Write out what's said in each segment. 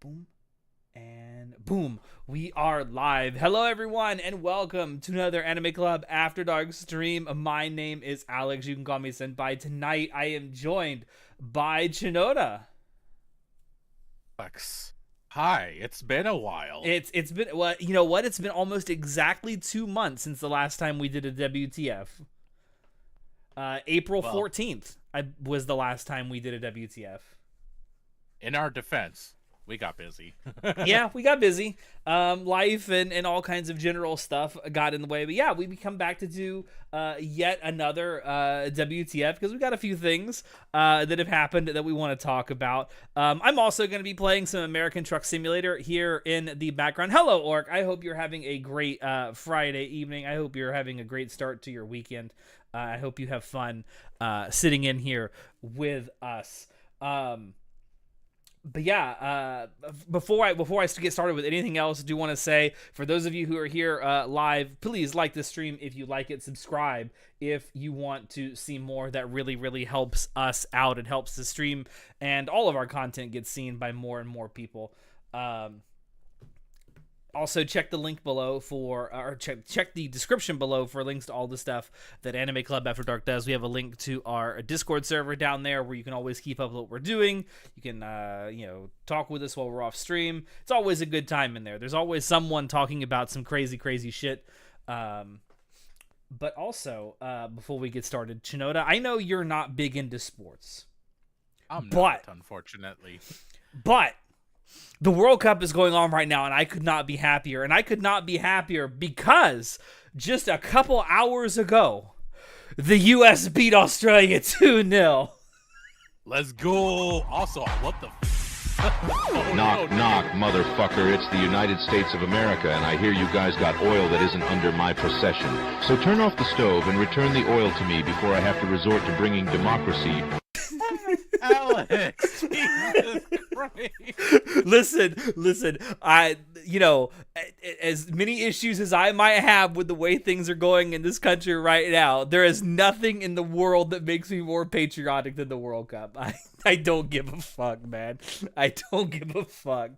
Boom and boom. We are live. Hello, everyone, and welcome to another Anime Club After Dark stream. My name is Alex. You can call me Senpai. Tonight, I am joined by Chinoda. Alex. Hi, it's been a while. It's been, well, you know what? It's been almost exactly 2 months since the last time we did a WTF. April 14th was the last time we did a WTF. In our defense, we got busy. Yeah, we got busy. Life and all kinds of general stuff got in the way. But yeah, we come back to do yet another WTF because we got a few things that have happened that we want to talk about. I'm also going to be playing some American Truck Simulator here in the background. Hello, Orc. I hope you're having a great Friday evening. I hope you're having a great start to your weekend. I hope you have fun sitting in here with us. But yeah, before I get started with anything else, I do want to say, for those of you who are here live, please like this stream if you like it. Subscribe if you want to see more. That really, really helps us out. It helps the stream and all of our content get seen by more and more people. Also, check the link below or check the description below for links to all the stuff that Anime Club After Dark does. We have a link to our Discord server down there where you can always keep up with what we're doing. You can, talk with us while we're off stream. It's always a good time in there. There's always someone talking about some crazy, crazy shit. But also, before we get started, Chinoda, I know you're not big into sports. I'm not, unfortunately. But the World Cup is going on right now, and I could not be happier. And I could not be happier because just a couple hours ago, the U.S. beat Australia 2-0. Let's go. Also, what the Knock, knock, motherfucker. It's the United States of America, and I hear you guys got oil that isn't under my possession. So turn off the stove and return the oil to me before I have to resort to bringing democracy. Alex, Jesus Christ. Listen, as many issues as I might have with the way things are going in this country right now, there is nothing in the world that makes me more patriotic than the World Cup. I don't give a fuck, man. I don't give a fuck.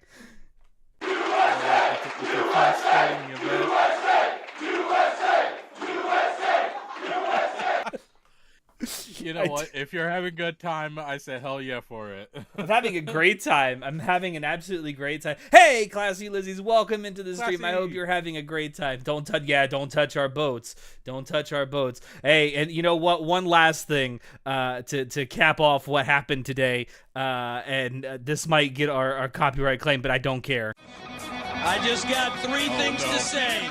You know what? If you're having a good time, I say hell yeah for it. I'm having a great time. I'm having an absolutely great time. Hey, Classy Lizzies, welcome into the stream. I hope you're having a great time. Don't touch our boats. Don't touch our boats. Hey, and you know what? One last thing to cap off what happened today, and this might get our copyright claim, but I don't care. I just got three things to say.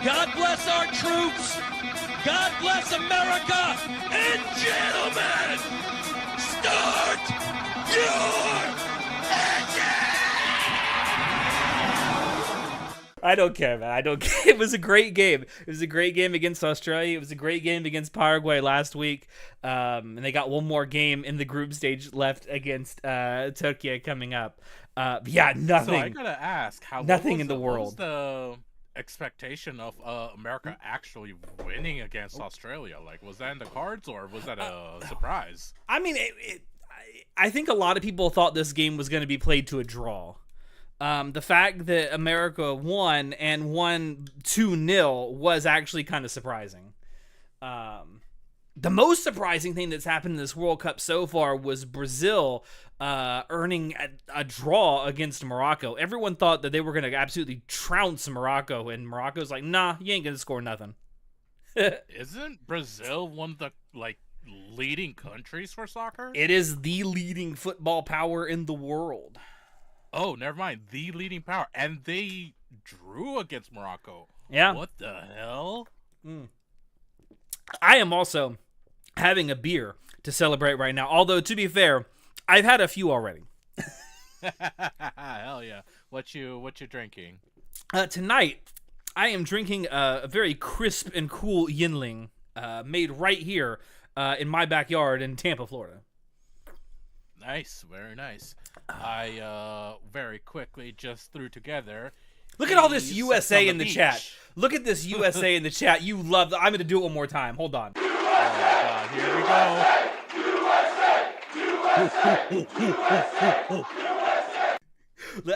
God bless our troops. God bless America. And gentlemen, start your engine! I don't care, man. I don't care. It was a great game. It was a great game against Australia. It was a great game against Paraguay last week. And they got one more game in the group stage left against Turkey coming up. Yeah, nothing. So I gotta ask, nothing in the world. What was the expectation of America actually winning against Australia? Like, was that in the cards, or was that a surprise? I mean, I think a lot of people thought this game was going to be played to a draw. The fact that America won and won 2-0 was actually kind of surprising. The most surprising thing that's happened in this World Cup so far was Brazil earning a draw against Morocco. Everyone thought that they were going to absolutely trounce Morocco, and Morocco's like, nah, you ain't going to score nothing. Isn't Brazil one of the, leading countries for soccer? It is the leading football power in the world. Oh, never mind. The leading power. And they drew against Morocco. Yeah. What the hell? I am also having a beer to celebrate right now. Although, to be fair, I've had a few already. Hell yeah. What you drinking? Tonight, I am drinking a very crisp and cool Yinling made right here in my backyard in Tampa, Florida. Nice. Very nice. I very quickly just threw together. Look at all this USA in the chat. Look at this USA in the chat. You love I'm going to do it one more time. Hold on. Oh, God. Here we go.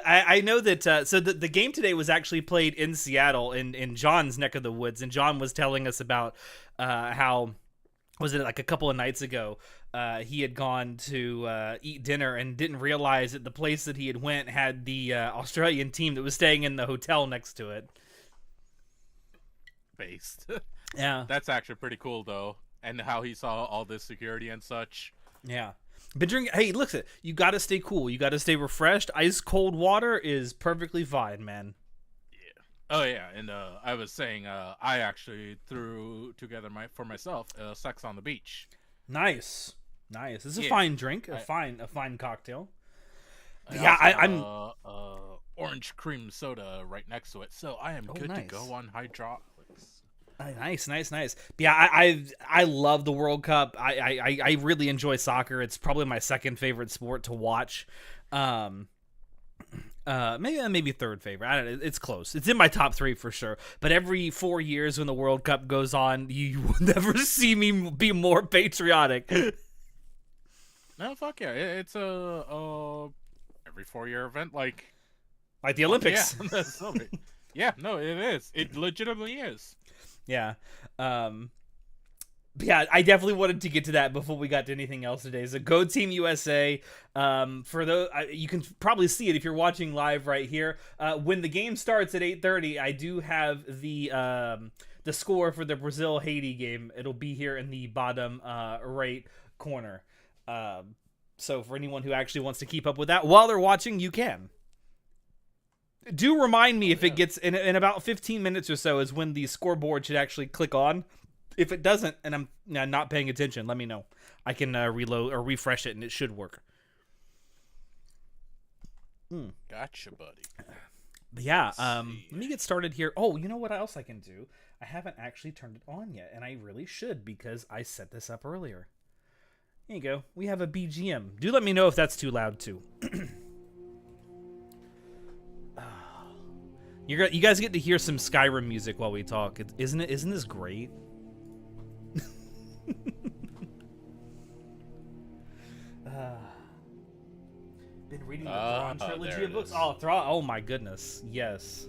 I know that. So the game today was actually played in Seattle, in John's neck of the woods, and John was telling us about how, was it like a couple of nights ago, he had gone to eat dinner and didn't realize that the place that he had went had the Australian team that was staying in the hotel next to it. Based. Yeah, That's actually pretty cool though, and how he saw all this security and such. yeah. But drinking. Hey, look, you got to stay cool. You got to stay refreshed. Ice cold water is perfectly fine, man. Oh yeah, and I was saying I actually threw together for myself Sex on the Beach. Nice. It's a Yeah. fine drink, a fine cocktail. I I'm also have, orange cream soda right next to it, so I am good nice. to go on hydraulics. Nice. Yeah, I love the World Cup. I really enjoy soccer. It's probably my second favorite sport to watch. Maybe third favorite. I don't know. It's close. It's in my top 3 for sure. But every 4 years when the World Cup goes on, you will never see me be more patriotic. No, fuck yeah, it's a every 4-year event, like the Olympics. Yeah, that's lovely. Yeah, no, it is. It legitimately is. Yeah. Yeah, I definitely wanted to get to that before we got to anything else today. So go Team USA. For those, you can probably see it if you're watching live right here. When the game starts at 8:30, I do have the score for the Brazil-Haiti game. It'll be here in the bottom right corner. So for anyone who actually wants to keep up with that while they're watching, you can. Do remind me if it gets in about 15 minutes or so is when the scoreboard should actually click on. If it doesn't, and I'm not paying attention, let me know. I can reload or refresh it, and it should work. Gotcha, buddy. But yeah, let me get started here. Oh, you know what else I can do? I haven't actually turned it on yet, and I really should because I set this up earlier. Here you go. We have a BGM. Do let me know if that's too loud, too. You guys get to hear some Skyrim music while we talk. Isn't this great? Been reading the Thrawn trilogy of books. Oh, Thrawn! Oh my goodness, yes.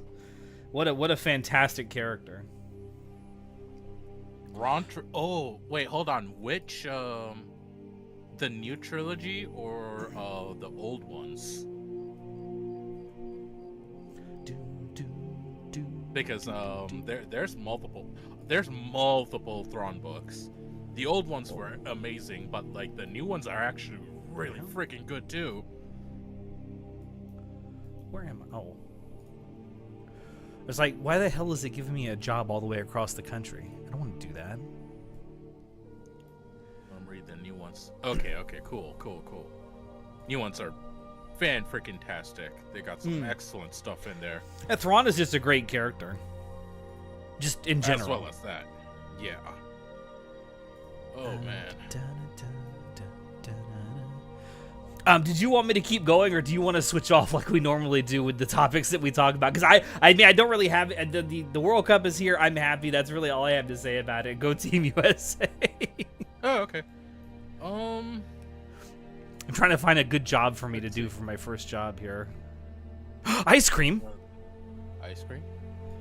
What a fantastic character. Oh, wait, hold on. Which the new trilogy or the old ones? Because there's multiple Thrawn books. The old ones were amazing, but like the new ones are actually really freaking good too. Where am I? Oh. It's like, why the hell is it giving me a job all the way across the country? I don't want to do that. I'm reading the new ones. Okay, cool. New ones are fan-freaking-tastic. They got some excellent stuff in there. Yeah, Thrawn is just a great character. Just in general. As well as that. Yeah. Oh, man. Did you want me to keep going, or do you want to switch off like we normally do with the topics that we talk about? Because I mean, I don't really have the World Cup is here. I'm happy. That's really all I have to say about it. Go Team USA. Oh, okay. I'm trying to find a good job for me to do for my first job here. Ice cream. Ice cream.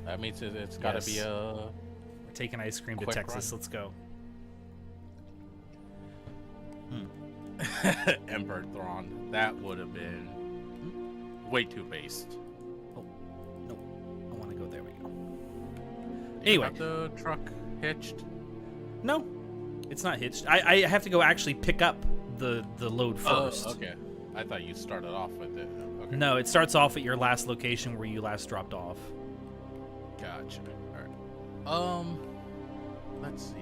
That means it's got to be a. We're taking ice cream to Texas. Let's go. Emperor Thrawn. That would have been way too based. Oh, no. I want to go. There we go. Anyway. You got the truck hitched? No. It's not hitched. I have to go actually pick up the load first. Oh, okay. I thought you started off with it. Okay. No, it starts off at your last location where you last dropped off. Gotcha. All right. Let's see.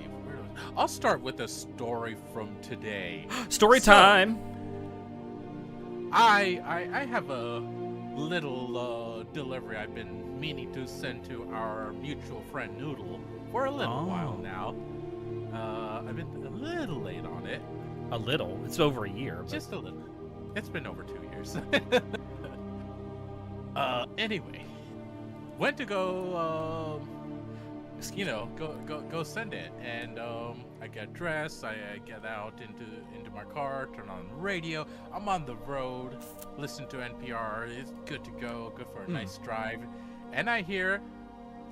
I'll start with a story from today. Story time. I have a little delivery I've been meaning to send to our mutual friend Noodle for a little while now. I've been a little late on it. A little? It's over a year. But... Just a little. It's been over 2 years. Anyway, went to go you know, go send it. And I get dressed, I get out into my car, turn on the radio. I'm on the road, listen to NPR. It's good to go, good for a nice drive. And I hear,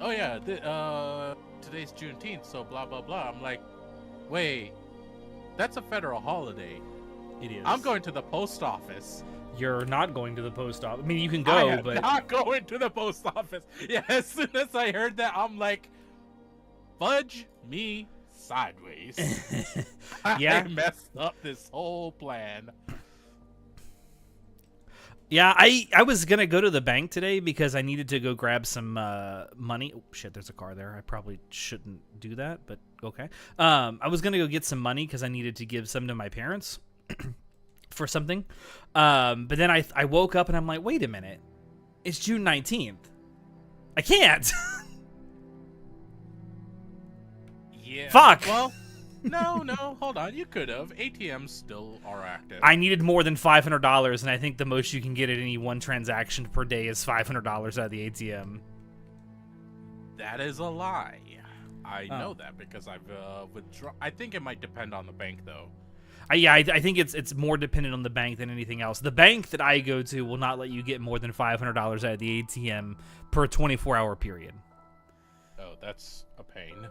oh yeah, today's Juneteenth, so blah blah blah. I'm like, wait, that's a federal holiday. It is. I'm going to the post office. You're not going to the post office. I mean, you can I go, am but not going to the post office. Yeah, as soon as I heard that, I'm like, fudge me sideways. Yeah. I messed up this whole plan. yeah, I was gonna go to the bank today because I needed to go grab some money. Oh shit, there's a car there. I probably shouldn't do that, but okay. I was gonna go get some money because I needed to give some to my parents for something. But then I woke up and I'm like, wait a minute, it's June 19th. I can't. Yeah. Fuck. Well, no, hold on. You could have. ATMs still are active. I needed more than $500, and I think the most you can get at any one transaction per day is $500 out of the ATM. That is a lie. I know that because I've withdrawn. I think it might depend on the bank, though. I think it's more dependent on the bank than anything else. The bank that I go to will not let you get more than $500 out of the ATM per 24-hour period. Oh, that's a pain.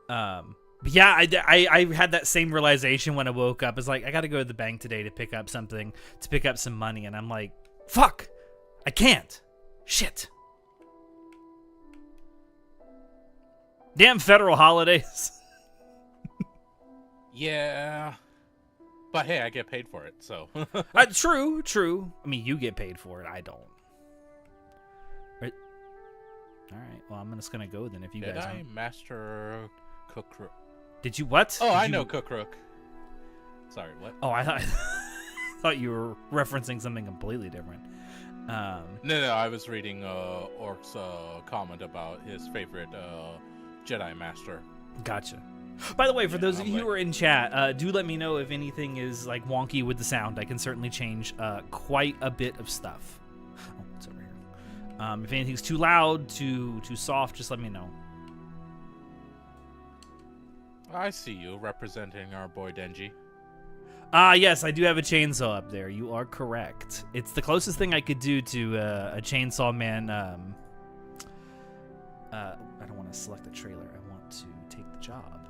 But yeah, I had that same realization when I woke up. It's like, I got to go to the bank today to pick up something, to pick up some money. And I'm like, fuck, I can't. Shit. Damn federal holidays. Yeah. But hey, I get paid for it, so. True. I mean, you get paid for it. I don't. Right. All right. Well, I'm just gonna go then. If you Did guys. I master Cook Rook? Did you what? Oh, Did I you... know Cook Rook. Sorry, what? Oh, I thought you were referencing something completely different. No, I was reading Orc's comment about his favorite Jedi Master. Gotcha. By the way, for those of you who are in chat, do let me know if anything is like wonky with the sound. I can certainly change quite a bit of stuff. Oh, what's over here? If anything's too loud, too soft, just let me know. I see you representing our boy Denji. Yes, I do have a chainsaw up there. You are correct. It's the closest thing I could do to a chainsaw man. I don't want to select the trailer. I want to take the job.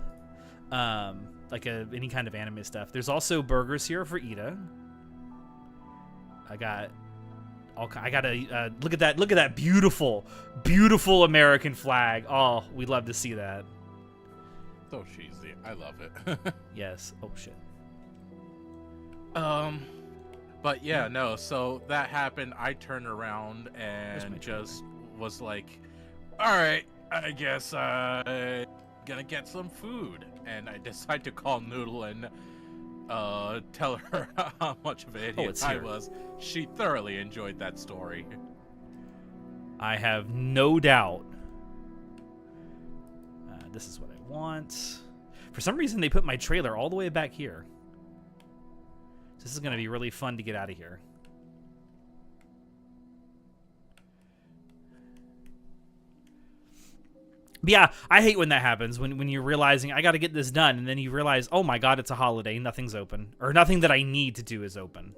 Like any kind of anime stuff. There's also burgers here for Ida. I got a look at that beautiful American flag. Oh, we'd love to see that. So cheesy. I love it. Yes. Oh shit. But yeah, no. So that happened. I turned around and just was like, "All right, I guess gonna get some food." And I decided to call Noodle and tell her how much of an idiot I was. She thoroughly enjoyed that story. I have no doubt. This is what I want. For some reason, they put my trailer all the way back here. This is going to be really fun to get out of here. But yeah, I hate when that happens, when you're realizing I got to get this done, and then you realize, oh my god, it's a holiday, nothing's open. Or nothing that I need to do is open.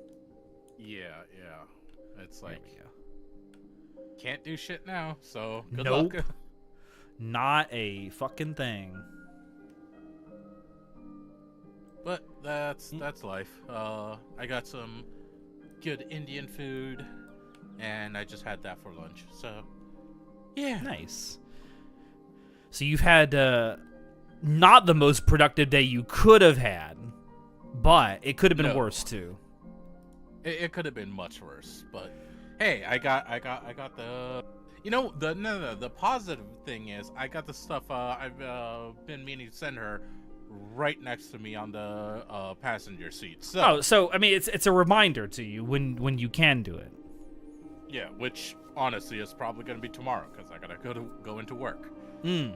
Yeah. It's like, can't do shit now, so good Nope. luck. Not a fucking thing. But that's life. I got some good Indian food, and I just had that for lunch. So, yeah. Nice. So you've had not the most productive day you could have had, but it could have been worse too. It could have been much worse, but hey, I got the. You know, the positive thing is I got the stuff I've been meaning to send her right next to me on the passenger seat. So I mean, it's a reminder to you when you can do it. Yeah, which honestly is probably going to be tomorrow because I gotta go into work. I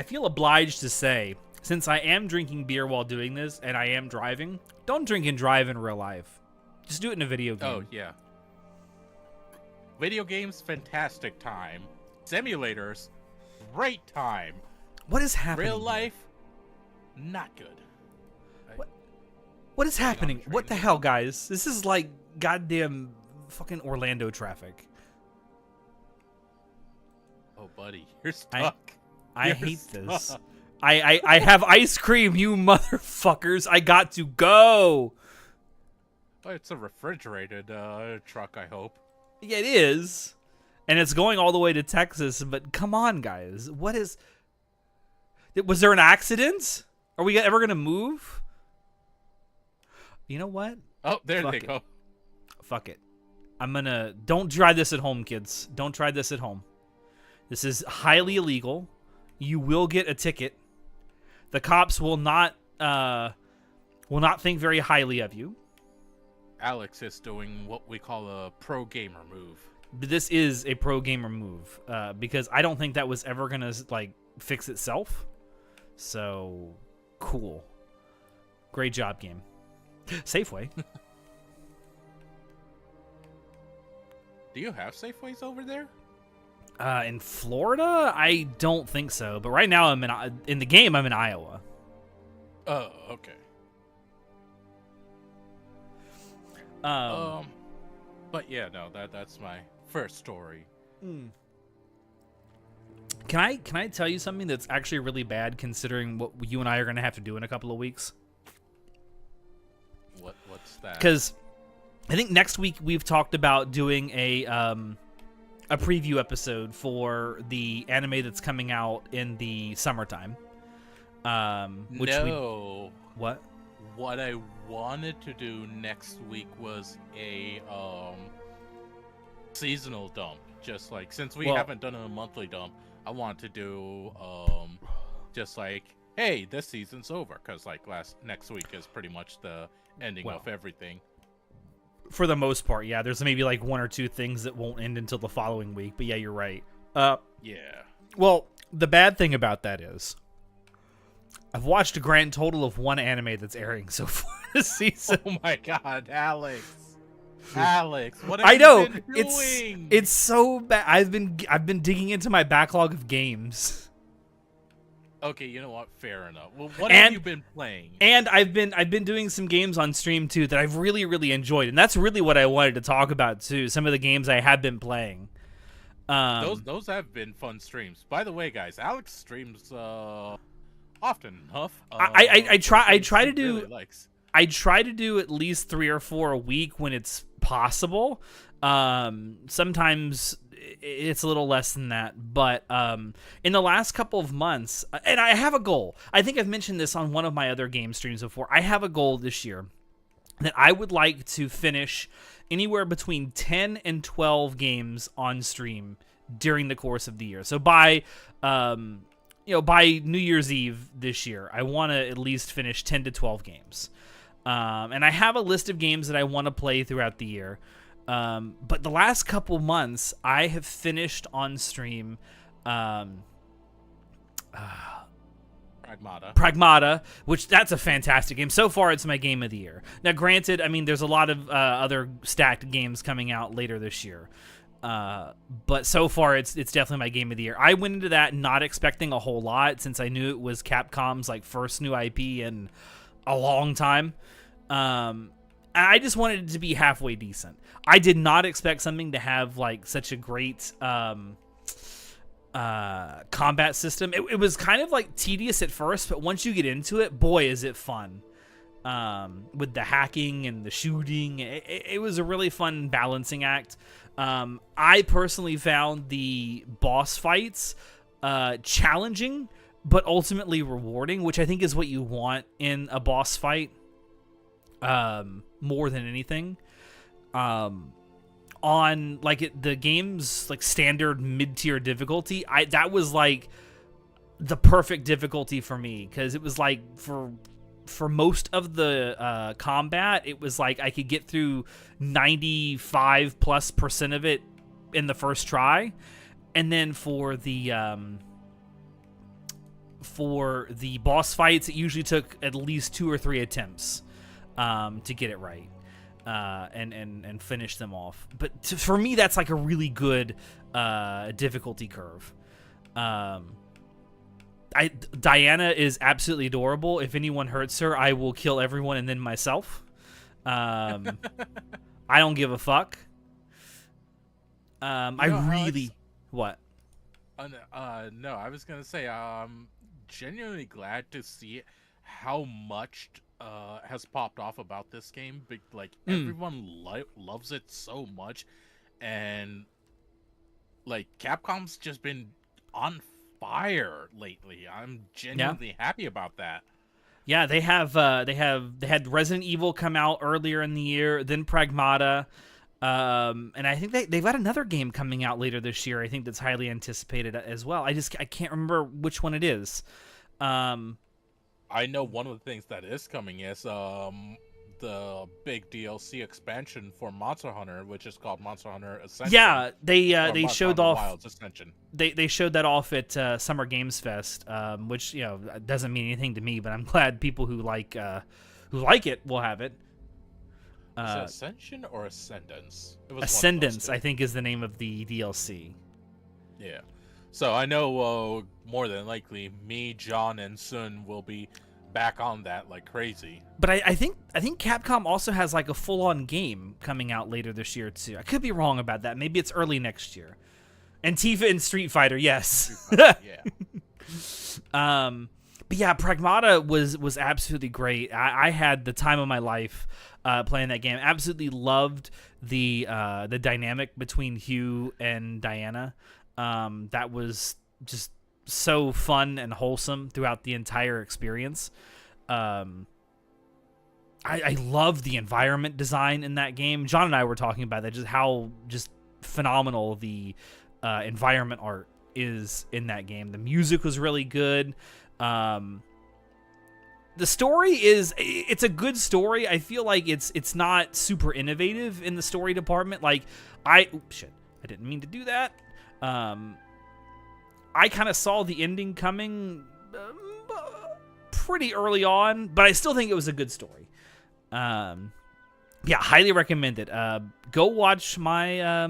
feel obliged to say, since I am drinking beer while doing this and I am driving, don't drink and drive in real life. Just do it in a video game. Oh, yeah. Video games, fantastic time. Simulators, great time. What is happening? Real life, not good. What is happening? What the hell, guys? This is like goddamn fucking Orlando traffic. Oh, buddy, you're stuck. I You're hate stuck. this. I have ice cream, you motherfuckers. I got to go. Oh, it's a refrigerated truck, I hope. Yeah, it is. And it's going all the way to Texas, but come on, guys. What is... Was there an accident? Are we ever going to move? You know what? Oh, there Fuck they it. go. Fuck it. I'm going to... Don't try this at home, kids. Don't try this at home. This is highly illegal. You will get a ticket. The cops will not think very highly of you. Alex is doing what we call a pro gamer move. But this is a pro gamer move because I don't think that was ever gonna like fix itself. So cool, great job, game. Safeway. Do you have Safeways over there? In Florida, I don't think so. But right now, I'm in the game. I'm in Iowa. Oh, okay. But yeah, no, that's my first story. Can I tell you something that's actually really bad considering what you and I are gonna have to do in a couple of weeks? What's that? Because I think next week we've talked about doing a preview episode for the anime that's coming out in the summertime. What? What I wanted to do next week was a seasonal dump. Just like, since we haven't done a monthly dump, I want to do just like, hey, this season's over, because like next week is pretty much the ending of everything. For the most part, yeah. There's maybe like one or two things that won't end until the following week, but yeah, you're right. Yeah. Well, the bad thing about that is I've watched a grand total of one anime that's airing so far this season. Oh my god, Alex. Alex, what have I know you been doing? it's so bad. I've been digging into my backlog of games. Okay, you know what? Fair enough. Well, what have you been playing? And I've been doing some games on stream too that I've really, really enjoyed, and that's really what I wanted to talk about too. Some of the games I have been playing. Those have been fun streams. By the way, guys, Alex streams often enough. I try to do. Really likes. I try to do at least 3 or 4 a week when it's possible. Sometimes it's a little less than that, but in the last couple of months, and I have a goal. I think I've mentioned this on one of my other game streams before. I have a goal this year that I would like to finish anywhere between 10 and 12 games on stream during the course of the year. So by by New Year's Eve this year, I want to at least finish 10 to 12 games. And I have a list of games that I want to play throughout the year. But the last couple months, I have finished on stream Pragmata, which that's a fantastic game. So far, it's my game of the year. Now, granted, I mean, there's a lot of other stacked games coming out later this year. But so far, it's definitely my game of the year. I went into that not expecting a whole lot since I knew it was Capcom's like first new IP in a long time. I just wanted it to be halfway decent. I did not expect something to have like such a great combat system. It was kind of like tedious at first, but once you get into it, boy, is it fun. With the hacking and the shooting, it was a really fun balancing act. I personally found the boss fights challenging, but ultimately rewarding, which I think is what you want in a boss fight more than anything. On like the game's like standard mid-tier difficulty, that was like the perfect difficulty for me, because it was like for most of the combat, it was like I could get through 95+% of it in the first try, and then for the boss fights, it usually took at least 2 or 3 attempts to get it right. and finish them off. But for me, that's like a really good difficulty curve. Diana is absolutely adorable. If anyone hurts her, I will kill everyone and then myself. I don't give a fuck. What? No, I was gonna say I'm genuinely glad to see how much has popped off about this game. But like everyone loves it so much, and like Capcom's just been on fire lately. I'm genuinely happy about that. Yeah, they had Resident Evil come out earlier in the year, then Pragmata, and I think they've got another game coming out later this year. I think that's highly anticipated as well. I can't remember which one it is. I know one of the things that is coming is the big DLC expansion for Monster Hunter, which is called Monster Hunter Ascension. Yeah, they showed off Wilds Ascension. They showed that off at Summer Games Fest, which doesn't mean anything to me, but I'm glad people who like it will have it. Is it Ascension or Ascendance? It was Ascendance, I think, is the name of the DLC. Yeah. So I know more than likely me, John, and Sun will be back on that like crazy. But I think Capcom also has like a full-on game coming out later this year too. I could be wrong about that. Maybe it's early next year. And Tifa and Street Fighter, yes. Yeah. But yeah, Pragmata was absolutely great. I had the time of my life playing that game. Absolutely loved the dynamic between Hugh and Diana. That was just so fun and wholesome throughout the entire experience. I love the environment design in that game. John and I were talking about that, just how just phenomenal the environment art is in that game. The music was really good. The story it's a good story. I feel like it's not super innovative in the story department. Like I didn't mean to do that. I kind of saw the ending coming pretty early on, but I still think it was a good story. Yeah, highly recommend it. Go watch my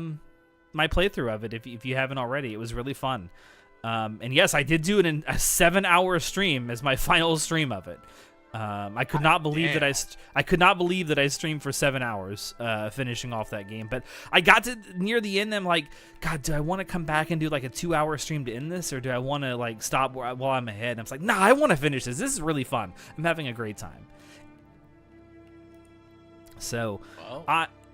my playthrough of it if you haven't already. It was really fun. And yes, I did do it in a 7-hour stream as my final stream of it. I could not believe that I streamed for 7 hours, finishing off that game. But I got to near the end, and I'm like, God, do I want to come back and do like a 2-hour stream to end this, or do I want to like stop while I'm ahead? And I was like, nah, I want to finish this. This is really fun. I'm having a great time. So,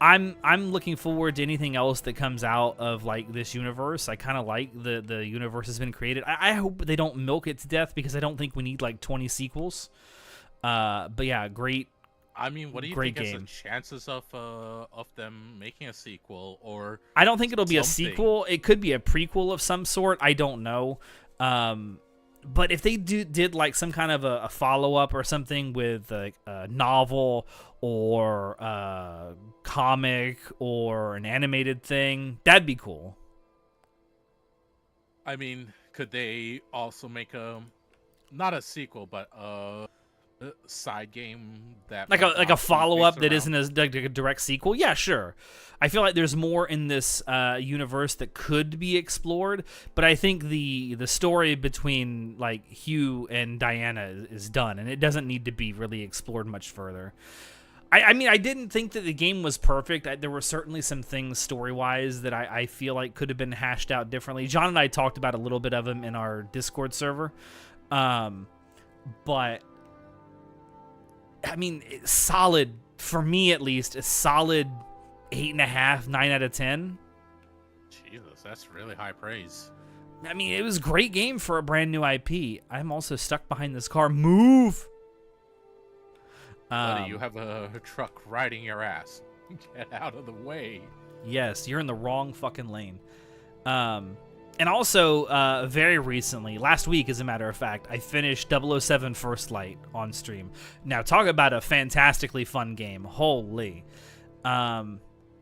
I'm looking forward to anything else that comes out of like this universe. I kind of like the universe has been created. I hope they don't milk it to death, because I don't think we need like 20 sequels. But yeah, great. I mean, what do you think is the chances of them making a sequel? Or I don't think it'll be a sequel. It could be a prequel of some sort. I don't know. But if they did like some kind of a follow-up or something with like a novel or a comic or an animated thing, that'd be cool. I mean, could they also make not a sequel, but side game that like a follow-up that isn't like a direct sequel? Yeah, sure. I feel like there's more in this universe that could be explored, but I think the story between like Hugh and Diana is done, and it doesn't need to be really explored much further. I mean, I didn't think that the game was perfect. There were certainly some things story-wise that I feel like could have been hashed out differently. John and I talked about a little bit of them in our Discord server, but I mean, solid, for me at least, a solid 8.5, 9 out of 10. Jesus, that's really high praise. I mean, it was a great game for a brand new IP. I'm also stuck behind this car. Move! Buddy, you have a truck riding your ass. Get out of the way. Yes, you're in the wrong fucking lane. And also, very recently, last week, as a matter of fact, I finished 007 First Light on stream. Now, talk about a fantastically fun game. Holy.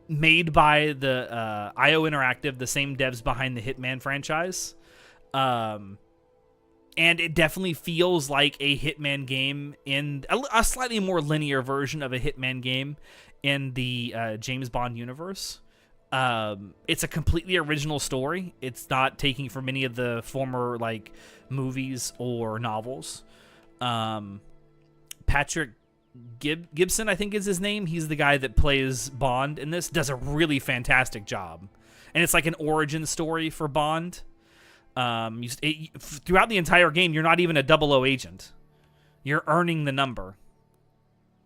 Made by the IO Interactive, the same devs behind the Hitman franchise. And it definitely feels like a Hitman game in a slightly more linear version of a Hitman game in the James Bond universe. It's a completely original story. It's not taking from any of the former like movies or novels. Patrick Gibson, I think is his name. He's the guy that plays Bond in this. Does a really fantastic job, and it's like an origin story for Bond. Throughout the entire game, you're not even a 00 agent. You're earning the number.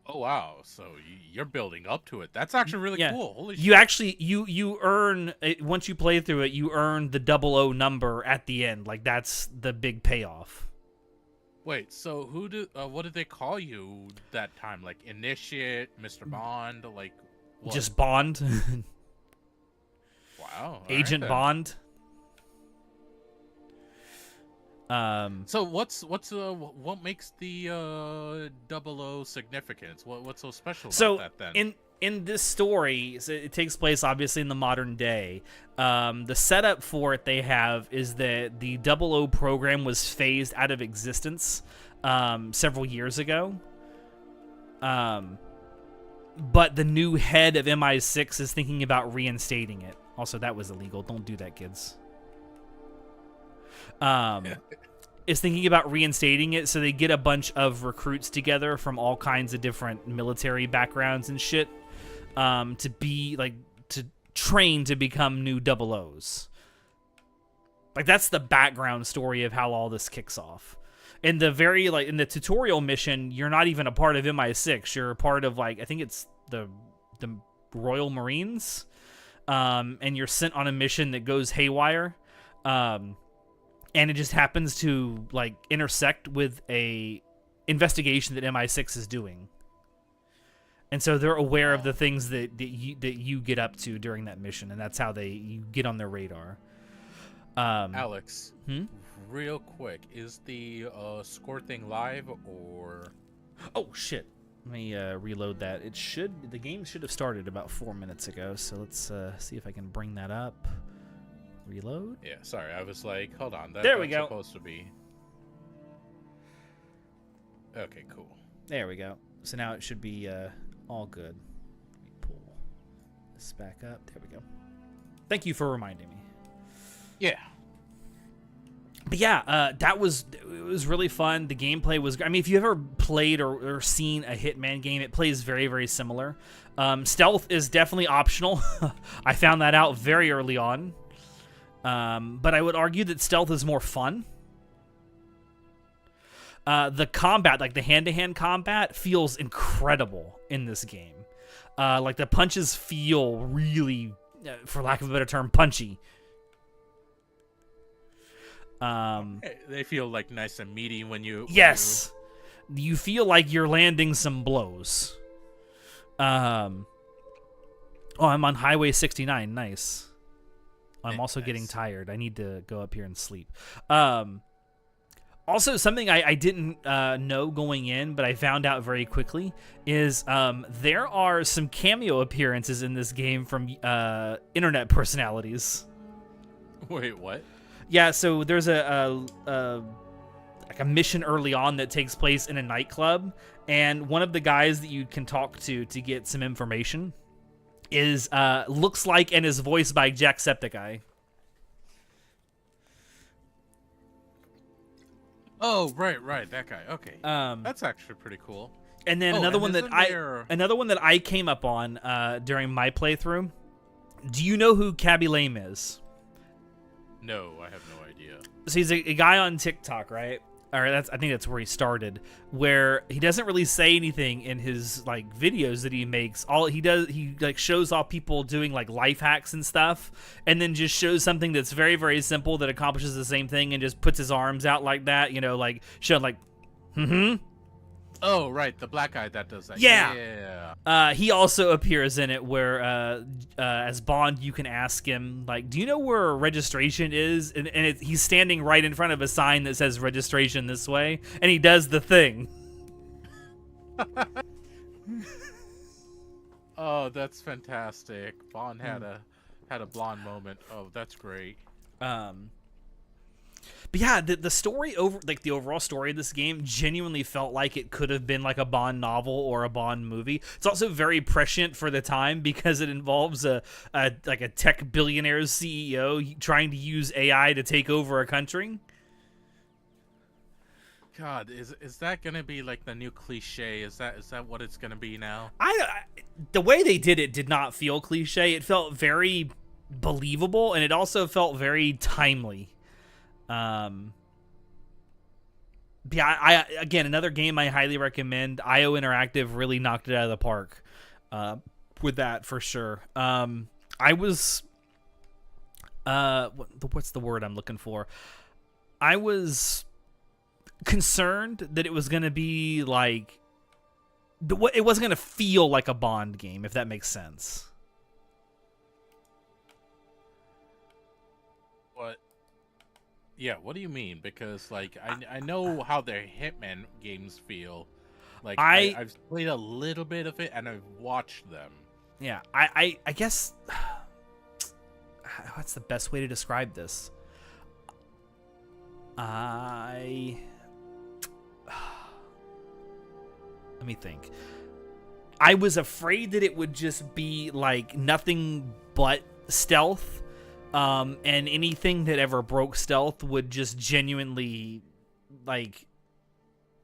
Oh wow! So you're building up to it. That's actually really cool. Holy shit! You actually you earn once you play through it, you earn the 00 number at the end. Like that's the big payoff. Wait, so what did they call you that time? Like Initiate, Mr. Bond, like what? Just Bond. Wow. Agent Bond. So what makes the 00 significance? What's so special about that then? In this story, so it takes place obviously in the modern day. The setup for it they have is that the 00 program was phased out of existence several years ago. But the new head of MI6 is thinking about reinstating it. Also, that was illegal. Don't do that, kids. Is thinking about reinstating it, so they get a bunch of recruits together from all kinds of different military backgrounds and shit, to train to become new 00s. Like that's the background story of how all this kicks off. In the tutorial mission, you're not even a part of MI6. You're a part of I think it's the Royal Marines, and you're sent on a mission that goes haywire. And it just happens to intersect with a investigation that MI6 is doing, and so they're aware of the things that you get up to during that mission, and that's how you get on their radar. Alex, real quick, is the score thing live or? Oh shit! Let me reload that. The game should have started about 4 minutes ago, so let's see if I can bring that up. Reload. Yeah, sorry, I was like, hold on. There we go. Supposed to be. Okay, cool. There we go. So now it should be all good. Let me pull this back up. There we go. Thank you for reminding me. Yeah. But yeah, it was really fun. The gameplay was. I mean, if you ever played or seen a Hitman game, it plays very, very similar. Stealth is definitely optional. I found that out very early on. But I would argue that stealth is more fun. The combat, like the hand-to-hand combat, feels incredible in this game. Like the punches feel really, for lack of a better term, punchy. They feel like nice and meaty when you. Yes, you feel like you're landing some blows. Oh, I'm on Highway 69. Nice. I'm also getting tired. I need to go up here and sleep. Also, something I didn't know going in, but I found out very quickly, is there are some cameo appearances in this game from internet personalities. Wait, what? Yeah, so there's a mission early on that takes place in a nightclub, and one of the guys that you can talk to get some information looks like and is voiced by Jacksepticeye. Oh, right, that guy. Okay, that's actually pretty cool. And then another one that I came up on during my playthrough. Do you know who Cabby Lame is? No, I have no idea. So he's a guy on TikTok, right? Or I think that's where he started, where he doesn't really say anything in his videos that he makes. All he does, he shows off people doing life hacks and stuff, and then just shows something that's very, very simple that accomplishes the same thing, and just puts his arms out like that, showing Oh, right, the black guy that does that. Yeah. He also appears in it where, as Bond, you can ask him, do you know where registration is? And he's standing right in front of a sign that says registration this way, and he does the thing. Oh, that's fantastic. Bond had a blonde moment. Oh, that's great. But yeah, the story the overall story of this game genuinely felt like it could have been like a Bond novel or a Bond movie. It's also very prescient for the time because it involves a tech billionaire's CEO trying to use AI to take over a country. God, is that gonna be like the new cliche? Is that what it's gonna be now? The way they did it did not feel cliche. It felt very believable, and it also felt very timely. Yeah, again, another game I highly recommend. IO Interactive really knocked it out of the park with that for sure. I was what's the word I'm looking for? I was concerned that it was going to be like it wasn't going to feel like a Bond game, if that makes sense. What? Yeah, what do you mean? Because like I know how their Hitman games feel. Like I've played a little bit of it and I've watched them. Yeah, I guess what's the best way to describe this? Let me think. I was afraid that it would just be like nothing but stealth, and anything that ever broke stealth would just genuinely like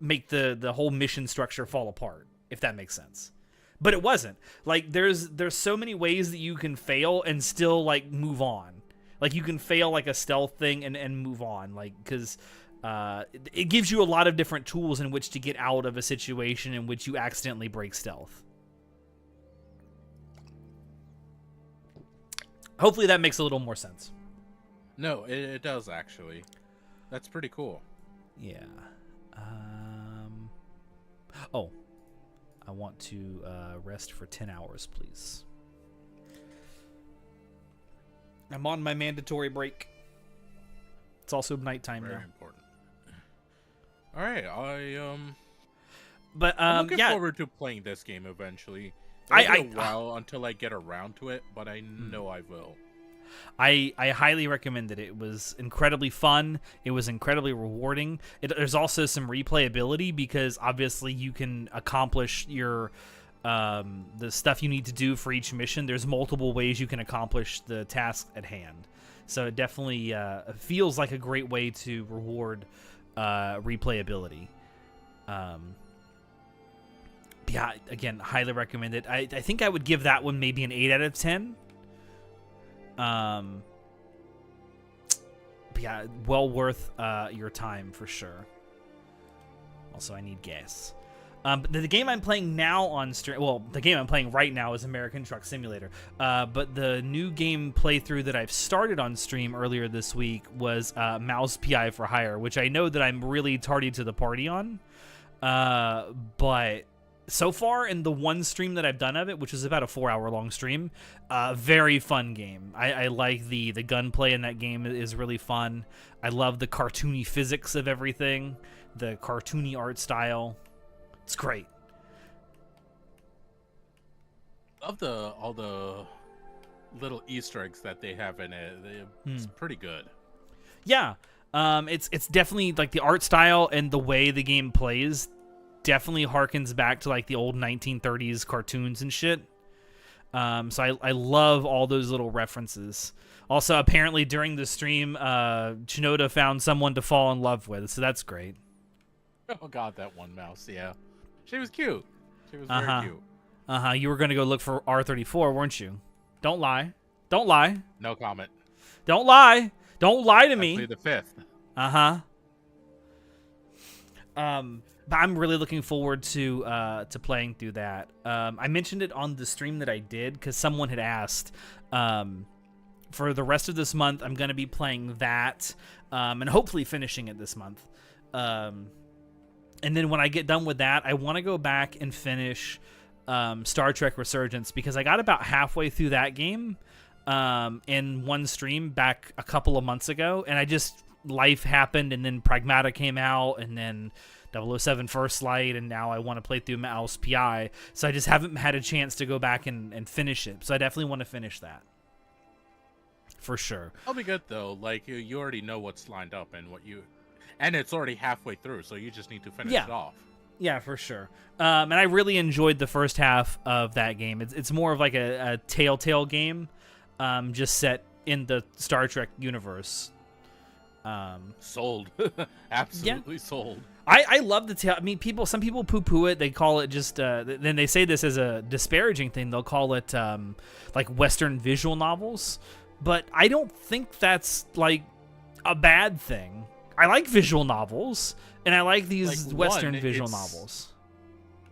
make the whole mission structure fall apart, if that makes sense. But it wasn't. Like there's so many ways that you can fail and still like move on. Like you can fail like a stealth thing and move on, like because it gives you a lot of different tools in which to get out of a situation in which you accidentally break stealth. Hopefully that makes a little more sense. No, it does actually. That's pretty cool. Yeah. Oh, I want to rest for 10 hours, please. I'm on my mandatory break. It's also nighttime now. Very important. All right, But I'm looking yeah, forward to playing this game eventually. It'll be a while until I get around to it, but I know I will. I highly recommend it. It was incredibly fun. It was incredibly rewarding. There's also some replayability because obviously you can accomplish your the stuff you need to do for each mission. There's multiple ways you can accomplish the task at hand. So it definitely feels like a great way to reward replayability. Yeah, again, highly recommend it. I think I would give that one maybe an 8 out of 10. But yeah, well worth your time for sure. Also, I need gas. But the game I'm playing now on stream, well, the game I'm playing right now is American Truck Simulator. But the new game playthrough that I've started on stream earlier this week was Mouse PI for Hire, which I know that I'm really tardy to the party on. But so far in the one stream that I've done of it, which is about a 4-hour-long stream, very fun game. I like the gunplay in that game is really fun. I love the cartoony physics of everything, the cartoony art style. It's great. Love all the little Easter eggs that they have in it. It's pretty good. Yeah, it's definitely like the art style and the way the game plays definitely harkens back to like the old 1930s cartoons and shit. So I love all those little references. Also, apparently during the stream, Shinoda found someone to fall in love with, so that's great. Oh god, that one mouse, yeah. She was cute. She was very cute. You were going to go look for R34, weren't you? Don't lie. Don't lie. No comment. Don't lie. Don't lie to me. Actually, the 5th. But I'm really looking forward to playing through that. I mentioned it on the stream that I did because someone had asked. For the rest of this month, I'm going to be playing that and hopefully finishing it this month. And then when I get done with that, I want to go back and finish Star Trek Resurgence because I got about halfway through that game in one stream back a couple of months ago, and life happened, and then Pragmata came out, and then 007 First Light, and now I want to play through Mouse PI, so I just haven't had a chance to go back and finish it, so I definitely want to finish that. for sure. I'll be good though. Like you already know what's lined up and it's already halfway through, so you just need to finish it off. Yeah, for sure. And I really enjoyed the first half of that game. It's more of like a Telltale game, just set in the Star Trek universe. Sold. Absolutely sold. I love the I mean, some people poo-poo it. They call it just then they say this as a disparaging thing. They'll call it like Western visual novels, but I don't think that's like a bad thing. I like visual novels, and I like these Western visual novels.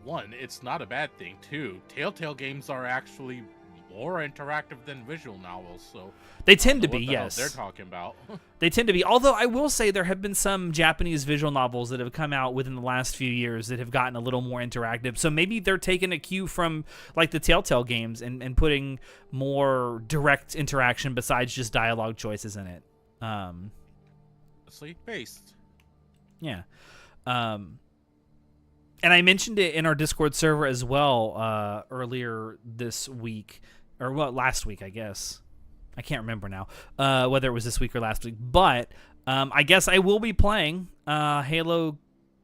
One, it's not a bad thing. Two, Telltale games are actually more interactive than visual novels, so they tend to be. What the hell Yes, they're talking about. They tend to be. Although I will say there have been some Japanese visual novels that have come out within the last few years that have gotten a little more interactive. So maybe they're taking a cue from like the Telltale games and putting more direct interaction besides just dialogue choices in it. Based. Yeah. And I mentioned it in our Discord server as well earlier this week, or last week, I guess. I can't remember now whether it was this week or last week. But I guess I will be playing Halo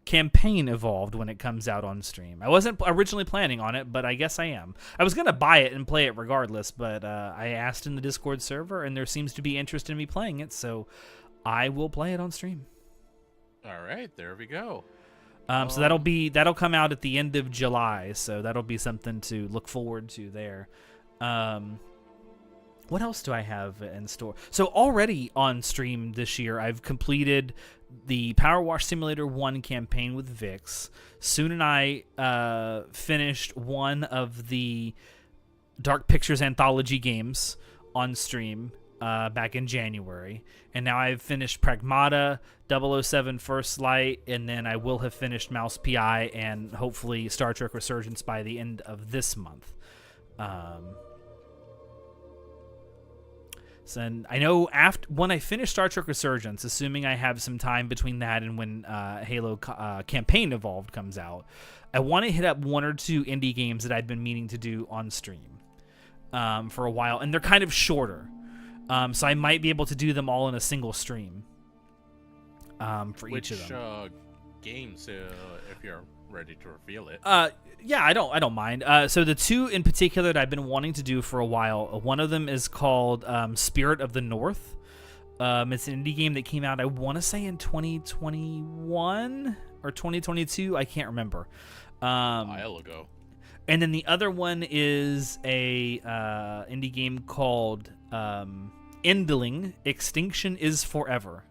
Campaign Evolved when it comes out on stream. I wasn't originally planning on it, but I guess I am. I was going to buy it and play it regardless, but I asked in the Discord server, and there seems to be interest in me playing it, so I will play it on stream. All right, there we go. So that'll come out at the end of July, so that'll be something to look forward to there. What else do I have in store? So already on stream this year, I've completed the Power Wash Simulator 1 campaign with Vix. Soon and I finished one of the Dark Pictures anthology games on stream back in January. And now I've finished Pragmata, 007 First Light, and then I will have finished Mouse PI and hopefully Star Trek Resurgence by the end of this month. So I know when I finish Star Trek Resurgence, assuming I have some time between that and when Halo Campaign Evolved comes out, I want to hit up one or two indie games that I've been meaning to do on stream for a while, and they're kind of shorter. So I might be able to do them all in a single stream for each of them. Which games, if you're ready to reveal it? Yeah, I don't mind. So the two in particular that I've been wanting to do for a while, one of them is called Spirit of the North. It's an indie game that came out, I want to say in 2021 or 2022. I can't remember. A while ago. And then the other one is a indie game called Endling, Extinction is Forever.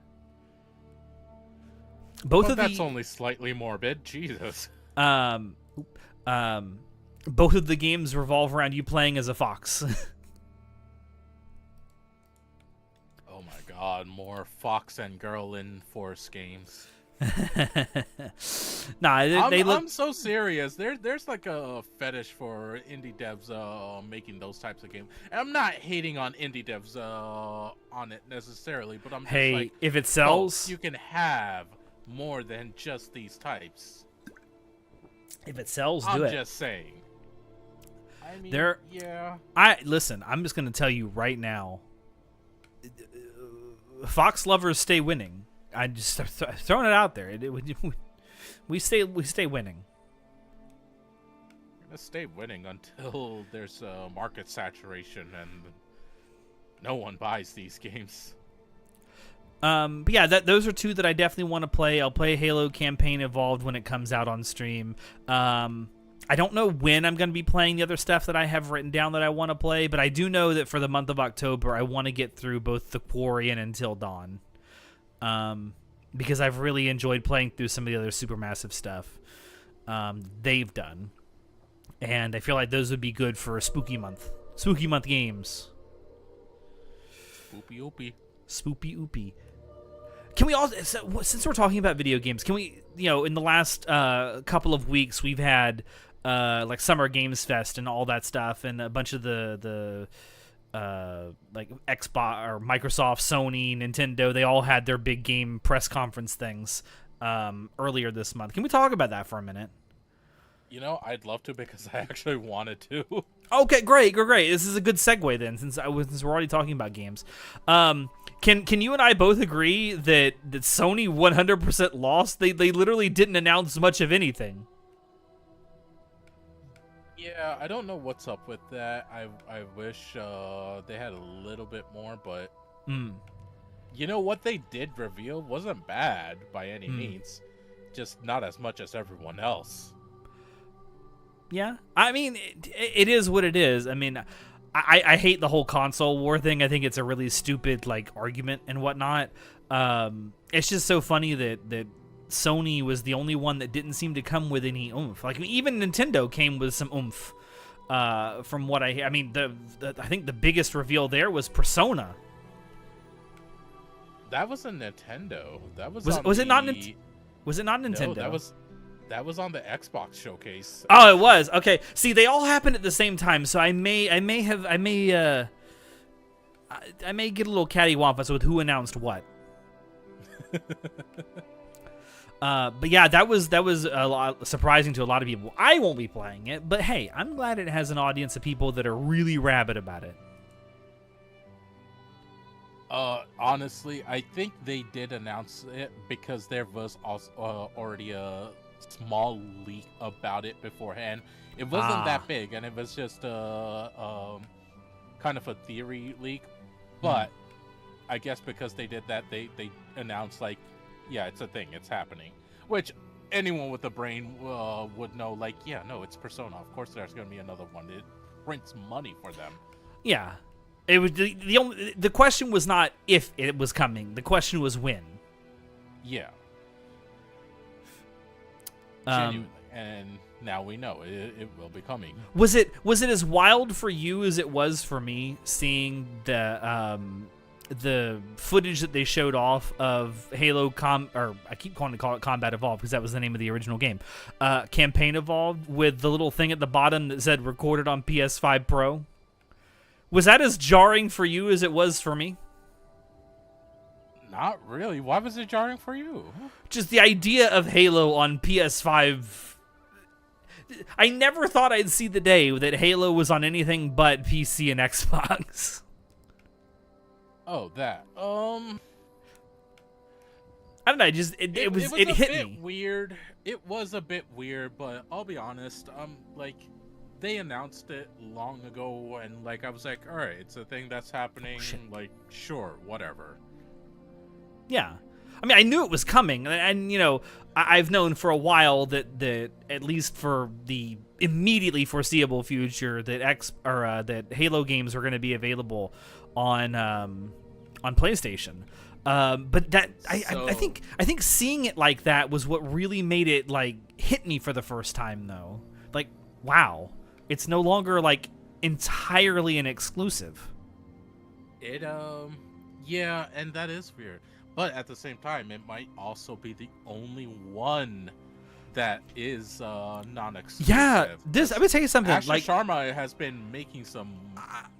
That's only slightly morbid. Jesus. Both of the games revolve around you playing as a fox. Oh my god, more Fox and Girl in Force games. I'm so serious. There's like a fetish for indie devs making those types of games. And I'm not hating on indie devs on it necessarily, but I'm just like, if it sells, you can have more than just these types. If it sells, do it. I'm just saying. I mean, yeah. Listen, I'm just gonna tell you right now. Fox lovers stay winning. I just throwing it out there. We stay winning. We're gonna stay winning until there's market saturation and no one buys these games. But yeah, those are two that I definitely want to play. I'll play Halo Campaign Evolved when it comes out on stream. I don't know when I'm going to be playing the other stuff that I have written down that I want to play, but I do know that for the month of October, I want to get through both The Quarry and Until Dawn. Because I've really enjoyed playing through some of the other Supermassive stuff they've done. And I feel like those would be good for a spooky month. Spooky month games. Spoopy oopy. Spoopy oopy. Can we also, since we're talking about video games, can we, in the last couple of weeks, we've had like Summer Games Fest and all that stuff, and a bunch of the like Xbox or Microsoft, Sony, Nintendo, they all had their big game press conference things earlier this month. Can we talk about that for a minute? You know, I'd love to because I actually wanted to. Okay, great. This is a good segue then, since we're already talking about games. Can you and I both agree that Sony 100% lost? They literally didn't announce much of anything. Yeah, I don't know what's up with that. I wish they had a little bit more, but you know what they did reveal wasn't bad by any means, just not as much as everyone else. Yeah, I mean, it is what it is. I mean, I hate the whole console war thing. I think it's a really stupid like argument and whatnot. It's just so funny that Sony was the only one that didn't seem to come with any oomph. Like even Nintendo came with some oomph. From what I mean, I think the biggest reveal there was Persona. That was a Nintendo. That was it not Nintendo? No, that was on the Xbox showcase. Oh, it was. Okay. See, they all happened at the same time, so I may get a little cattywampus with who announced what. But yeah, that was a lot surprising to a lot of people. I won't be playing it, but hey, I'm glad it has an audience of people that are really rabid about it. Honestly, I think they did announce it because there was also already a small leak about it beforehand. It wasn't that big, and it was just kind of a theory leak. But I guess because they did that, they announced like, yeah, it's a thing, it's happening. Which anyone with a brain would know. Like, yeah, no, it's Persona. Of course, there's going to be another one. It prints money for them. Yeah, it was the question was not if it was coming. The question was when. Yeah. Genuinely. And now we know it will be coming. Was it as wild for you as it was for me seeing the footage that they showed off of Halo I keep calling it Combat Evolved because that was the name of the original game. Campaign Evolved with the little thing at the bottom that said recorded on PS5 Pro. Was that as jarring for you as it was for me? Not really. Why was it jarring for you? Just the idea of Halo on PS5. I never thought I'd see the day that Halo was on anything but PC and Xbox. Oh, that. I don't know. It hit me. Weird. It was a bit weird, but I'll be honest. Like, they announced it long ago, and like I was like, all right, it's a thing that's happening. Like, sure, whatever. Yeah. I mean, I knew it was coming, and you know, I've known for a while that at least for the immediately foreseeable future that Halo games were going to be available on PlayStation. But that I think seeing it like that was what really made it like hit me for the first time though. Like, wow, it's no longer like entirely an exclusive. Yeah, and that is weird. But at the same time, it might also be the only one that is non-exclusive. Yeah, I'm gonna tell you something. Asher like Sharma has been making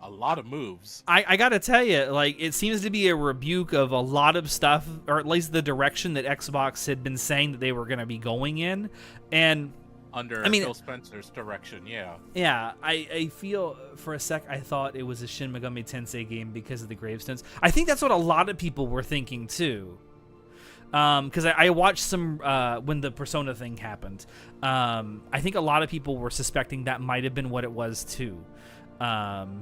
a lot of moves. I gotta tell you, like, it seems to be a rebuke of a lot of stuff, or at least the direction that Xbox had been saying that they were gonna be going in, and under Phil Spencer's direction, yeah. Yeah, I feel for a sec I thought it was a Shin Megami Tensei game because of the gravestones. I think that's what a lot of people were thinking too. Because I watched some when the Persona thing happened. I think a lot of people were suspecting that might have been what it was too,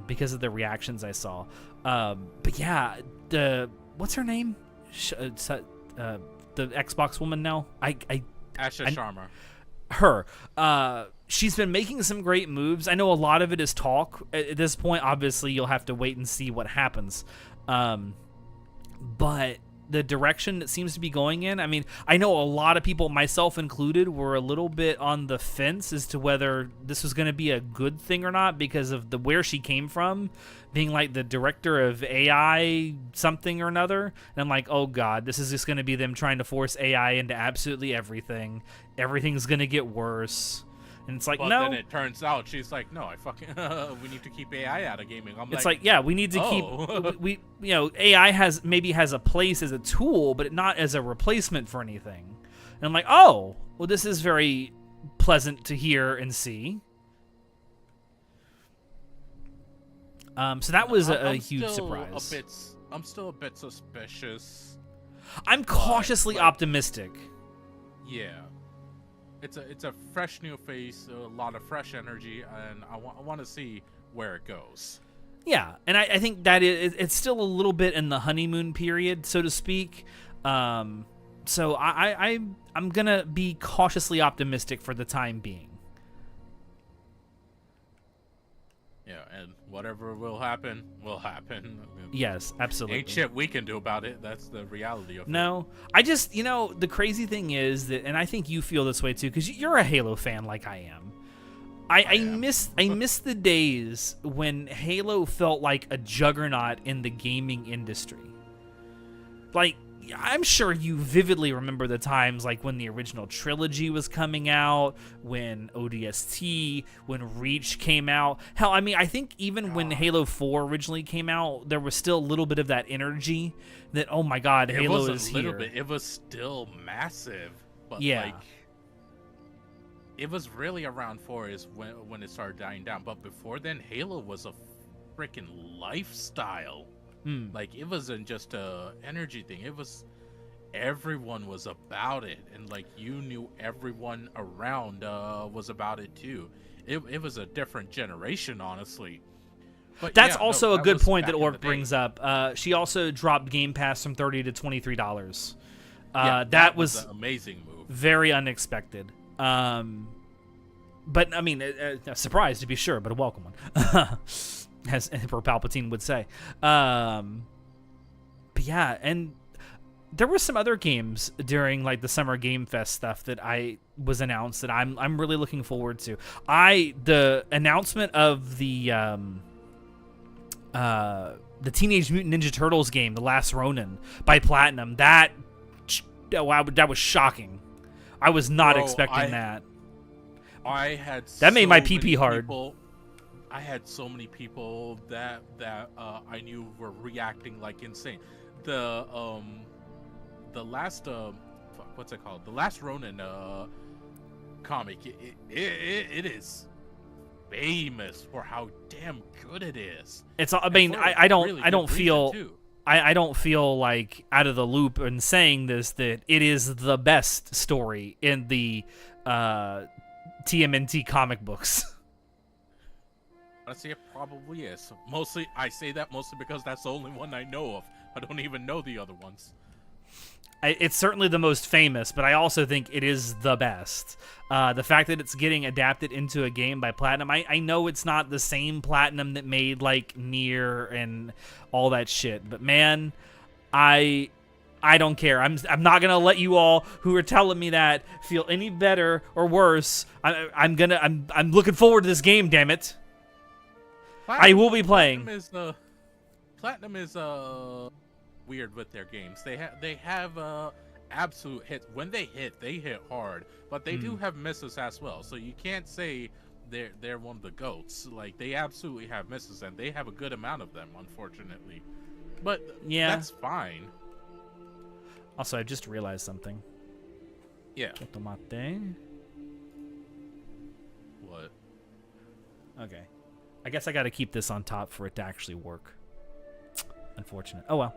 because of the reactions I saw. But yeah, what's her name? The Xbox woman now. Asha Sharma. Her. She's been making some great moves. I know a lot of it is talk. At this point, obviously, you'll have to wait and see what happens. But the direction it seems to be going in, I mean, I know a lot of people, myself included, were a little bit on the fence as to whether this was going to be a good thing or not because of where she came from, being like the director of AI something or another. And I'm like, oh god, this is just going to be them trying to force AI into absolutely everything. Everything's going to get worse. And it's like, but no. Then it turns out she's like, no, we need to keep AI out of gaming. It's like, yeah, we need to keep, AI has a place as a tool, but not as a replacement for anything. And I'm like, oh, well, this is very pleasant to hear and see. So that was a huge surprise. I'm still a bit suspicious. I'm cautiously optimistic. Yeah, it's a fresh new face, a lot of fresh energy, and I want to see where it goes. Yeah, and I think that it's still a little bit in the honeymoon period, so to speak. So I'm gonna be cautiously optimistic for the time being. Yeah, and whatever will happen, will happen. Yes, absolutely. Ain't shit we can do about it. That's the reality of it. No, I just, the crazy thing is that, and I think you feel this way too, because you're a Halo fan like I am. I miss the days when Halo felt like a juggernaut in the gaming industry. Like, I'm sure you vividly remember the times like when the original trilogy was coming out, when ODST, when Reach came out. Hell, I mean, I think even when Halo 4 originally came out, there was still a little bit of that energy that, oh my god, Halo is here. It was still massive, but yeah. like, it was really around 4 is when it started dying down. But before then, Halo was a freaking lifestyle. Like, it wasn't just a energy thing. It was, everyone was about it, and like, you knew everyone around was about it too. It was a different generation, honestly. But that's yeah, also no, a good point that Orc brings up. She also dropped Game Pass from $30 to $23. That was an amazing move. Very unexpected. But I mean, a surprise to be sure, but a welcome one. As Emperor Palpatine would say. But yeah, and there were some other games during like the Summer Game Fest stuff that I was announced that I'm really looking forward to. The announcement of the Teenage Mutant Ninja Turtles game, The Last Ronin by Platinum, that was shocking. I was not expecting that. I had that made my pee hard. I had so many people that I knew were reacting like insane. The last what's it called? The Last Ronin comic. It is famous for how damn good it is. It's. I mean, I don't feel like out of the loop in saying this, that it is the best story in the TMNT comic books. Honestly, it probably is. I say that mostly because that's the only one I know of. I don't even know the other ones. It's certainly the most famous, but I also think it is the best. The fact that it's getting adapted into a game by Platinum, I know it's not the same Platinum that made like Nier and all that shit, but man, I don't care. I'm not gonna let you all who are telling me that feel any better or worse. I'm looking forward to this game. Damn it. I will be playing. Platinum is weird with their games. They have absolute hits. When they hit hard, but they do have misses as well. So you can't say they're one of the GOATs. Like, they absolutely have misses, and they have a good amount of them, unfortunately. But yeah, that's fine. Also, I just realized something. Yeah. Tomate. What? Okay. I guess I got to keep this on top for it to actually work. Unfortunate. Oh well.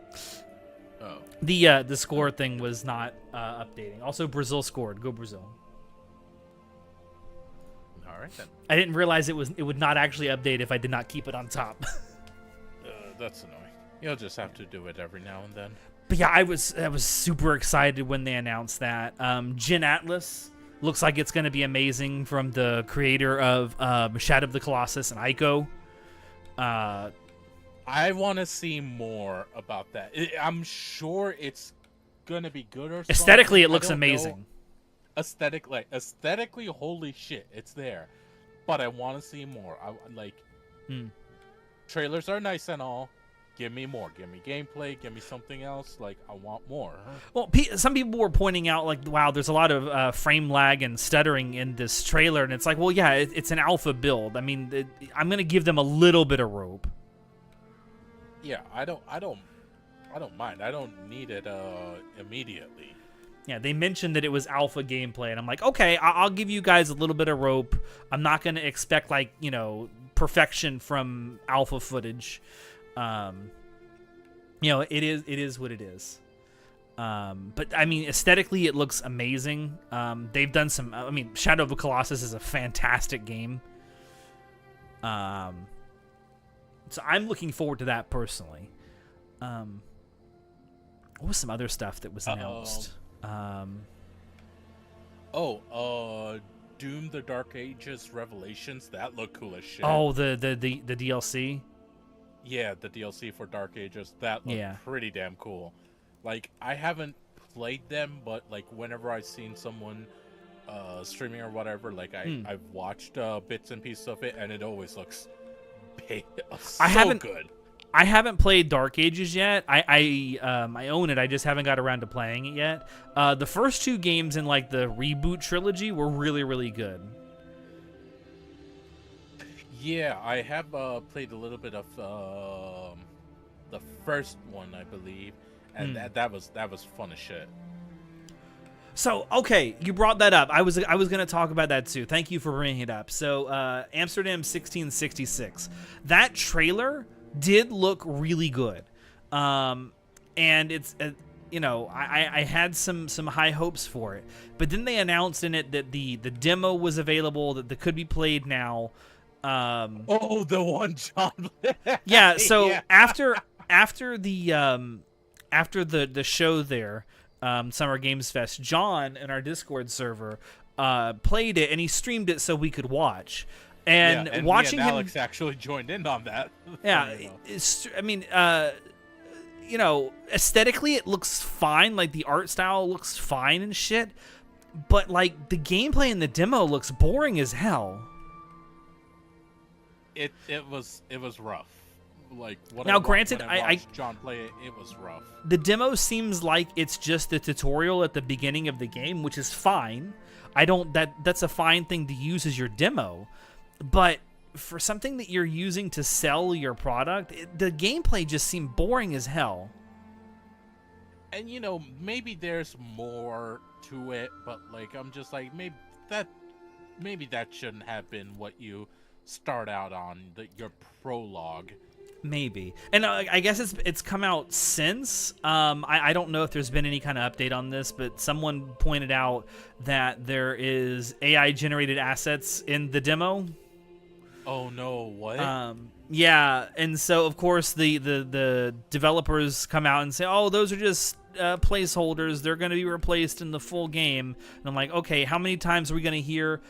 Oh. The score thing was not updating. Also, Brazil scored. Go Brazil. All right then. I didn't realize it would not actually update if I did not keep it on top. That's annoying. You'll just have to do it every now and then. But yeah, I was super excited when they announced that. Jin Atlas looks like it's going to be amazing, from the creator of Shadow of the Colossus and Ico. I want to see more about that. I'm sure it's going to be good or something. Aesthetically, it looks amazing. Aesthetically, holy shit, it's there. But I want to see more. Trailers are nice and all. Give me more. Give me gameplay. Give me something else. Like, I want more. Well, some people were pointing out, like, wow, there's a lot of frame lag and stuttering in this trailer, and it's like, well, yeah, it's an alpha build. I mean, I'm gonna give them a little bit of rope. Yeah, I don't mind. I don't need it immediately. Yeah, they mentioned that it was alpha gameplay, and I'm like, okay, I'll give you guys a little bit of rope. I'm not going to expect, like, you know, perfection from alpha footage. You know, it is what it is. But I mean, aesthetically, it looks amazing. They've done some. I mean, Shadow of the Colossus is a fantastic game. So I'm looking forward to that personally. What was some other stuff that was announced? Doom: The Dark Ages Revelations. That looked cool as shit. Oh, the DLC. Yeah, the DLC for Dark Ages. That looked pretty damn cool. Like, I haven't played them, but like whenever I've seen someone streaming or whatever, like I've watched bits and pieces of it, and it always looks good. I haven't played Dark Ages yet. I own it. I just haven't got around to playing it yet. The first 2 games in like the reboot trilogy were really, really good. Yeah, I have played a little bit of the first one, I believe, and that was fun as shit. So, okay, you brought that up. I was going to talk about that too. Thank you for bringing it up. So, Amsterdam 1666. That trailer did look really good. And it's you know, I had some high hopes for it. But then they announced in it that the demo was available, that could be played now. The one John. Yeah, so yeah. after the show there, Summer Games Fest, John in our Discord server played it, and he streamed it so we could watch. And watching me and him, Alex actually joined in on that. Yeah, I mean, you know, aesthetically it looks fine. Like the art style looks fine and shit, but like the gameplay in the demo looks boring as hell. It was rough. Like now, granted, I John play it. It was rough. The demo seems like it's just the tutorial at the beginning of the game, which is fine. That's a fine thing to use as your demo. But for something that you're using to sell your product, the gameplay just seemed boring as hell. And, you know, maybe there's more to it, but, like, I'm just like, maybe that shouldn't have been what you start out on, your prologue. Maybe. And I guess it's come out since. I don't know if there's been any kind of update on this, but someone pointed out that there is AI-generated assets in the demo. Oh no, what? Yeah, and so of course the developers come out and say, "Oh, those are just placeholders. They're going to be replaced in the full game." And I'm like, "Okay, how many times are we going to hear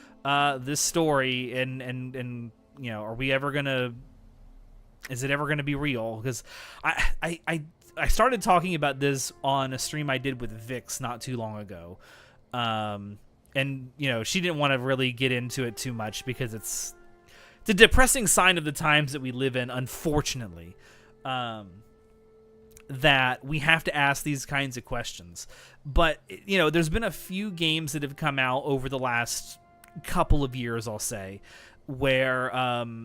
this story? And you know, are we ever going to? Is it ever going to be real?" Because I started talking about this on a stream I did with Vix not too long ago, and you know, she didn't want to really get into it too much because it's a depressing sign of the times that we live in, unfortunately, that we have to ask these kinds of questions. But, you know, there's been a few games that have come out over the last couple of years, I'll say, where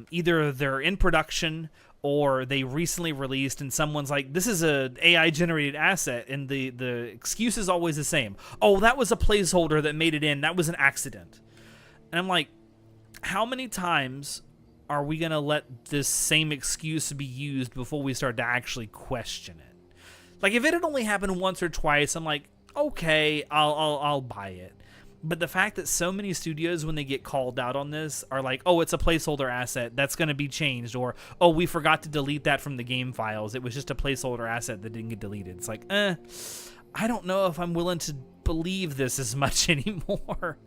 either they're in production or they recently released and someone's like, this is a AI-generated asset, and the excuse is always the same. Oh, that was a placeholder that made it in. That was an accident. And I'm like, how many times are we going to let this same excuse be used before we start to actually question it? Like, if it had only happened once or twice, I'm like, okay, I'll buy it. But the fact that so many studios, when they get called out on this, are like, oh, it's a placeholder asset, that's going to be changed, or, oh, we forgot to delete that from the game files, it was just a placeholder asset that didn't get deleted. It's like, I don't know if I'm willing to believe this as much anymore.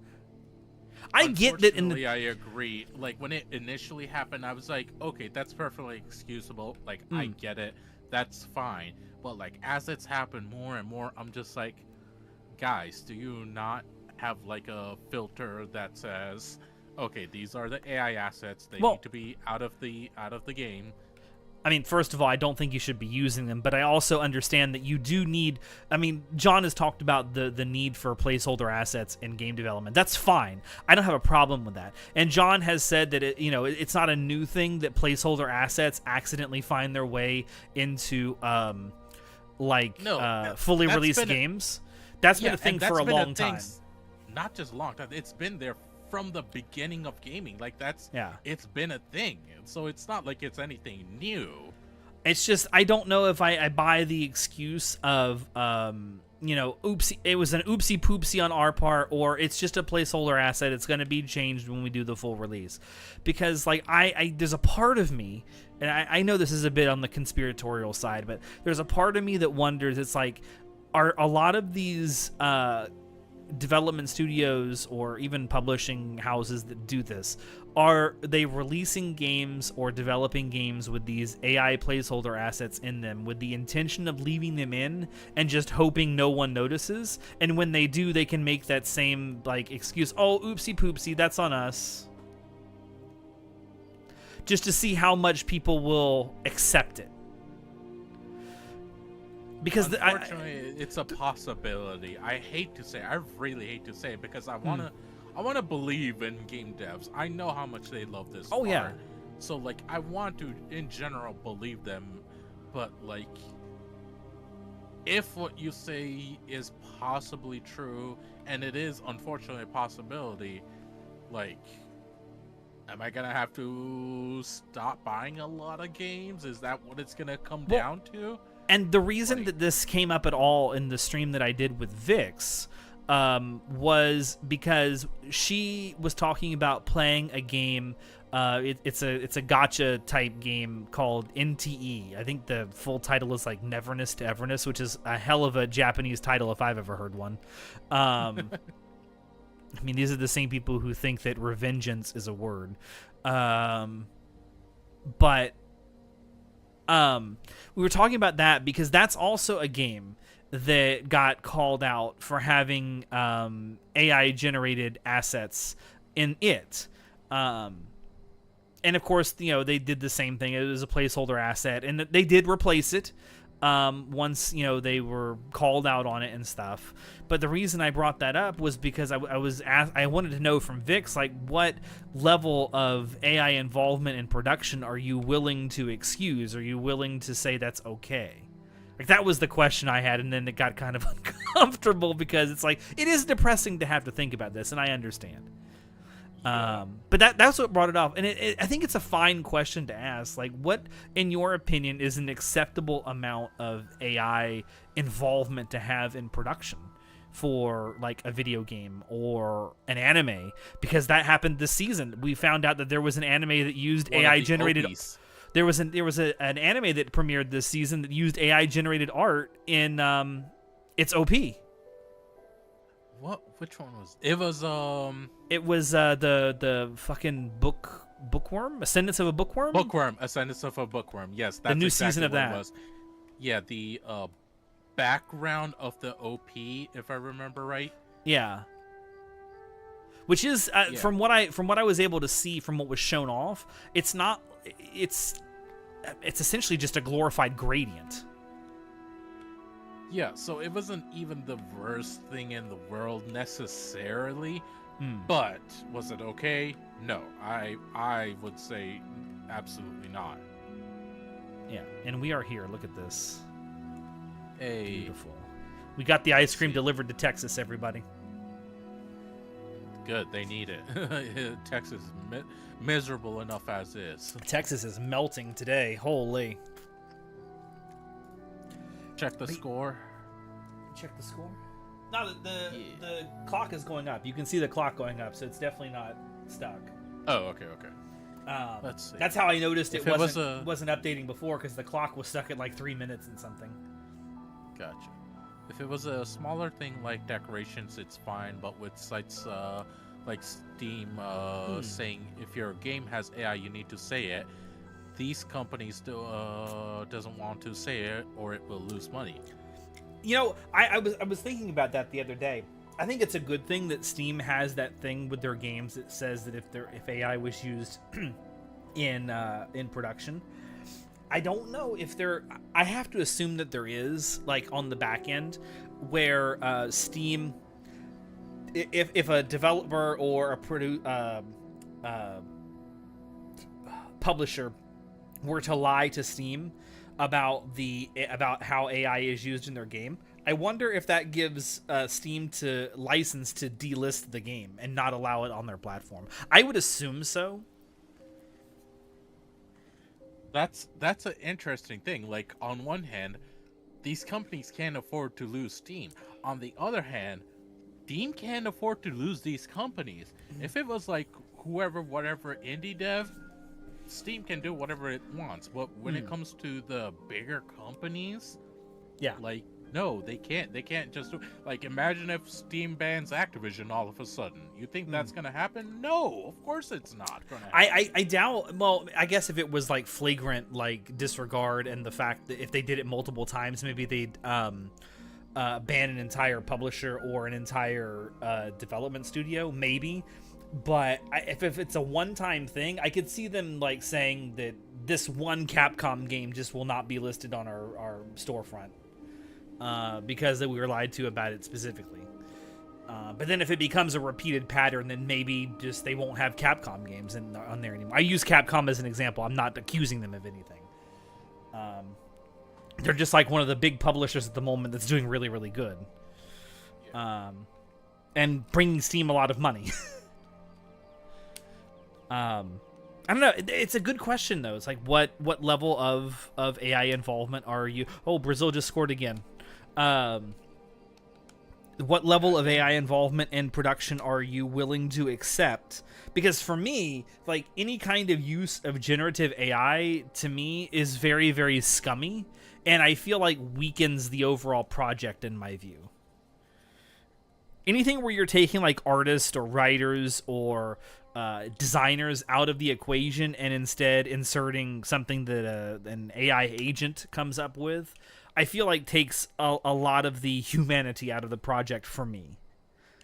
I get that I agree. Like, when it initially happened, I was like, okay, that's perfectly excusable. Like, I get it. That's fine. But, like, as it's happened more and more, I'm just like, guys, do you not have, like, a filter that says, okay, these are the AI assets. They need to be out of the game. I mean, first of all, I don't think you should be using them, but I also understand that you do need, I mean, John has talked about the need for placeholder assets in game development. That's fine. I don't have a problem with that. And John has said that, it's not a new thing that placeholder assets accidentally find their way into, fully released games. That's been a thing and that's for a been long thing time. Not just a long time. It's been there from the beginning of gaming. Like Yeah. it's been a thing. So it's not like it's anything new. It's just I don't know if I buy the excuse of oopsie, it was an oopsie poopsie on our part, or it's just a placeholder asset. It's going to be changed when we do the full release, because like I there's a part of me, and I know this is a bit on the conspiratorial side, but there's a part of me that wonders. It's like, are a lot of these development studios or even publishing houses that do this, are they releasing games or developing games with these AI placeholder assets in them with the intention of leaving them in and just hoping no one notices? And when they do, they can make that same like excuse, oh, oopsie poopsie, that's on us, just to see how much people will accept it. Because unfortunately, it's a possibility. I really hate to say it, because I wanna believe in game devs. I know how much they love this. Oh, part. yeah. So like, I want to, in general, believe them, but like, if what you say is possibly true, and it is unfortunately a possibility, like, am I gonna have to stop buying a lot of games? Is that what it's gonna come down to? And the reason that this came up at all in the stream that I did with Vix was because she was talking about playing a game. It's a gacha type game called NTE. I think the full title is like Neverness to Everness, which is a hell of a Japanese title if I've ever heard one. I mean, these are the same people who think that revengeance is a word. But we were talking about that because that's also a game that got called out for having AI generated assets in it. And of course, they did the same thing. It was a placeholder asset, and they did replace it once they were called out on it and stuff. But the reason I brought that up was because I wanted to know from Vix, like, what level of AI involvement in production are you willing to excuse? Are you willing to say that's okay? Like, that was the question I had, and then it got kind of uncomfortable because it's like, it is depressing to have to think about this, and I understand. But that's what brought it off, and I think it's a fine question to ask. Like, what, in your opinion, is an acceptable amount of AI involvement to have in production for like a video game or an anime? Because that happened this season. We found out that there was an anime that used AI generated. There was an anime that premiered this season that used AI generated art in its OP. What? Which one was it? It was the fucking bookworm, Ascendance of a Bookworm. Ascendance of a Bookworm. Yes, that's the new exactly season of that. Was. Yeah, the background of the OP, if I remember right. Yeah. Which is from what I was able to see from what was shown off, it's not. It's essentially just a glorified gradient. Yeah, so it wasn't even the worst thing in the world necessarily, but was it okay? No, I would say absolutely not. Yeah, and we are here. Look at this. Hey. Beautiful. We got the ice cream delivered to Texas, everybody. Good, they need it. Texas is miserable enough as is. Texas is melting today. Holy. Check the score. Check the score? No, the clock is going up. You can see the clock going up, so it's definitely not stuck. Oh, okay. Let's see. That's how I noticed it wasn't updating before, because the clock was stuck at like 3 minutes and something. Gotcha. If it was a smaller thing like decorations, it's fine. But with sites like Steam saying if your game has AI, you need to say it. These companies doesn't want to say it, or it will lose money. I was thinking about that the other day. I think it's a good thing that Steam has that thing with their games that says that if AI was used in production. I don't know if there. I have to assume that there is, like, on the back end, where Steam, if a developer or a publisher were to lie to Steam about how AI is used in their game, I wonder if that gives Steam to license to delist the game and not allow it on their platform. I would assume so. That's an interesting thing. Like, on one hand, these companies can't afford to lose Steam. On the other hand, Steam can't afford to lose these companies. If it was like whatever indie dev, Steam can do whatever it wants. But when it comes to the bigger companies, Yeah. like, no, they can't. They can't just do. Like, imagine if Steam bans Activision all of a sudden. You think that's gonna happen? No, of course it's not gonna happen. I doubt. Well, I guess if it was like flagrant like disregard and the fact that if they did it multiple times, maybe they'd ban an entire publisher or an entire development studio, maybe. But if it's a one-time thing, I could see them like saying that this one Capcom game just will not be listed on our storefront because we were lied to about it specifically. But then if it becomes a repeated pattern, then maybe just they won't have Capcom games on there anymore. I use Capcom as an example. I'm not accusing them of anything. They're just like one of the big publishers at the moment that's doing really, really good. And bringing Steam a lot of money. I don't know. It's a good question, though. It's like, what level of AI involvement are you... Oh, Brazil just scored again. What level of AI involvement in production are you willing to accept? Because for me, like, any kind of use of generative AI, to me, is very, very scummy. And I feel like weakens the overall project, in my view. Anything where you're taking, like, artists or writers or... designers out of the equation and instead inserting something that an AI agent comes up with, I feel like takes a lot of the humanity out of the project for me.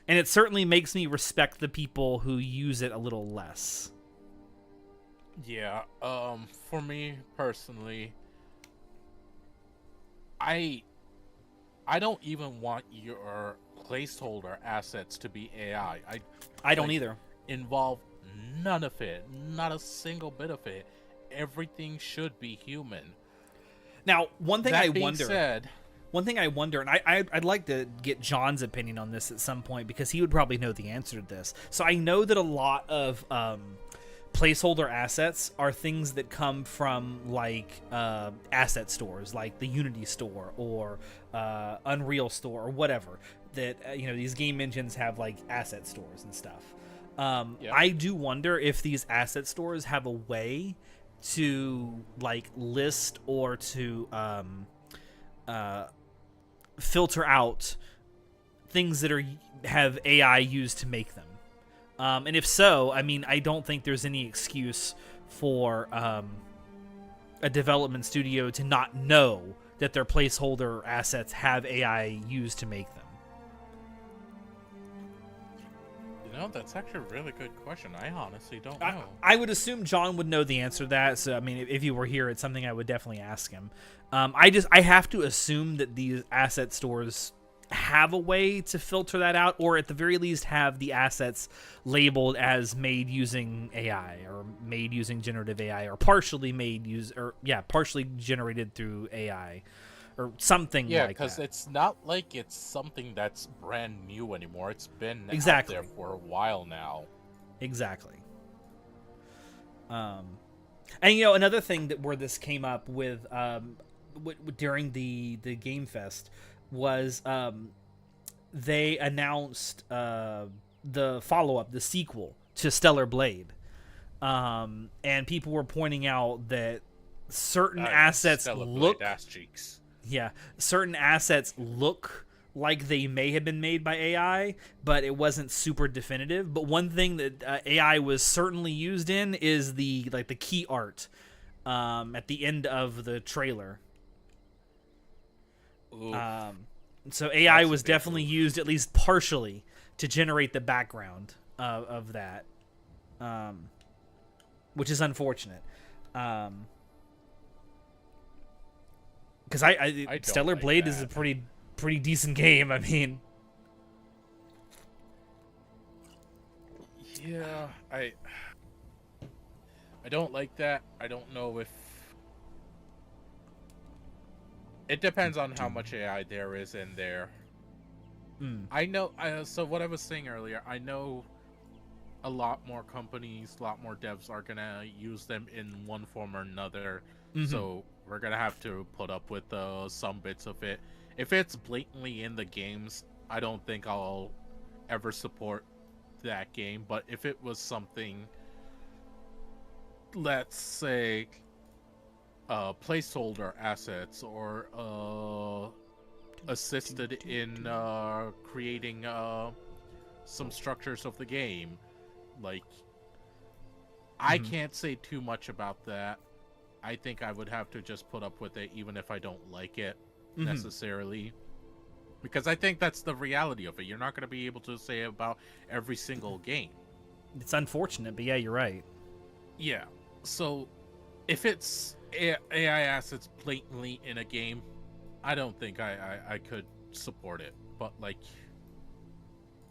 And it certainly makes me respect the people who use it a little less. Yeah, for me personally, I don't even want your placeholder assets to be AI. I don't either. Involve none of it, not a single bit of it. Everything should be human. Now, one thing I wonder, and I'd like to get John's opinion on this at some point because he would probably know the answer to this. So I know that a lot of placeholder assets are things that come from like asset stores, like the Unity store or Unreal store or whatever. That these game engines have like asset stores and stuff. I do wonder if these asset stores have a way to like list or to filter out things that have AI used to make them. And if so, I mean, I don't think there's any excuse for a development studio to not know that their placeholder assets have AI used to make them. No, that's actually a really good question. I honestly don't know. I would assume John would know the answer to that. So, I mean, if you were here, it's something I would definitely ask him. I have to assume that these asset stores have a way to filter that out, or at the very least have the assets labeled as made using AI or made using generative AI or partially generated through AI. Or something like that. Yeah, because it's not like it's something that's brand new anymore. It's been out there for a while now. Exactly. And another thing where this came up with during the Game Fest was they announced the follow-up, the sequel to Stellar Blade, and people were pointing out that certain assets look ass cheeks. Yeah, certain assets look like they may have been made by AI, but it wasn't super definitive. But one thing that AI was certainly used in is the key art at the end of the trailer. So AI was definitely used at least partially to generate the background of that, which is unfortunate. Because I Stellar like Blade that. is a pretty decent game. I mean, yeah, I don't like that. I don't know if It depends on how much AI there is in there. I know. So what I was saying earlier, I know a lot more companies, a lot more devs are gonna use them in one form or another. So we're gonna have to put up with some bits of it. If it's blatantly in the games, I don't think I'll ever support that game. But if it was something, let's say, placeholder assets or assisted in creating some structures of the game, like, I can't say too much about that. I think I would have to just put up with it even if I don't like it necessarily, because I think that's the reality of it. You're not going to be able to say about every single game. It's unfortunate, but yeah, you're right. Yeah, so if it's AI assets blatantly in a game, I don't think I could support it. But, like,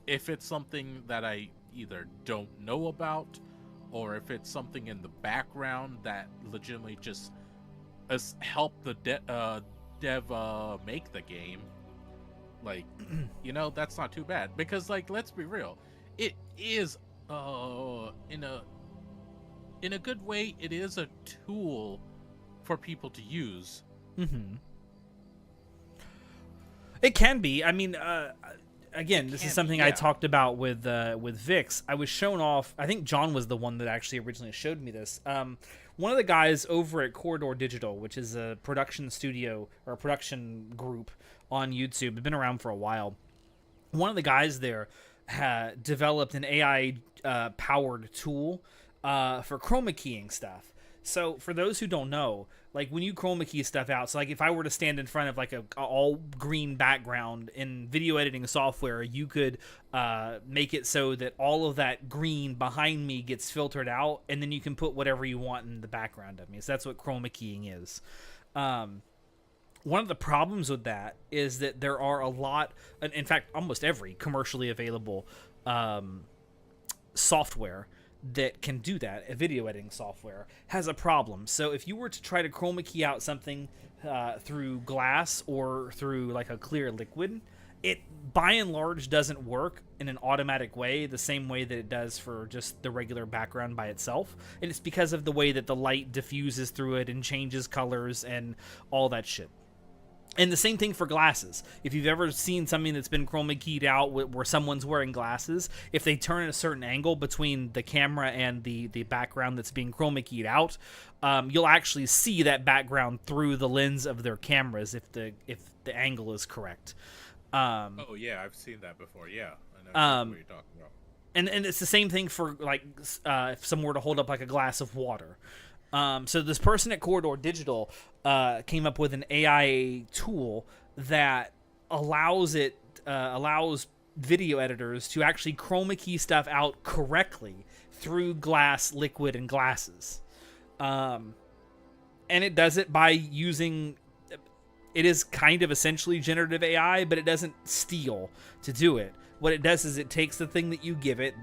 if it's something that I either don't know about, or if it's something in the background that legitimately just help the dev make the game, like, that's not too bad. Because, like, let's be real, it is in a good way, it is a tool for people to use. It can be. I mean, again, this is something I talked about with Vix. I was shown off. I think John was the one that actually originally showed me this. One of the guys over at Corridor Digital, which is a production studio or a production group on YouTube, they've been around for a while. One of the guys there had developed an AI powered tool for chroma keying stuff. So for those who don't know, like when you chroma key stuff out, so like if I were to stand in front of like a all green background in video editing software, you could make it so that all of that green behind me gets filtered out, and then you can put whatever you want in the background of me. So that's what chroma keying is. One of the problems with that is that there are a lot, in fact, almost every commercially available software that can do that, a video editing software, has a problem. So if you were to try to chroma key out something through glass or through like a clear liquid, it by and large doesn't work in an automatic way the same way that it does for just the regular background by itself. And it's because of the way that the light diffuses through it and changes colors and all that shit. And the same thing for glasses. If you've ever seen something that's been chroma keyed out where someone's wearing glasses, if they turn at a certain angle between the camera and the background that's being chroma keyed out, you'll actually see that background through the lens of their cameras if the angle is correct. Oh yeah, I've seen that before. Yeah, I know what you're talking about. And it's the same thing for like if someone were to hold up like a glass of water. So this person at Corridor Digital came up with an AI tool that allows video editors to actually chroma key stuff out correctly through glass, liquid, and glasses. And it does it by using... It is kind of essentially generative AI, but it doesn't steal to do it. What it does is it takes the thing that you give it,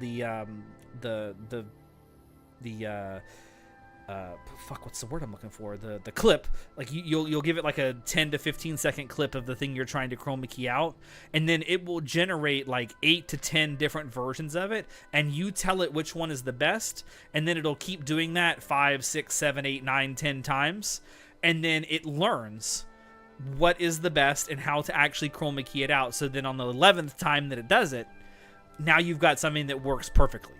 what's the word I'm looking for? The clip. Like you'll give it like a 10 to 15 second clip of the thing you're trying to chroma key out, and then it will generate like 8 to 10 different versions of it, and you tell it which one is the best, and then it'll keep doing that 5, 6, 7, 8, 9, 10 times, and then it learns what is the best and how to actually chroma key it out. So then on the 11th time that it does it, now you've got something that works perfectly.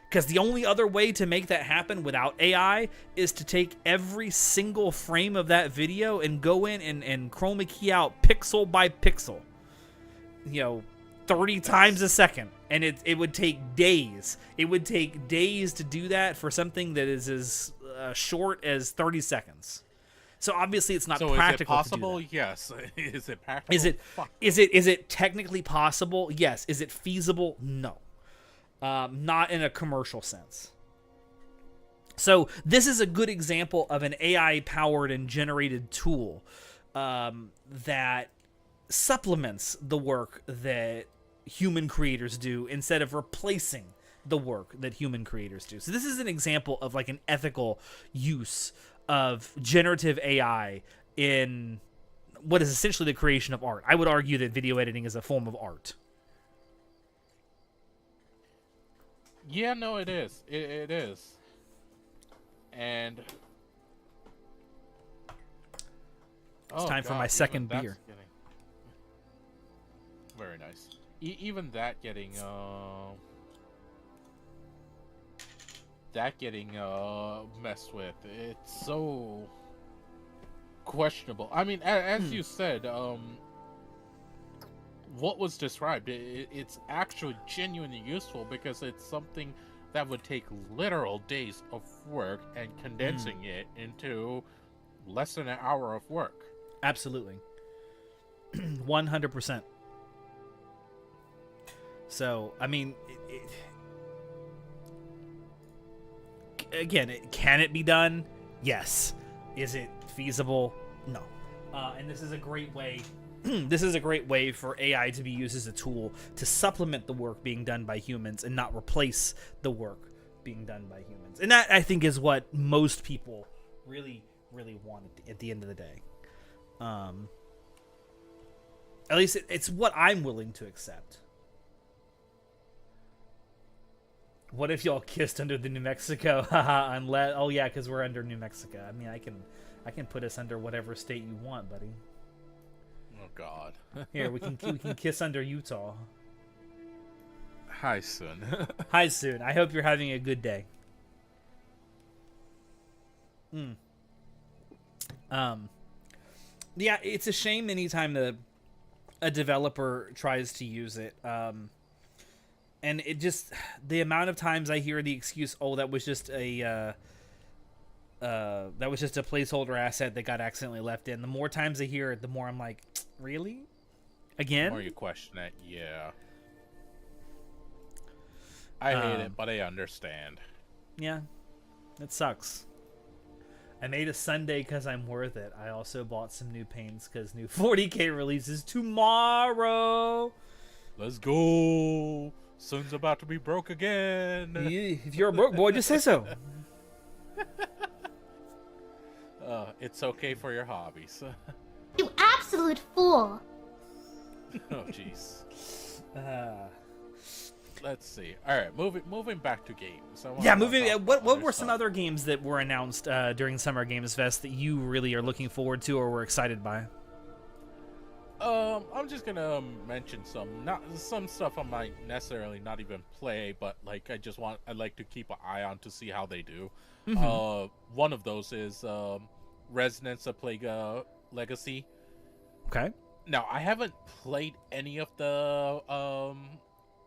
Because the only other way to make that happen without AI is to take every single frame of that video and go in and chroma key out pixel by pixel, 30 times a second. And it would take days. It would take days to do that for something that is as short as 30 seconds. So obviously it's not practical. Is it possible? To do that. Yes. Is it practical? Is it technically possible? Yes. Is it feasible? No. Not in a commercial sense. So this is a good example of an AI-powered and generated tool that supplements the work that human creators do instead of replacing the work that human creators do. So this is an example of like an ethical use of generative AI in what is essentially the creation of art. I would argue that video editing is a form of art. Yeah, no, it is. It is. And it's time for my second beer. Very nice. Even that getting messed with. It's so questionable. I mean, as you said, what was described, it's actually genuinely useful because it's something that would take literal days of work and condensing it into less than an hour of work. Absolutely. 100%. So, I mean, again, can it be done? Yes. Is it feasible? No. And this is a great way. This is a great way for AI to be used as a tool to supplement the work being done by humans and not replace the work being done by humans. And that, I think, is what most people really, really want at the end of the day. At least it's what I'm willing to accept. What if y'all kissed under the New Mexico? Unless, oh yeah, because we're under New Mexico. I mean, I can put us under whatever state you want, buddy. Oh God. Here, we can kiss under Utah. Hi, Soon. Hi, Soon. I hope you're having a good day. Yeah, it's a shame anytime a developer tries to use it. And it just, the amount of times I hear the excuse, "Oh, that was just a placeholder asset that got accidentally left in." The more times I hear it, the more I'm like, really? Again? The more you question it, yeah. I hate it, but I understand. Yeah, it sucks. I made a Sunday because I'm worth it. I also bought some new paints because new 40K releases tomorrow. Let's go. Sun's about to be broke again. If you're a broke boy, just say so. It's okay for your hobbies. You absolute fool. Oh, jeez. Let's see. All right, moving back to games. What were some other games that were announced during Summer Games Fest that you really are looking forward to or were excited by? I'm just gonna mention some stuff I might necessarily not even play, but like I'd like to keep an eye on to see how they do. One of those is Resonance of Plague Legacy. Okay. Now I haven't played any of the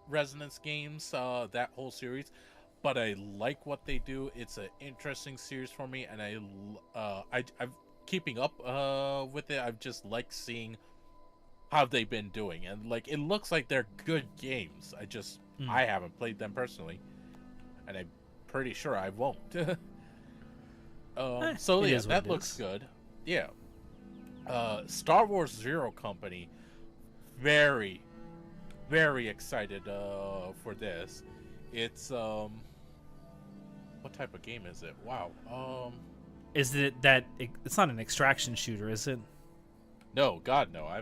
Resonance games, that whole series, but I like what they do. It's an interesting series for me, and I'm keeping up with it. I've just liked seeing how they've been doing, and like it looks like they're good games. I haven't played them personally, and I'm pretty sure I won't. So yeah, that looks good. Yeah. Star Wars Zero Company, very, very excited for this. It's what type of game is it? Wow. Is it that it's not an extraction shooter, is it? No, God no. I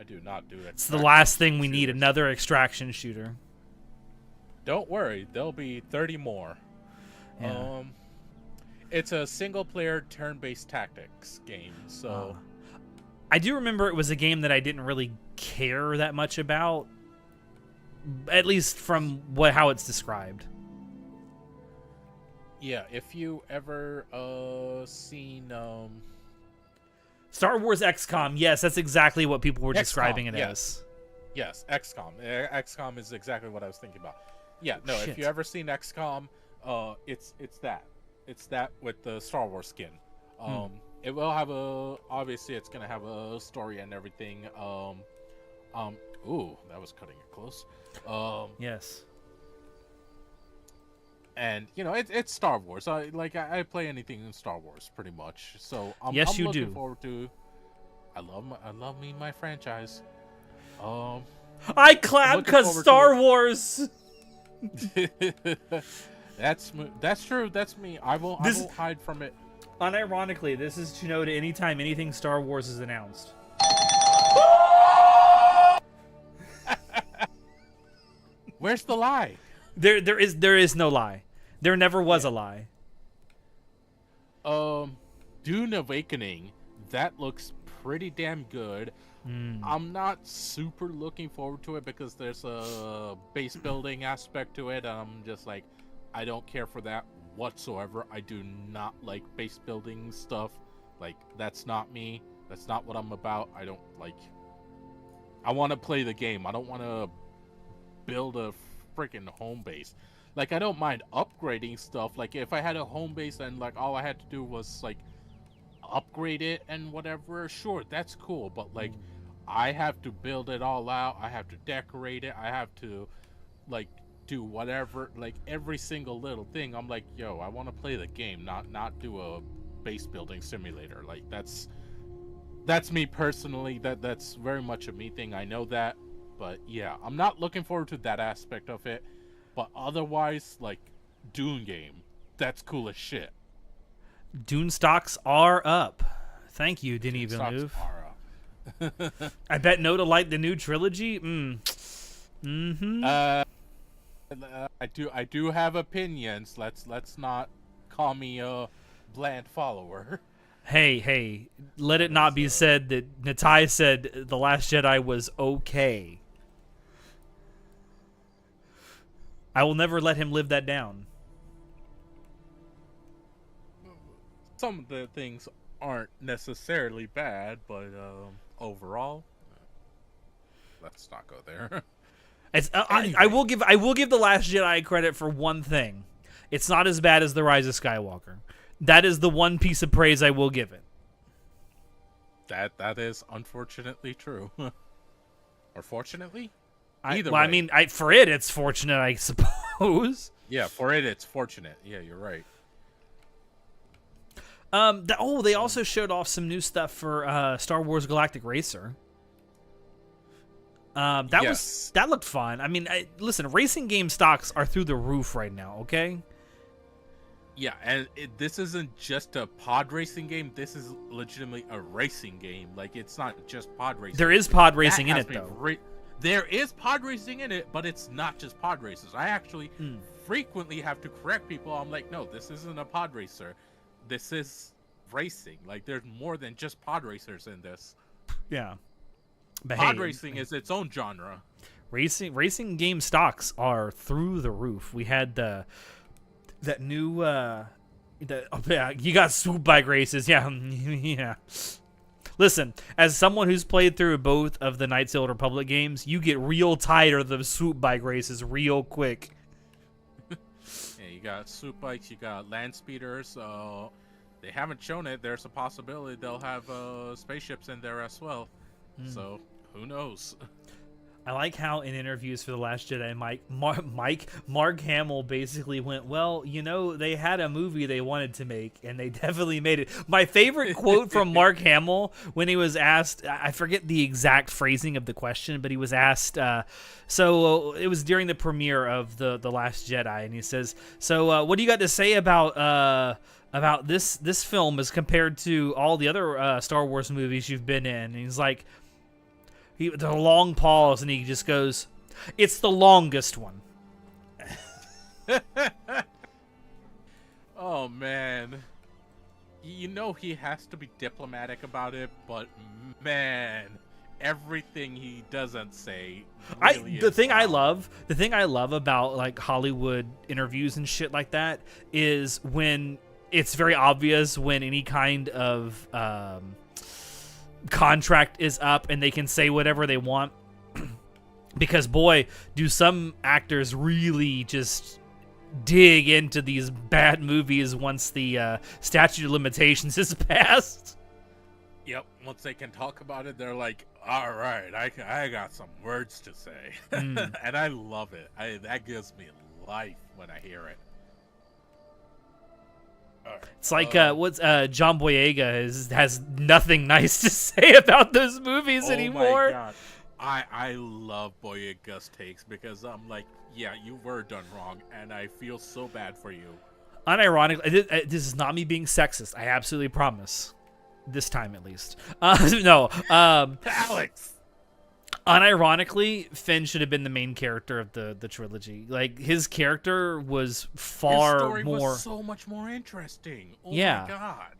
do not do that. It's the last thing we need, another extraction shooter. Don't worry, there'll be 30 more. Yeah. It's a single-player turn-based tactics game, so... I do remember it was a game that I didn't really care that much about, at least from how it's described. Yeah, if you ever seen... Star Wars XCOM, yes, that's exactly what people were describing it as. Yes, XCOM. XCOM is exactly what I was thinking about. Yeah, no, Shit. if you ever seen XCOM, it's that. It's that with the Star Wars skin. It will have obviously it's gonna have a story and everything. Ooh, that was cutting it close. Yes. And you know, it's Star Wars. I play anything in Star Wars pretty much. So I'm looking forward to. I love me my franchise. I clap because Star Wars. That's true. That's me. I won't hide from it. Unironically, this is to know to anytime anything Star Wars is announced. Where's the lie? There is no lie. There never was a lie. Dune Awakening, that looks pretty damn good. I'm not super looking forward to it because there's a base building aspect to it. I'm just like, I don't care for that whatsoever. I do not like base building stuff. Like, that's not me. That's not what I'm about. I don't like... I want to play the game. I don't want to build a freaking home base. Like, I don't mind upgrading stuff. Like, if I had a home base and, like, all I had to do was, like, upgrade it and whatever, sure, that's cool. But, like, I have to build it all out. I have to decorate it. I have to, like, do whatever, like, every single little thing. I'm like, yo, I want to play the game, not do a base building simulator. Like, that's me personally. That's very much a me thing. I know that. But, yeah, I'm not looking forward to that aspect of it. But otherwise, like, Dune game, that's cool as shit. Dune stocks are up. Thank you, Denis Villeneuve. I bet no to like the new trilogy. I do have opinions. Let's not call me a bland follower. Hey, let it not be said that Natai said The Last Jedi was okay. I will never let him live that down. Some of the things aren't necessarily bad, but overall, let's not go there. Anyway. I will give The Last Jedi credit for one thing. It's not as bad as The Rise of Skywalker. That is the one piece of praise I will give it. That is unfortunately true. Or fortunately? For it, it's fortunate, I suppose. Yeah, for it, it's fortunate. Yeah, you're right. They also showed off some new stuff for Star Wars Galactic Racer. That looked fun. I mean, listen, racing game stocks are through the roof right now. Okay. Yeah, and this isn't just a pod racing game. This is legitimately a racing game. Like, it's not just pod racing. There is pod racing in it, though. There is pod racing in it, but it's not just pod races. I actually frequently have to correct people. I'm like, no, this isn't a pod racer. This is racing. Like, there's more than just pod racers in this. Yeah. But pod racing is its own genre. Racing game stocks are through the roof. We had that new you got swoop bike races. Yeah. Yeah. Listen, as someone who's played through both of the Knights of the Old Republic games, you get real tired of the swoop bike races real quick. Yeah, you got swoop bikes, you got land speeders. They haven't shown it. There's a possibility they'll have spaceships in there as well. So who knows? I like how in interviews for The Last Jedi, Mark Hamill basically went, well, you know, they had a movie they wanted to make, and they definitely made it. My favorite quote from Mark Hamill when he was asked, I forget the exact phrasing of the question, but he was asked, so it was during the premiere of The Last Jedi, and he says, so what do you got to say about this film as compared to all the other Star Wars movies you've been in? And he's like, the long pause, and he just goes, it's the longest one. Oh, man. You know he has to be diplomatic about it, but, man, everything he doesn't say really the thing I love about, like, Hollywood interviews and shit like that is when it's very obvious when any kind of contract is up and they can say whatever they want. Because, boy, do some actors really just dig into these bad movies once the statute of limitations is passed. Yep, once they can talk about it, they're like, all right, I got some words to say. And I love it. That gives me life when I hear it. It's like John Boyega has nothing nice to say about those movies anymore. Oh my God. I love Boyega's takes because I'm like, yeah, you were done wrong, and I feel so bad for you. Unironically, this is not me being sexist. I absolutely promise. This time, at least. No. Alex! Unironically, Finn should have been the main character of the trilogy. Like, his character was far His story more... was so much more interesting. Oh Yeah. my god.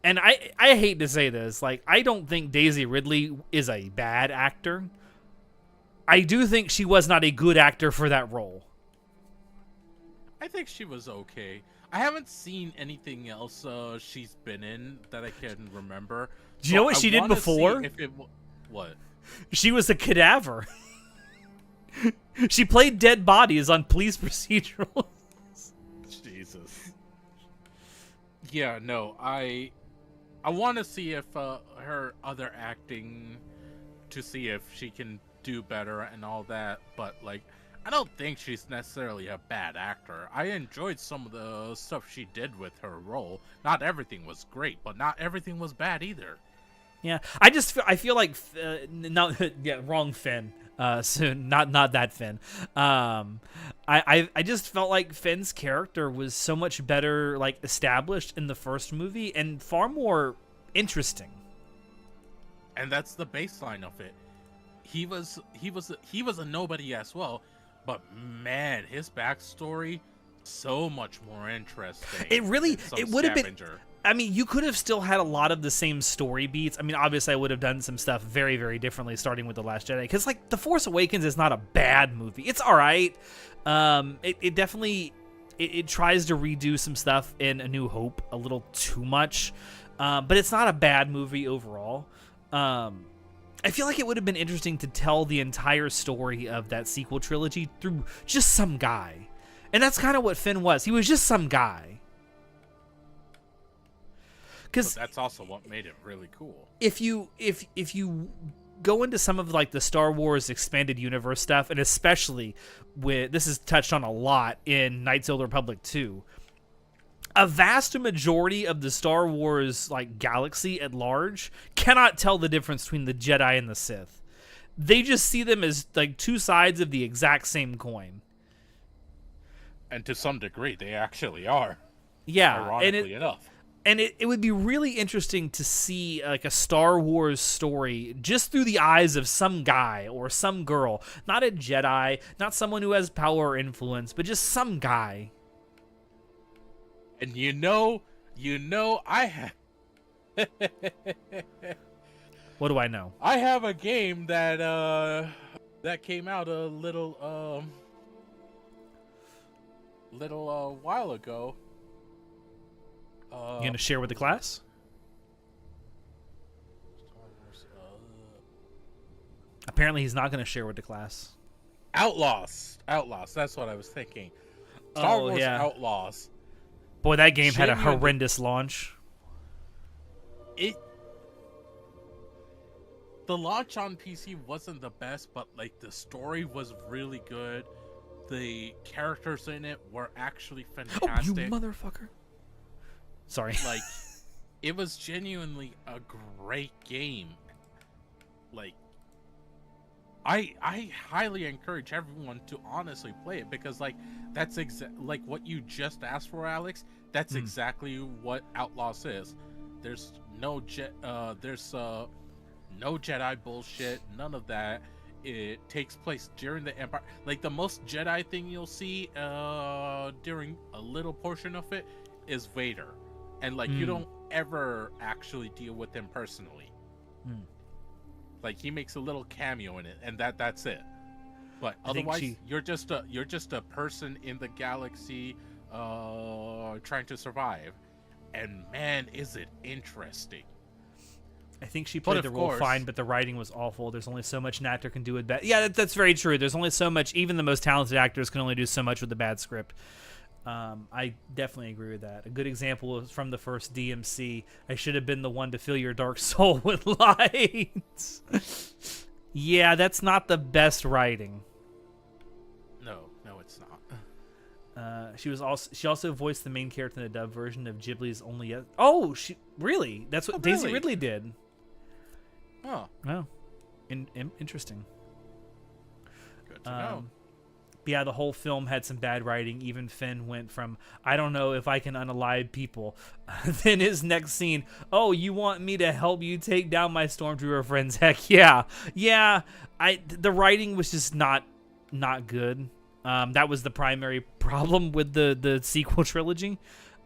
And I hate to say this, like, I don't think Daisy Ridley is a bad actor. I do think she was not a good actor for that role. I think she was okay. I haven't seen anything else she's been in that I can remember. Do you know what she did before? What? She was a cadaver. She played dead bodies on police procedurals. Jesus. Yeah, no, I want to see if her other acting, to see if she can do better and all that, but like, I don't think she's necessarily a bad actor. I enjoyed some of the stuff she did with her role. Not everything was great, but not everything was bad either. Yeah, I feel like wrong Finn. Soon, not that Finn. I just felt like Finn's character was so much better, like, established in the first movie and far more interesting. And that's the baseline of it. He was a nobody as well, but man, his backstory so much more interesting. It would have been. Scavenger. I mean, you could have still had a lot of the same story beats. I mean, obviously, I would have done some stuff very, very differently, starting with The Last Jedi. Because, like, The Force Awakens is not a bad movie. It's all right. It definitely it tries to redo some stuff in A New Hope a little too much, but it's not a bad movie overall. I feel like it would have been interesting to tell the entire story of that sequel trilogy through just some guy, and that's kind of what Finn was. He was just some guy. Because that's also what made it really cool. If you go into some of, like, the Star Wars expanded universe stuff, and especially with this is touched on a lot in Knights of the Republic 2, a vast majority of the Star Wars, like, galaxy at large cannot tell the difference between the Jedi and the Sith. They just see them as, like, two sides of the exact same coin. And to some degree, they actually are. Yeah, ironically enough. And it would be really interesting to see, like, a Star Wars story just through the eyes of some guy or some girl. Not a Jedi, not someone who has power or influence, but just some guy. And you know, I have... What do I know? I have a game that came out a little while ago. You gonna share with the class? Apparently, he's not gonna share with the class. Outlaws. That's what I was thinking. Star Wars Outlaws. Boy, that game had a horrendous launch. The launch on PC wasn't the best, but like the story was really good. The characters in it were actually fantastic. Oh, you motherfucker! Sorry. Like, it was genuinely a great game. Like, I highly encourage everyone to honestly play it, because like that's like what you just asked for, Alex. That's exactly what Outlaws is. There's no no Jedi bullshit, none of that. It takes place during the Empire. Like, the most Jedi thing you'll see during a little portion of it is Vader, and like you don't ever actually deal with him personally. Like, he makes a little cameo in it, and that's it. But otherwise, you're just a person in the galaxy trying to survive. And man, is it interesting. I think she played the role fine, but the writing was awful. There's only so much an actor can do with bad. Yeah, that's very true. There's only so much. Even the most talented actors can only do so much with a bad script. I definitely agree with that. A good example is from the first DMC. I should have been the one to fill your dark soul with light. Yeah, that's not the best writing. No, it's not. She also voiced the main character in the dub version of Ghibli's Only. Oh, she really? That's what Daisy Ridley did. Oh. Oh, interesting. Good to know. Yeah, the whole film had some bad writing. Even Finn went from, I don't know if I can unalive people. Then his next scene, oh, you want me to help you take down my stormtrooper friends? Heck yeah. Yeah, the writing was just not good. That was the primary problem with the sequel trilogy.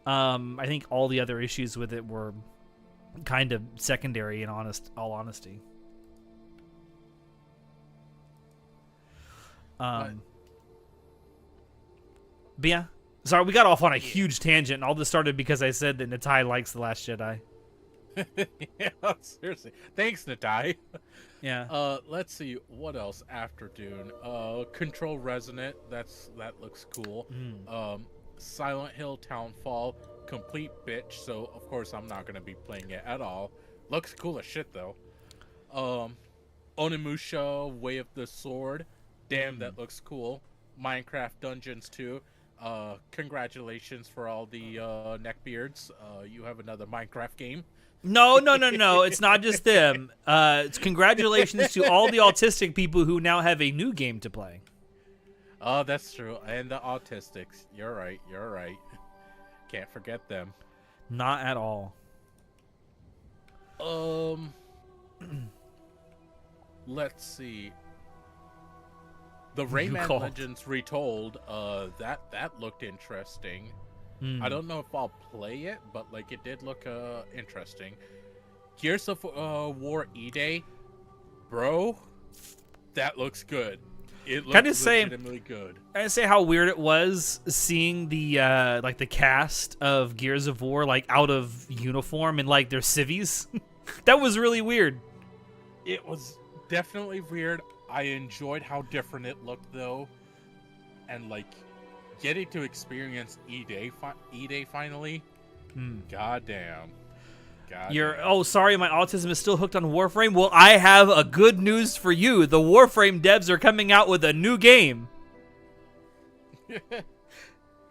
I think all the other issues with it were kind of secondary in all honesty. But yeah, sorry, we got off on a huge tangent, and all this started because I said that Natai likes The Last Jedi. Yeah, seriously. Thanks, Natai. Yeah. Let's see what else after Dune. Control Resonant. That looks cool. Silent Hill Townfall. Complete bitch. So of course I'm not gonna be playing it at all. Looks cool as shit though. Onimusha Way of the Sword. Damn, that looks cool. Minecraft Dungeons 2. Congratulations for all the neckbeards. You have another Minecraft game. No. It's not just them. It's congratulations to all the autistic people who now have a new game to play. Oh, that's true. And the autistics. You're right. Can't forget them. Not at all. Let's see. The Rayman Legends Retold, that looked interesting. I don't know if I'll play it, but like it did look interesting. Gears of War E-Day, bro, that looks good. It looks legitimately good. Can I say how weird it was seeing the like the cast of Gears of War like out of uniform and like their civvies? That was really weird. It was definitely weird. I enjoyed how different it looked though, and like getting to experience E-Day finally. Goddamn. Oh, sorry, my autism is still hooked on Warframe. Well, I have a good news for you. The Warframe devs are coming out with a new game.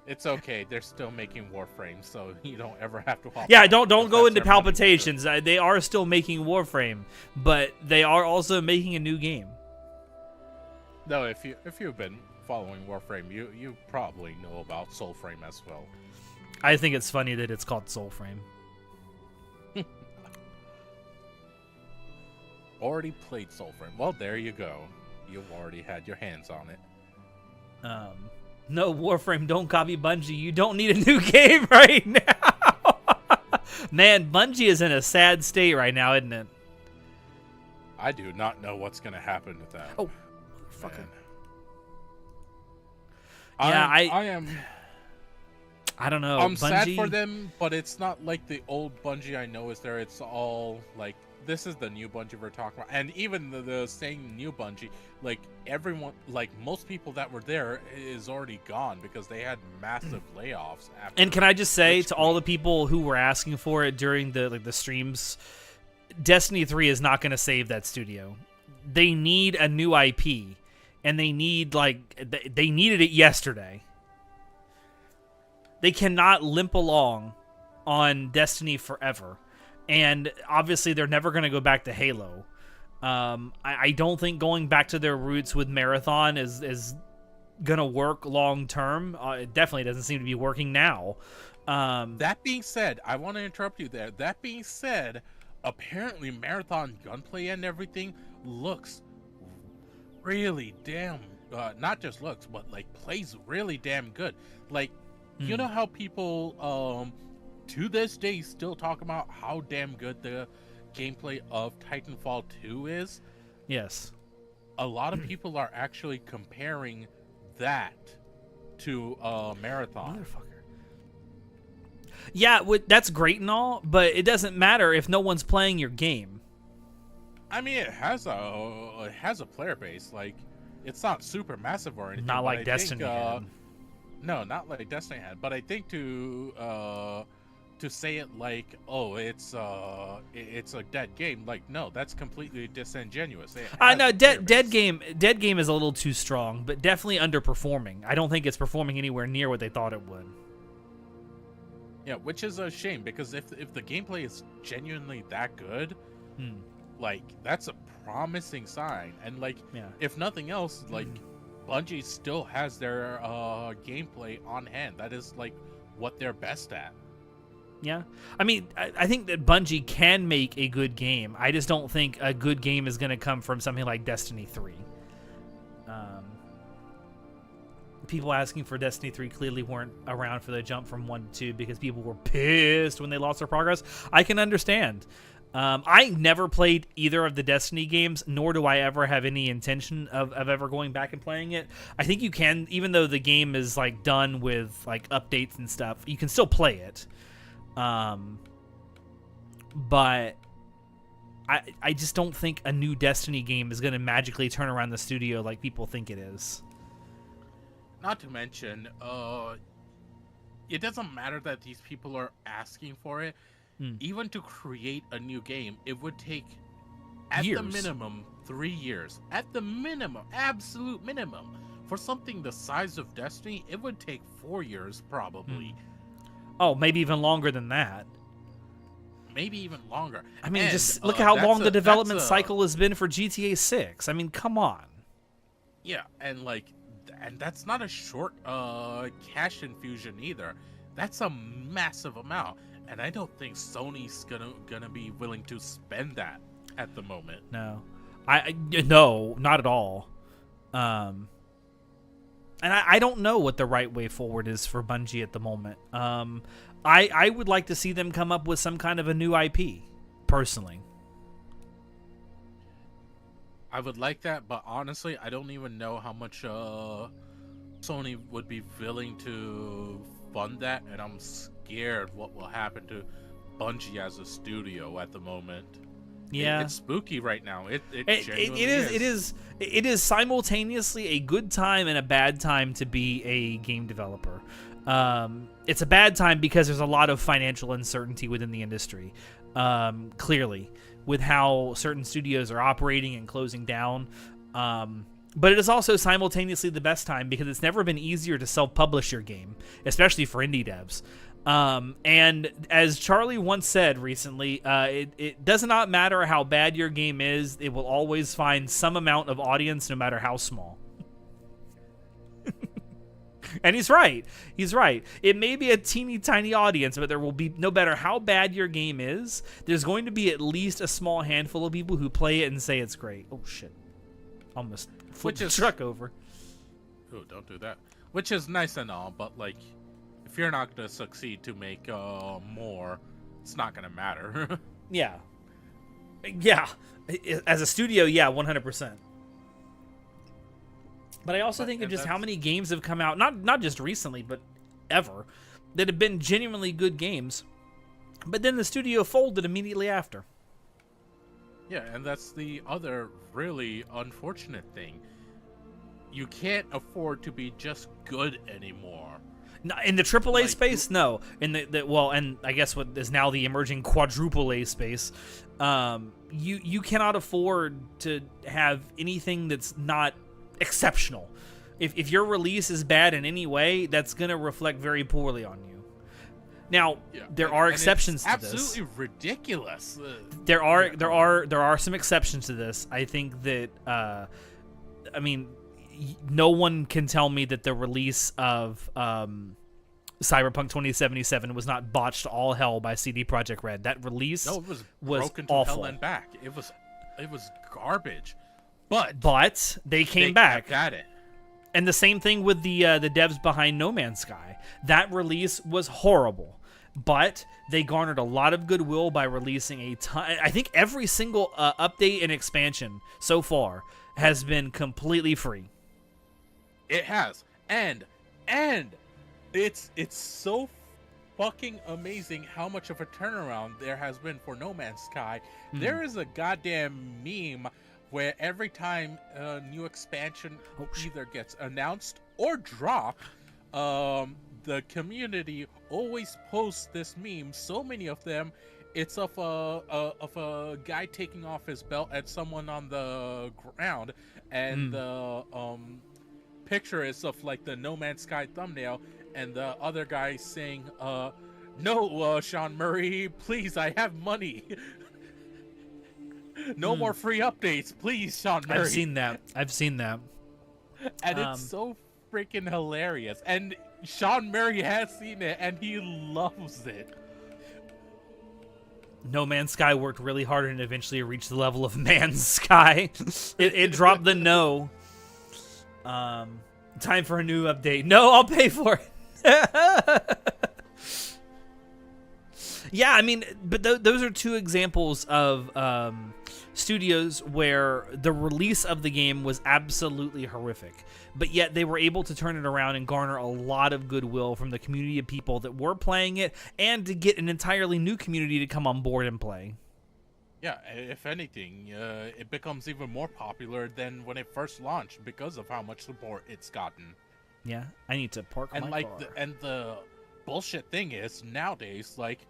It's okay. They're still making Warframe, so you don't ever have to. Yeah, don't go into palpitations. They are still making Warframe, but they are also making a new game. No, if you've been following Warframe, you probably know about Soulframe as well. I think it's funny that it's called Soulframe. Already played Soulframe. Well, there you go. You've already had your hands on it. No, Warframe, don't copy Bungie. You don't need a new game right now. Man, Bungie is in a sad state right now, isn't it? I do not know what's going to happen with that. Oh, fucker. Yeah, I don't know. I'm Bungie... sad for them, but it's not like the old Bungie I know is there. It's all like, this is the new Bungie we're talking about. And even the saying new Bungie, like everyone, like most people that were there is already gone because they had massive layoffs. And can I just say to all the people who were asking for it during the streams, Destiny 3 is not going to save that studio. They need a new IP, and they need they needed it yesterday. They cannot limp along on Destiny forever. And obviously, they're never going to go back to Halo. I don't think going back to their roots with Marathon is going to work long term. It definitely doesn't seem to be working now. That being said, I want to interrupt you there. That being said, apparently Marathon gunplay and everything looks really damn... not just looks, but like plays really damn good. Like, you know how people... to this day still talk about how damn good the gameplay of Titanfall 2 is? Yes. A lot of people are actually comparing that to Marathon. Motherfucker. Yeah, that's great and all, but it doesn't matter if no one's playing your game. I mean, it has a player base. Like, it's not super massive or anything. Not like Destiny had. No, not like Destiny had. But I think to say it like, oh, it's a dead game, like, no, that's completely disingenuous. I know dead game is a little too strong, but definitely underperforming. I don't think it's performing anywhere near what they thought it would. Yeah, which is a shame, because if the gameplay is genuinely that good, like, that's a promising sign. And like, if nothing else, like, Bungie still has their gameplay on hand. That is like what they're best at. Yeah. I mean, I think that Bungie can make a good game. I just don't think a good game is going to come from something like Destiny 3. People asking for Destiny 3 clearly weren't around for the jump from 1 to 2 because people were pissed when they lost their progress. I can understand. I never played either of the Destiny games, nor do I ever have any intention of ever going back and playing it. I think you can, even though the game is like done with like updates and stuff, you can still play it. But I just don't think a new Destiny game is going to magically turn around the studio like people think it is. Not to mention, it doesn't matter that these people are asking for it. Even to create a new game, it would take, at the minimum, 3 years. At the minimum, absolute minimum. For something the size of Destiny, it would take 4 years, probably. Oh, maybe even longer than that. Maybe even longer. I mean, just look at how long the development cycle has been for GTA 6. I mean, come on. Yeah, and that's not a short cash infusion either. That's a massive amount, and I don't think Sony's gonna be willing to spend that at the moment. No, no, not at all. And I don't know what the right way forward is for Bungie at the moment. I would like to see them come up with some kind of a new IP, personally. I would like that, but honestly, I don't even know how much Sony would be willing to fund that, and I'm scared what will happen to Bungie as a studio at the moment. Yeah, it's spooky right now. It is simultaneously a good time and a bad time to be a game developer. It's a bad time because there's a lot of financial uncertainty within the industry, clearly, with how certain studios are operating and closing down. But it is also simultaneously the best time because it's never been easier to self-publish your game, especially for indie devs. And as Charlie once said recently, it does not matter how bad your game is, it will always find some amount of audience no matter how small. And he's right. He's right. It may be a teeny tiny audience, but there will be, no matter how bad your game is, there's going to be at least a small handful of people who play it and say it's great. Oh, shit. Almost flipped the truck over. Oh, don't do that. Which is nice and all, but, like, if you're not going to succeed to make more, it's not going to matter. Yeah. Yeah. As a studio, yeah, 100%. But I also think of just how many games have come out, not just recently, but ever, that have been genuinely good games, but then the studio folded immediately after. Yeah, and that's the other really unfortunate thing. You can't afford to be just good anymore. No, in the AAA space, no. In the well, and I guess what is now the emerging quadruple A space, you cannot afford to have anything that's not exceptional. If your release is bad in any way, that's going to reflect very poorly on you. Now, there are exceptions to this. Absolutely ridiculous. There are some exceptions to this. I think that I mean, no one can tell me that the release of Cyberpunk 2077 was not botched all hell by CD Projekt Red. That release was broken to awful. Hell and back. It was garbage. But they came back at it. And the same thing with the devs behind No Man's Sky. That release was horrible, but they garnered a lot of goodwill by releasing a ton. I think every single update and expansion so far has been completely free. It has, and it's so fucking amazing how much of a turnaround there has been for No Man's Sky. There is a goddamn meme where every time a new expansion either gets announced or dropped, the community always posts this meme. So many of them, it's of a guy taking off his belt at someone on the ground, and the picture is of like the No Man's Sky thumbnail, and the other guy saying, "No, Sean Murray, please, I have money." No more free updates, please, Sean Murray. I've seen that. And it's so freaking hilarious. And Sean Murray has seen it, and he loves it. No Man's Sky worked really hard and eventually reached the level of Man's Sky. It dropped the no. Time for a new update. No, I'll pay for it. Yeah, I mean, but those are two examples of studios where the release of the game was absolutely horrific, but yet they were able to turn it around and garner a lot of goodwill from the community of people that were playing it, and to get an entirely new community to come on board and play. Yeah, if anything, it becomes even more popular than when it first launched because of how much support it's gotten. Yeah, I need to park my car. And the bullshit thing is, nowadays, like,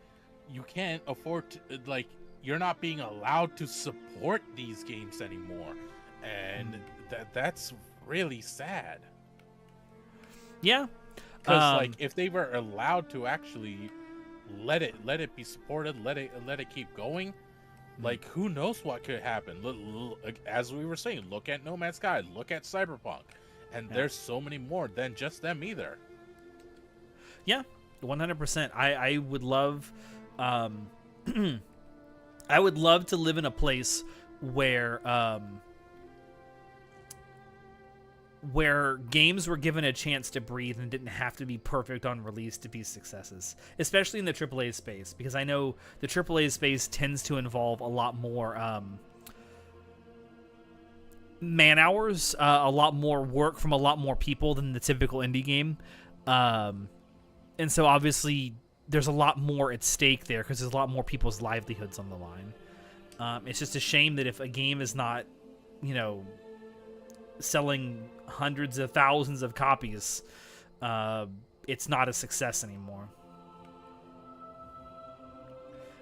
you can't afford to, like, you're not being allowed to support these games anymore, and that's really sad. Yeah, because like, if they were allowed to actually let it be supported, let it keep going, like, who knows what could happen. As we were saying, look at No Man's Sky, look at Cyberpunk, and there's so many more than just them either. Yeah, 100%. I would love, I would love to live in a place where games were given a chance to breathe and didn't have to be perfect on release to be successes, especially in the AAA space, because I know the AAA space tends to involve a lot more man hours, a lot more work from a lot more people than the typical indie game. And so obviously there's a lot more at stake there because there's a lot more people's livelihoods on the line. It's just a shame that if a game is not, selling hundreds of thousands of copies, it's not a success anymore.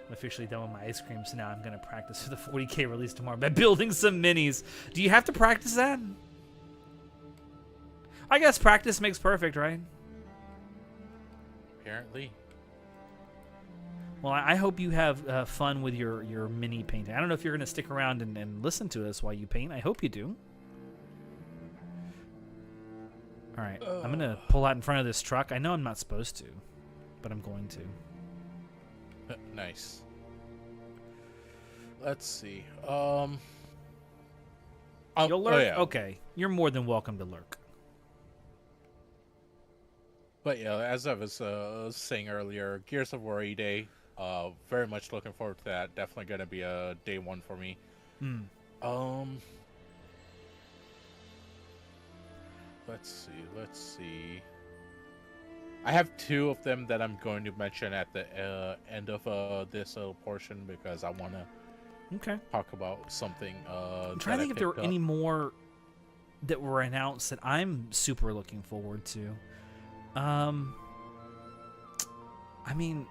I'm officially done with my ice cream, so now I'm going to practice for the 40K release tomorrow by building some minis. Do you have to practice that? I guess practice makes perfect, right? Apparently. Well, I hope you have fun with your mini painting. I don't know if you're going to stick around and listen to us while you paint. I hope you do. All right, I'm going to pull out in front of this truck. I know I'm not supposed to, but I'm going to. Nice. Let's see. You'll lurk? Oh, yeah. Okay, you're more than welcome to lurk. But yeah, as I was saying earlier, Gears of War E-Day, very much looking forward to that. Definitely going to be a day one for me. Let's see. I have two of them that I'm going to mention at the end of this portion because I want to talk about something. I'm trying to think if there were any more that were announced that I'm super looking forward to. I mean,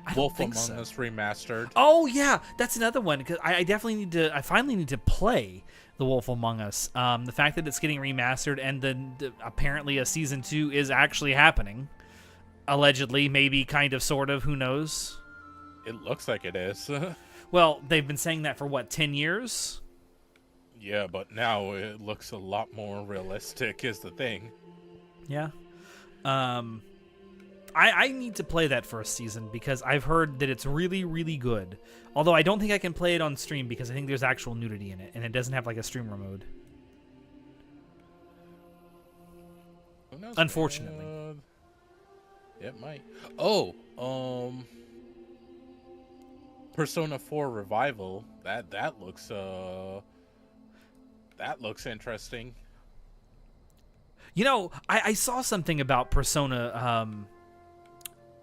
I don't Wolf think Among so. Us remastered. Oh yeah, that's another one because I definitely need to. I finally need to play The Wolf Among Us. The fact that it's getting remastered and then apparently a season 2 is actually happening, allegedly, maybe, kind of, sort of. Who knows? It looks like it is. Well, they've been saying that for what, 10 years? Yeah, but now it looks a lot more realistic. Is the thing. Yeah. I need to play that first season because I've heard that it's really, really good. Although I don't think I can play it on stream because I think there's actual nudity in it, and it doesn't have like a streamer mode. Who knows? Unfortunately. It might. Persona 4 Revival. That looks interesting. I saw something about Persona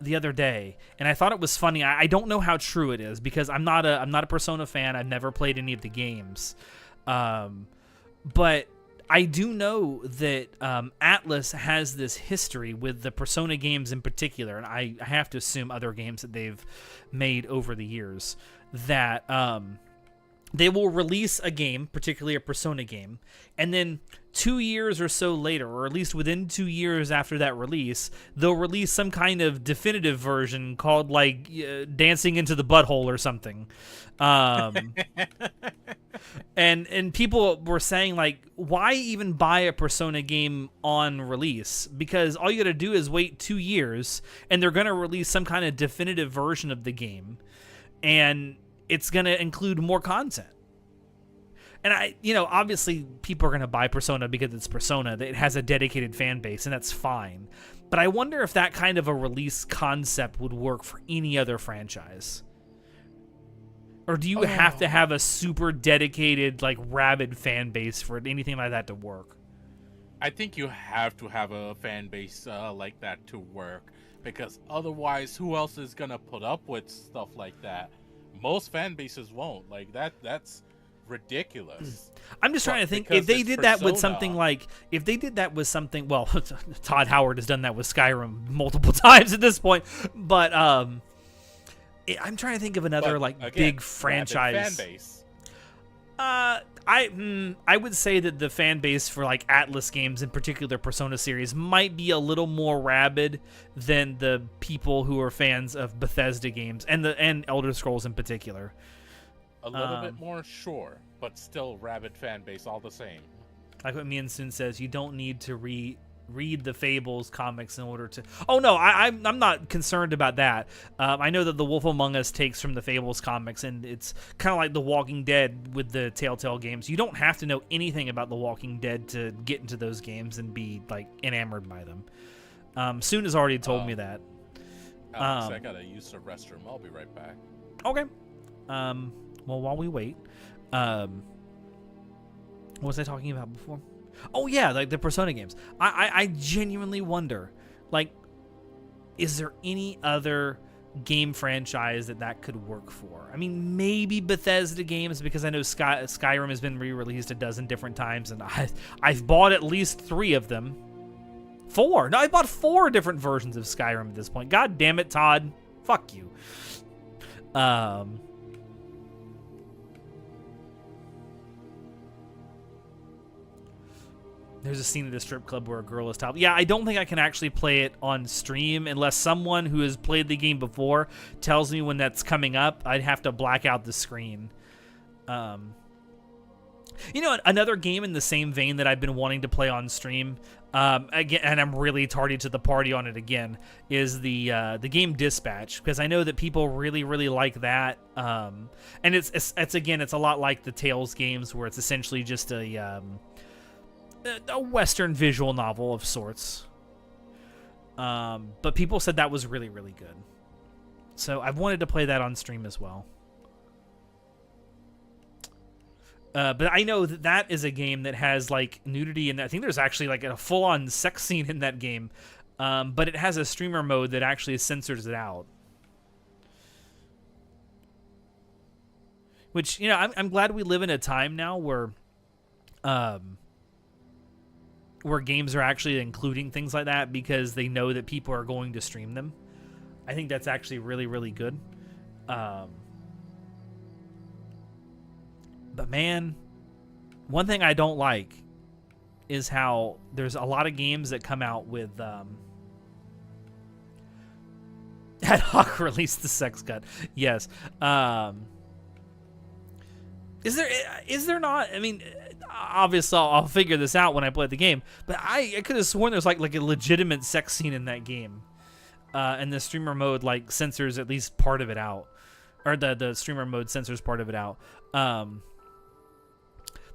the other day, and I thought it was funny. I don't know how true it is because I'm not a Persona fan. I've never played any of the games, but I do know that Atlas has this history with the Persona games in particular, and I have to assume other games that they've made over the years that they will release a game, particularly a Persona game, and then 2 years or so later, or at least within 2 years after that release, they'll release some kind of definitive version called, like, Dancing into the Butthole or something. And people were saying, like, why even buy a Persona game on release? Because all you got to do is wait 2 years, and they're going to release some kind of definitive version of the game, and it's going to include more content. And obviously people are going to buy Persona because it's Persona. It has a dedicated fan base, and that's fine. But I wonder if that kind of a release concept would work for any other franchise. Or do you have to have a super dedicated, like, rabid fan base for anything like that to work? I think you have to have a fan base like that to work, because otherwise, who else is gonna put up with stuff like that? Most fan bases won't. Like that's ridiculous. I'm just trying to think if they did that with something like, well, Todd Howard has done that with Skyrim multiple times at this point, but I'm trying to think of another big franchise. Fan base. I would say that the fan base for like Atlas games, in particular Persona series, might be a little more rabid than the people who are fans of Bethesda games and Elder Scrolls in particular. A little bit more, sure, but still rabid fan base all the same. Like what Mian-Sun says, you don't need to read the Fables comics in order to... Oh, no, I'm not concerned about that. I know that The Wolf Among Us takes from the Fables comics, and it's kind of like The Walking Dead with the Telltale games. You don't have to know anything about The Walking Dead to get into those games and be, like, enamored by them. Soon has already told me that. Alex, I gotta use the restroom. I'll be right back. Okay. Well, while we wait, what was I talking about before? Oh, yeah, like the Persona games. I genuinely wonder, like, is there any other game franchise that could work for? I mean, maybe Bethesda games, because I know Skyrim has been re-released a dozen different times, and I've bought at least 3 of them. 4. No, I bought 4 different versions of Skyrim at this point. God damn it, Todd. Fuck you. There's a scene at a strip club where a girl is top. Yeah, I don't think I can actually play it on stream unless someone who has played the game before tells me when that's coming up. I'd have to black out the screen. Another game in the same vein that I've been wanting to play on stream, again, and I'm really tardy to the party on it again, is the game Dispatch, because I know that people really, really like that. And it's a lot like the Tales games, where it's essentially just a Western visual novel of sorts. But people said that was really, really good. So I've wanted to play that on stream as well. But I know that is a game that has like nudity, and I think there's actually like a full-on sex scene in that game. But it has a streamer mode that actually censors it out. Which, I'm glad we live in a time now where games are actually including things like that, because they know that people are going to stream them. I think that's actually really, really good. But man, one thing I don't like is how there's a lot of games that come out with ad hoc release the sex cut. Yes. Is there not? I mean, obviously I'll figure this out when I play the game, but I could have sworn there's like a legitimate sex scene in that game. And the streamer mode like censors at least part of it out. Or the streamer mode censors part of it out.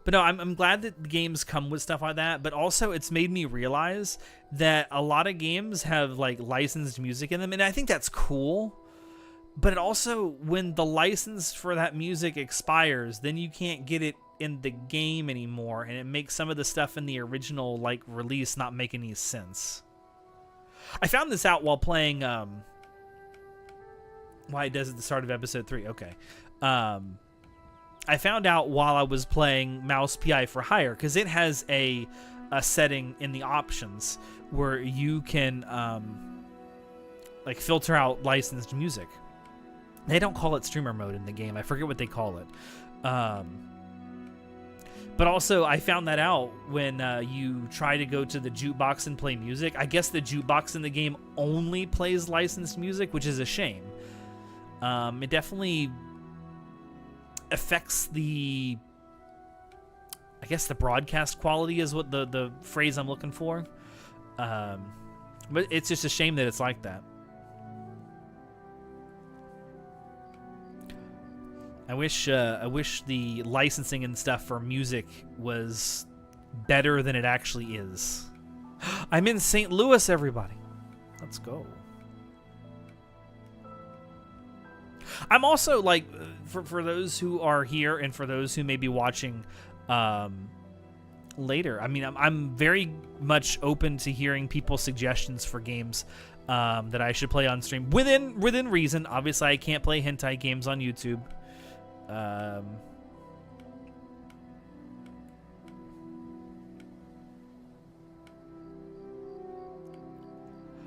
But no, I'm glad that the games come with stuff like that, but also it's made me realize that a lot of games have like licensed music in them, and I think that's cool. But it also, when the license for that music expires, then you can't get it in the game anymore, and it makes some of the stuff in the original like release not make any sense. I found this out while playing why it does at the start of episode 3. Okay. I found out while I was playing Mouse PI for Hire, because it has a setting in the options where you can like filter out licensed music. They don't call it streamer mode in the game. I forget what they call it. But also, I found that out when you try to go to the jukebox and play music. I guess the jukebox in the game only plays licensed music, which is a shame. It definitely affects the I guess the broadcast quality is what the phrase I'm looking for. But it's just a shame that it's like that. I wish the licensing and stuff for music was better than it actually is. I'm in St. Louis, everybody. Let's go. I'm also like, for those who are here and for those who may be watching later, I mean, I'm very much open to hearing people's suggestions for games that I should play on stream within reason. Obviously, I can't play hentai games on YouTube.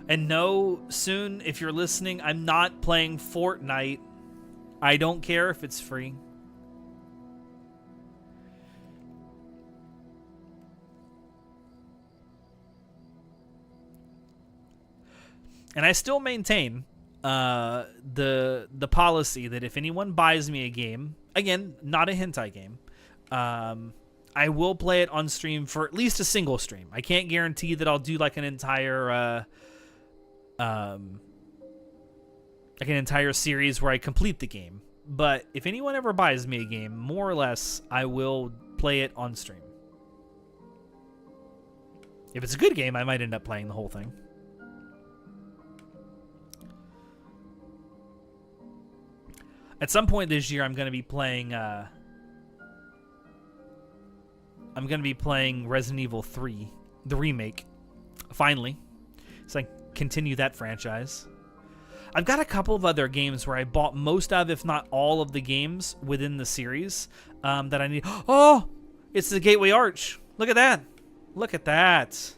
And no, soon, if you're listening, I'm not playing Fortnite. I don't care if it's free. And I still maintain the policy that if anyone buys me a game, again, not a hentai game, I will play it on stream for at least a single stream. I can't guarantee that I'll do like an entire series where I complete the game. But if anyone ever buys me a game, more or less, I will play it on stream. If it's a good game, I might end up playing the whole thing. At some point this year, I'm going to be playing Resident Evil 3, the remake. Finally. So I continue that franchise. I've got a couple of other games where I bought most of, if not all of the games within the series that I need. Oh, it's the Gateway Arch. Look at that. Look at that.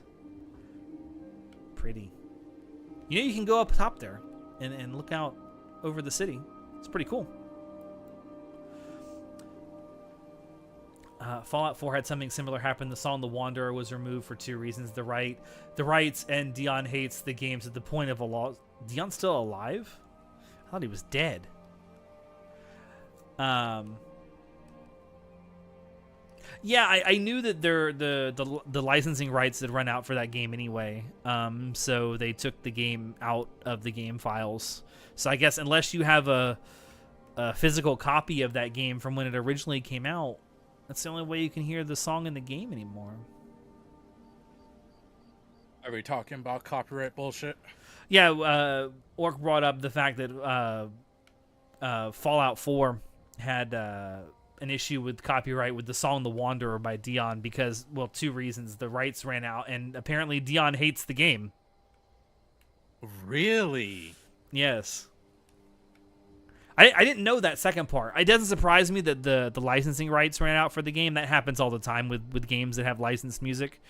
Pretty. You know, you can go up top there and look out over the city. It's pretty cool. Fallout 4 had something similar happen. The song "The Wanderer" was removed for two reasons: the rights, and Dion hates the games at the point of a loss. Dion's still alive? I thought he was dead. Yeah, I knew that the licensing rights had run out for that game anyway. So they took the game out of the game files. So I guess unless you have a physical copy of that game from when it originally came out, that's the only way you can hear the song in the game anymore. Are we talking about copyright bullshit? Yeah, Orc brought up the fact that Fallout 4 had an issue with copyright with the song "The Wanderer" by Dion because, well, two reasons. The rights ran out, and apparently Dion hates the game. Really? Yes. I didn't know that second part. It doesn't surprise me that the licensing rights ran out for the game. That happens all the time with games that have licensed music.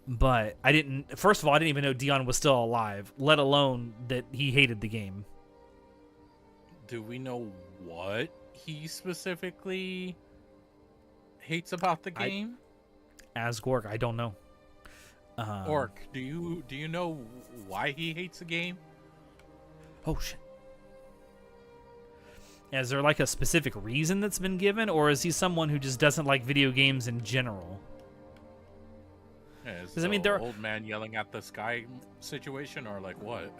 But I didn't. First of all, I didn't even know Dion was still alive, let alone that he hated the game. Do we know what he specifically hates about the game? Asgorg, I don't know. Orc, do you know why he hates the game? Oh shit. Is there like a specific reason that's been given, or is he someone who just doesn't like video games in general? Yeah, is I mean, the old man yelling at the sky situation, or like what?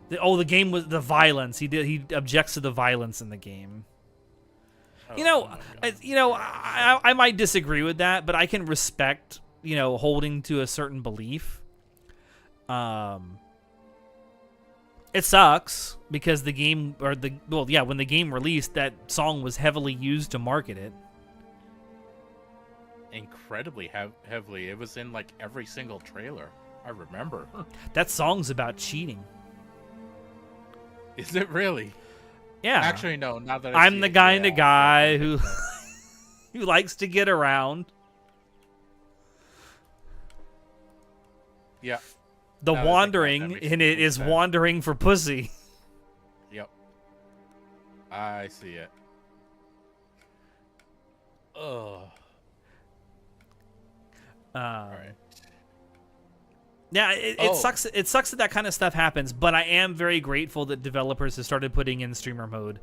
The game was the violence. He objects to the violence in the game. Oh, I might disagree with that, but I can respect, holding to a certain belief. It sucks because the game, when the game released, that song was heavily used to market it. Incredibly heavily. It was in like every single trailer. I remember. That song's about cheating. Is it really? Yeah. Actually, no. Now that I'm the kind of guy who who likes to get around. Yeah. The wandering in it is wandering for pussy. Yep. I see it. Ugh. Right. Yeah, it sucks. It sucks that kind of stuff happens, but I am very grateful that developers have started putting in streamer mode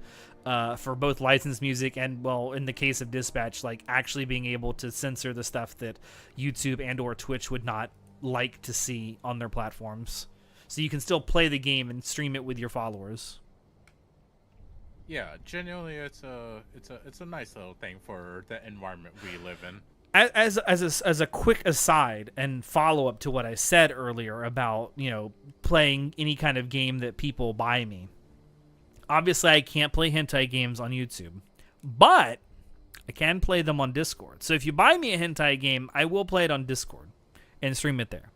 for both licensed music and, well, in the case of Dispatch, like actually being able to censor the stuff that YouTube and or Twitch would not like to see on their platforms, so you can still play the game and stream it with your followers. Yeah, genuinely, it's a nice little thing for the environment we live in. As a quick aside and follow up to what I said earlier about, you know, playing any kind of game that people buy me. Obviously, I can't play hentai games on YouTube, but I can play them on Discord. So if you buy me a hentai game, I will play it on Discord and stream it there.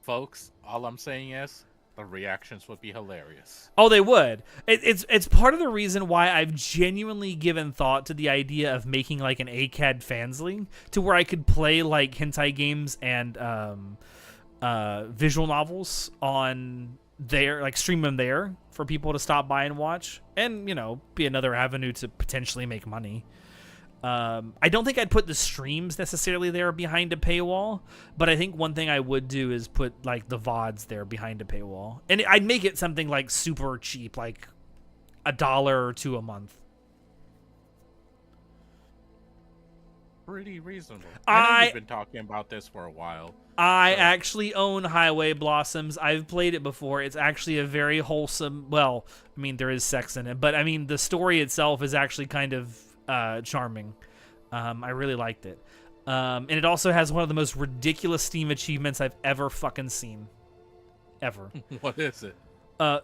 Folks, all I'm saying is the reactions would be hilarious. Oh, they would. It's part of the reason why I've genuinely given thought to the idea of making like an ACAD fansly to where I could play like hentai games and visual novels on there, like stream them there for people to stop by and watch, and you know, be another avenue to potentially make money. I don't think I'd put the streams necessarily there behind a paywall, but I think one thing I would do is put like the VODs there behind a paywall, and I'd make it something like super cheap, like $1 or $2 a month. Pretty reasonable. I know you've been talking about this for a while. I actually own Highway Blossoms. I've played it before. It's actually a very wholesome. Well, I mean, there is sex in it, but I mean, the story itself is actually kind of charming. I really liked it. And it also has one of the most ridiculous Steam achievements I've ever fucking seen. Ever. What is it?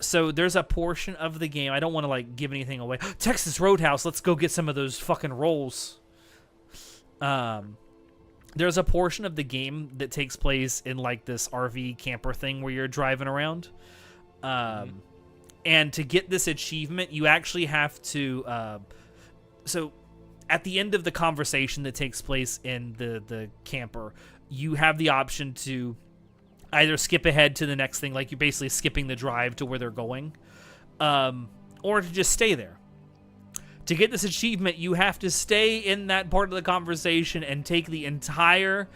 So there's a portion of the game. I don't want to like give anything away. Texas Roadhouse. Let's go get some of those fucking rolls. There's a portion of the game that takes place in like this RV camper thing where you're driving around. And to get this achievement, you actually have to, so at the end of the conversation that takes place in the camper, you have the option to either skip ahead to the next thing, like you're basically skipping the drive to where they're going, or to just stay there. To get this achievement, you have to stay in that part of the conversation and take the entire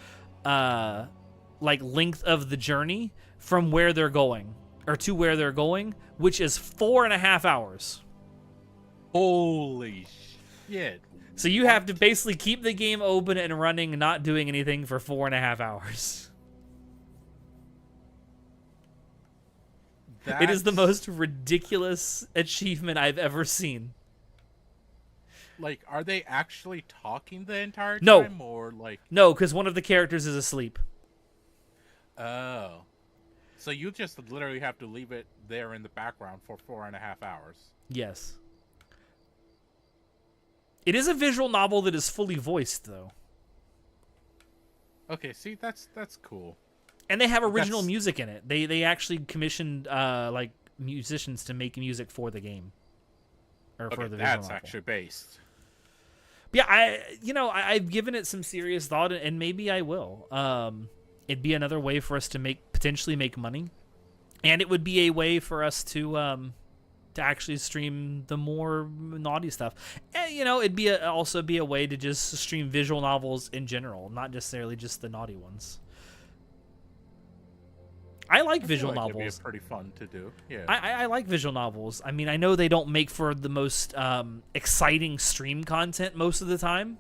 like length of the journey from where they're going, or to where they're going, which is 4.5 hours. Holy shit. So you have to basically keep the game open and running and not doing anything for 4.5 hours. It is the most ridiculous achievement I've ever seen. Like, are they actually talking the entire time? No. Or like... No, because one of the characters is asleep. Oh. So you just literally have to leave it there in the background for 4.5 hours. Yes. It is a visual novel that is fully voiced, though. Okay, see, that's cool. And they have original music in it. They actually commissioned like musicians to make music for the game, or for the visual novel. That's actually based. Yeah, I've given it some serious thought, and maybe I will. It'd be another way for us to potentially make money, and it would be a way for us to actually stream the more naughty stuff. And, it'd be also be a way to just stream visual novels in general, not necessarily just the naughty ones. I like visual novels. It'd be pretty fun to do. Yeah. I like visual novels. I mean, I know they don't make for the most exciting stream content most of the time,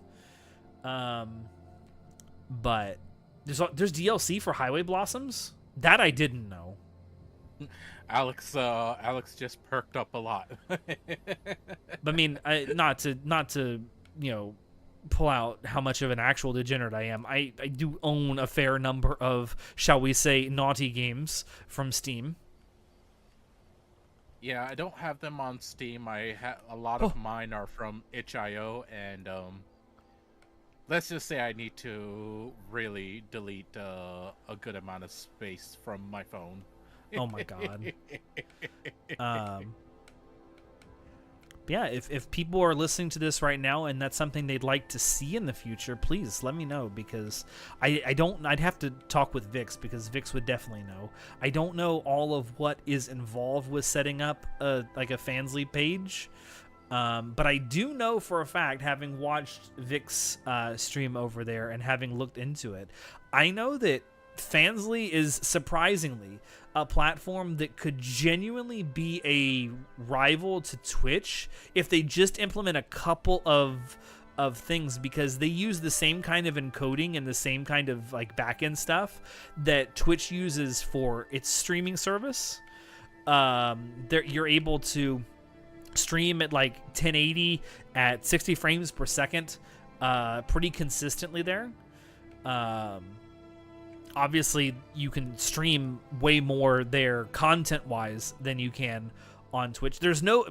but there's DLC for Highway Blossoms that I didn't know. Alex just perked up a lot. But I mean, not to pull out how much of an actual degenerate I am. I do own a fair number of, shall we say, naughty games from Steam. Yeah, I don't have them on Steam. A lot of mine are from itch.io, and let's just say I need to really delete a good amount of space from my phone. Oh my god. Yeah, if people are listening to this right now and that's something they'd like to see in the future, please let me know, because I'd have to talk with Vix, because Vix would definitely know. I don't know all of what is involved with setting up a Fansly page. But I do know for a fact, having watched Vic's stream over there and having looked into it, I know that Fansly is surprisingly a platform that could genuinely be a rival to Twitch if they just implement a couple of things, because they use the same kind of encoding and the same kind of like backend stuff that Twitch uses for its streaming service. You're able to stream at like 1080 at 60 frames per second pretty consistently there. Obviously you can stream way more there content wise than you can on Twitch. There's no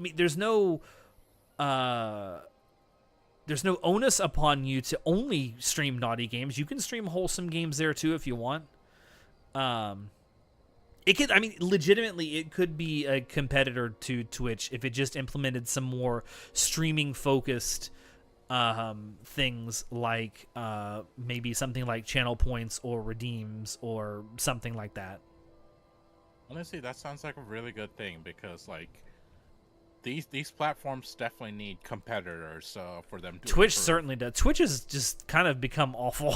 onus upon you to only stream naughty games. You can stream wholesome games there too if you want. Legitimately, it could be a competitor to Twitch if it just implemented some more streaming focused things like maybe something like channel points or redeems or something like that. Honestly, that sounds like a really good thing, because like these platforms definitely need competitors for them to Twitch improve. certainly does. Twitch has just kind of become awful.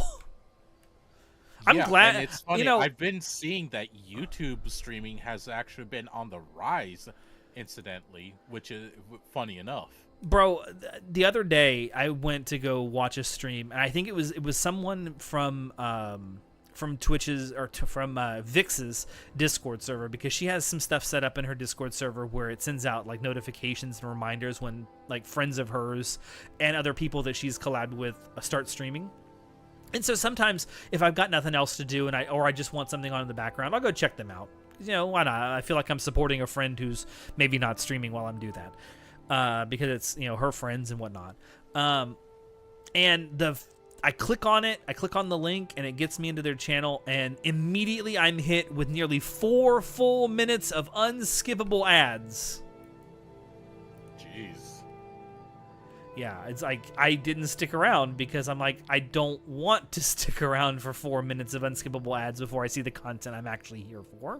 I'm glad, and it's funny. I've been seeing that YouTube streaming has actually been on the rise, incidentally, which is funny enough. Bro, the other day I went to go watch a stream, and I think it was someone from Twitch's from Vix's Discord server, because she has some stuff set up in her Discord server where it sends out like notifications and reminders when like friends of hers and other people that she's collabed with start streaming. And so sometimes if I've got nothing else to do or I just want something on in the background, I'll go check them out. You know, why not? I feel like I'm supporting a friend who's maybe not streaming while I'm doing that. Because it's, you know, her friends and whatnot. And I click on it, I click on the link, and it gets me into their channel, and immediately I'm hit with nearly 4 full minutes of unskippable ads. Jeez. Yeah, it's like I didn't stick around because I'm like, I don't want to stick around for 4 minutes of unskippable ads before I see the content I'm actually here for.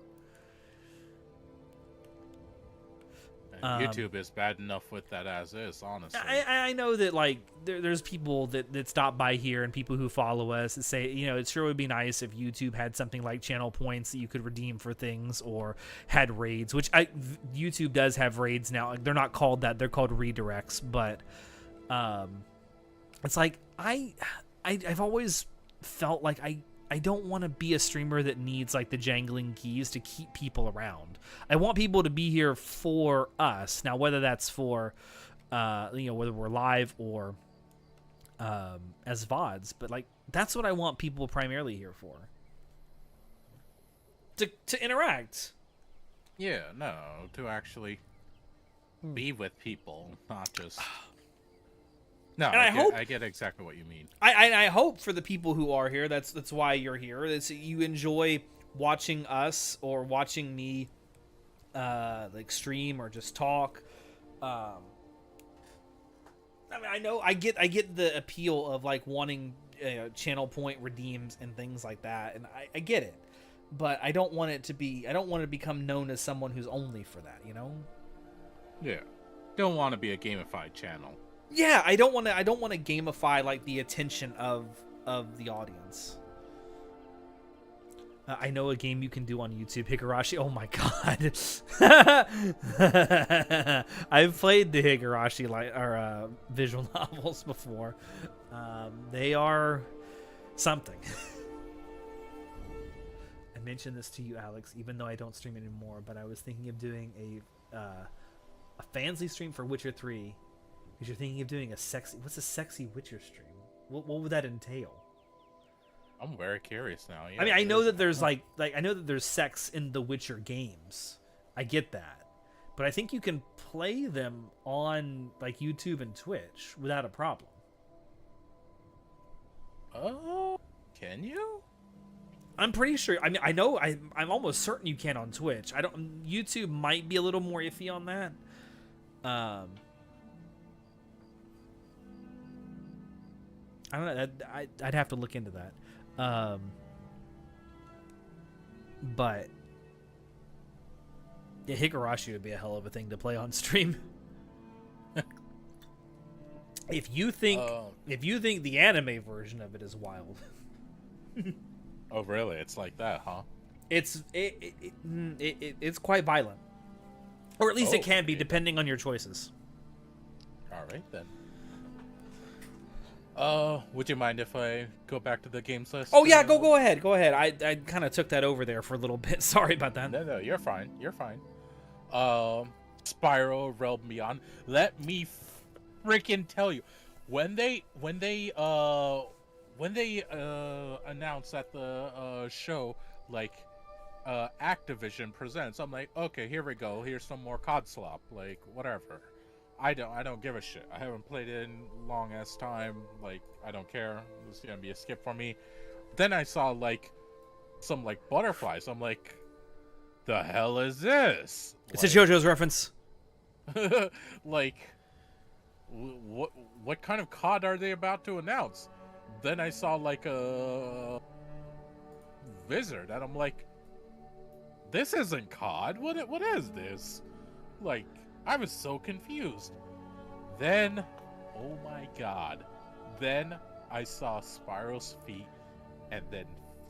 YouTube is bad enough with that as is, honestly. I know that like there's people that stop by here and people who follow us that say, you know, it sure would be nice if YouTube had something like channel points that you could redeem for things, or had raids, which YouTube does have raids now. Like, they're not called that, they're called redirects, but it's like I've always felt like I don't want to be a streamer that needs like the jangling keys to keep people around. I want people to be here for us. Now, whether that's for, you know, whether we're live or as VODs, but like that's what I want people primarily here for. To interact. Yeah, no, to actually be with people, not just. No, and I get exactly what you mean. I hope for the people who are here, that's why you're here. It's you enjoy watching us or watching me, like stream or just talk. I mean, I know I get the appeal of like wanting channel point redeems and things like that, and I get it, but I don't want to become known as someone who's only for that, you know? Yeah, don't want to be a gamified channel. Yeah, I don't want to gamify like the attention of the audience. I know a game you can do on YouTube, Higurashi. Oh my god. I've played the Higurashi visual novels before. They are something. I mentioned this to you, Alex, even though I don't stream anymore, but I was thinking of doing a Fansly stream for Witcher 3. Because you're thinking of doing what's a sexy Witcher stream? What would that entail? I'm very curious now. Yeah, I mean, I know that there's I know that there's sex in the Witcher games. I get that. But I think you can play them on like YouTube and Twitch without a problem. Oh, can you? I'm pretty sure. I mean, I know. I'm almost certain you can on Twitch. YouTube might be a little more iffy on that. I don't know. I'd have to look into that. But yeah, Higurashi would be a hell of a thing to play on stream. If you think the anime version of it is wild, Oh, really? It's like that, huh? it's quite violent, or at least it can be, okay. depending on your choices. All right, then. Would you mind if I go back to the games list? Oh yeah, go ahead. I kind of took that over there for a little bit. Sorry about that. No, you're fine. You're fine. Spyro Realm Beyond. Let me freaking tell you, when they announced at the show, like, Activision presents, I'm like, okay, here we go. Here's some more COD slop. Like, whatever. I don't give a shit. I haven't played it in long ass time. Like, I don't care. It's gonna be a skip for me. Then I saw like some like butterflies. I'm like, the hell is this? It's a JoJo's reference. Like, what kind of COD are they about to announce? Then I saw like a wizard, and I'm like, this isn't COD. What is this? Like, I was so confused. Then, oh my god. Then I saw Spyro's feet, and then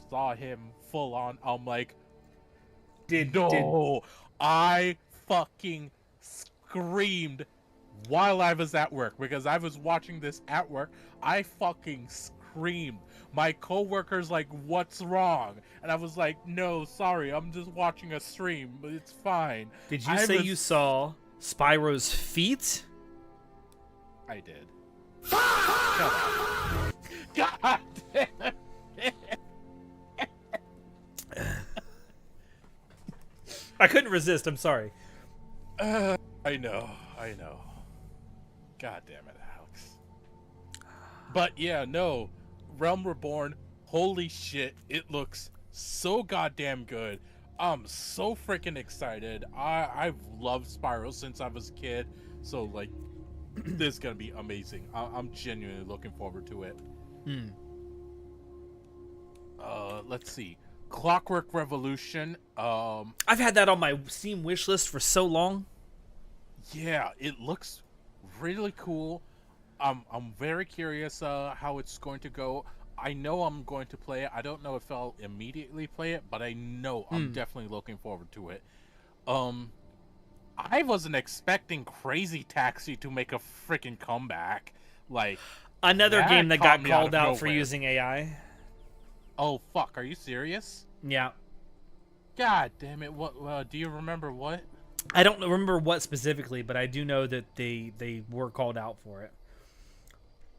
saw him full on. I'm like, I fucking screamed while I was at work, because I was watching this at work. I fucking screamed. My coworker's like, what's wrong? And I was like, no, sorry, I'm just watching a stream, but it's fine. Did you say you saw Spyro's feet? I did. Shut up. God damn it. I couldn't resist. I'm sorry. I know. God damn it, Alex. But yeah, no. Realm Reborn, holy shit, it looks so goddamn good. I'm so freaking excited. I've loved Spyro since I was a kid, so like, this is gonna be amazing. I'm genuinely looking forward to it. Let's see. Clockwork Revolution. I've had that on my Steam wish list for so long. Yeah, it looks really cool. I'm very curious how it's going to go. I know I'm going to play it. I don't know if I'll immediately play it, but I know I'm definitely looking forward to it. I wasn't expecting Crazy Taxi to make a freaking comeback. Like, Another game that got called out nowhere for using AI. Oh fuck, are you serious? Yeah. God damn it. What do you remember what? I don't remember what specifically, but I do know that they were called out for it.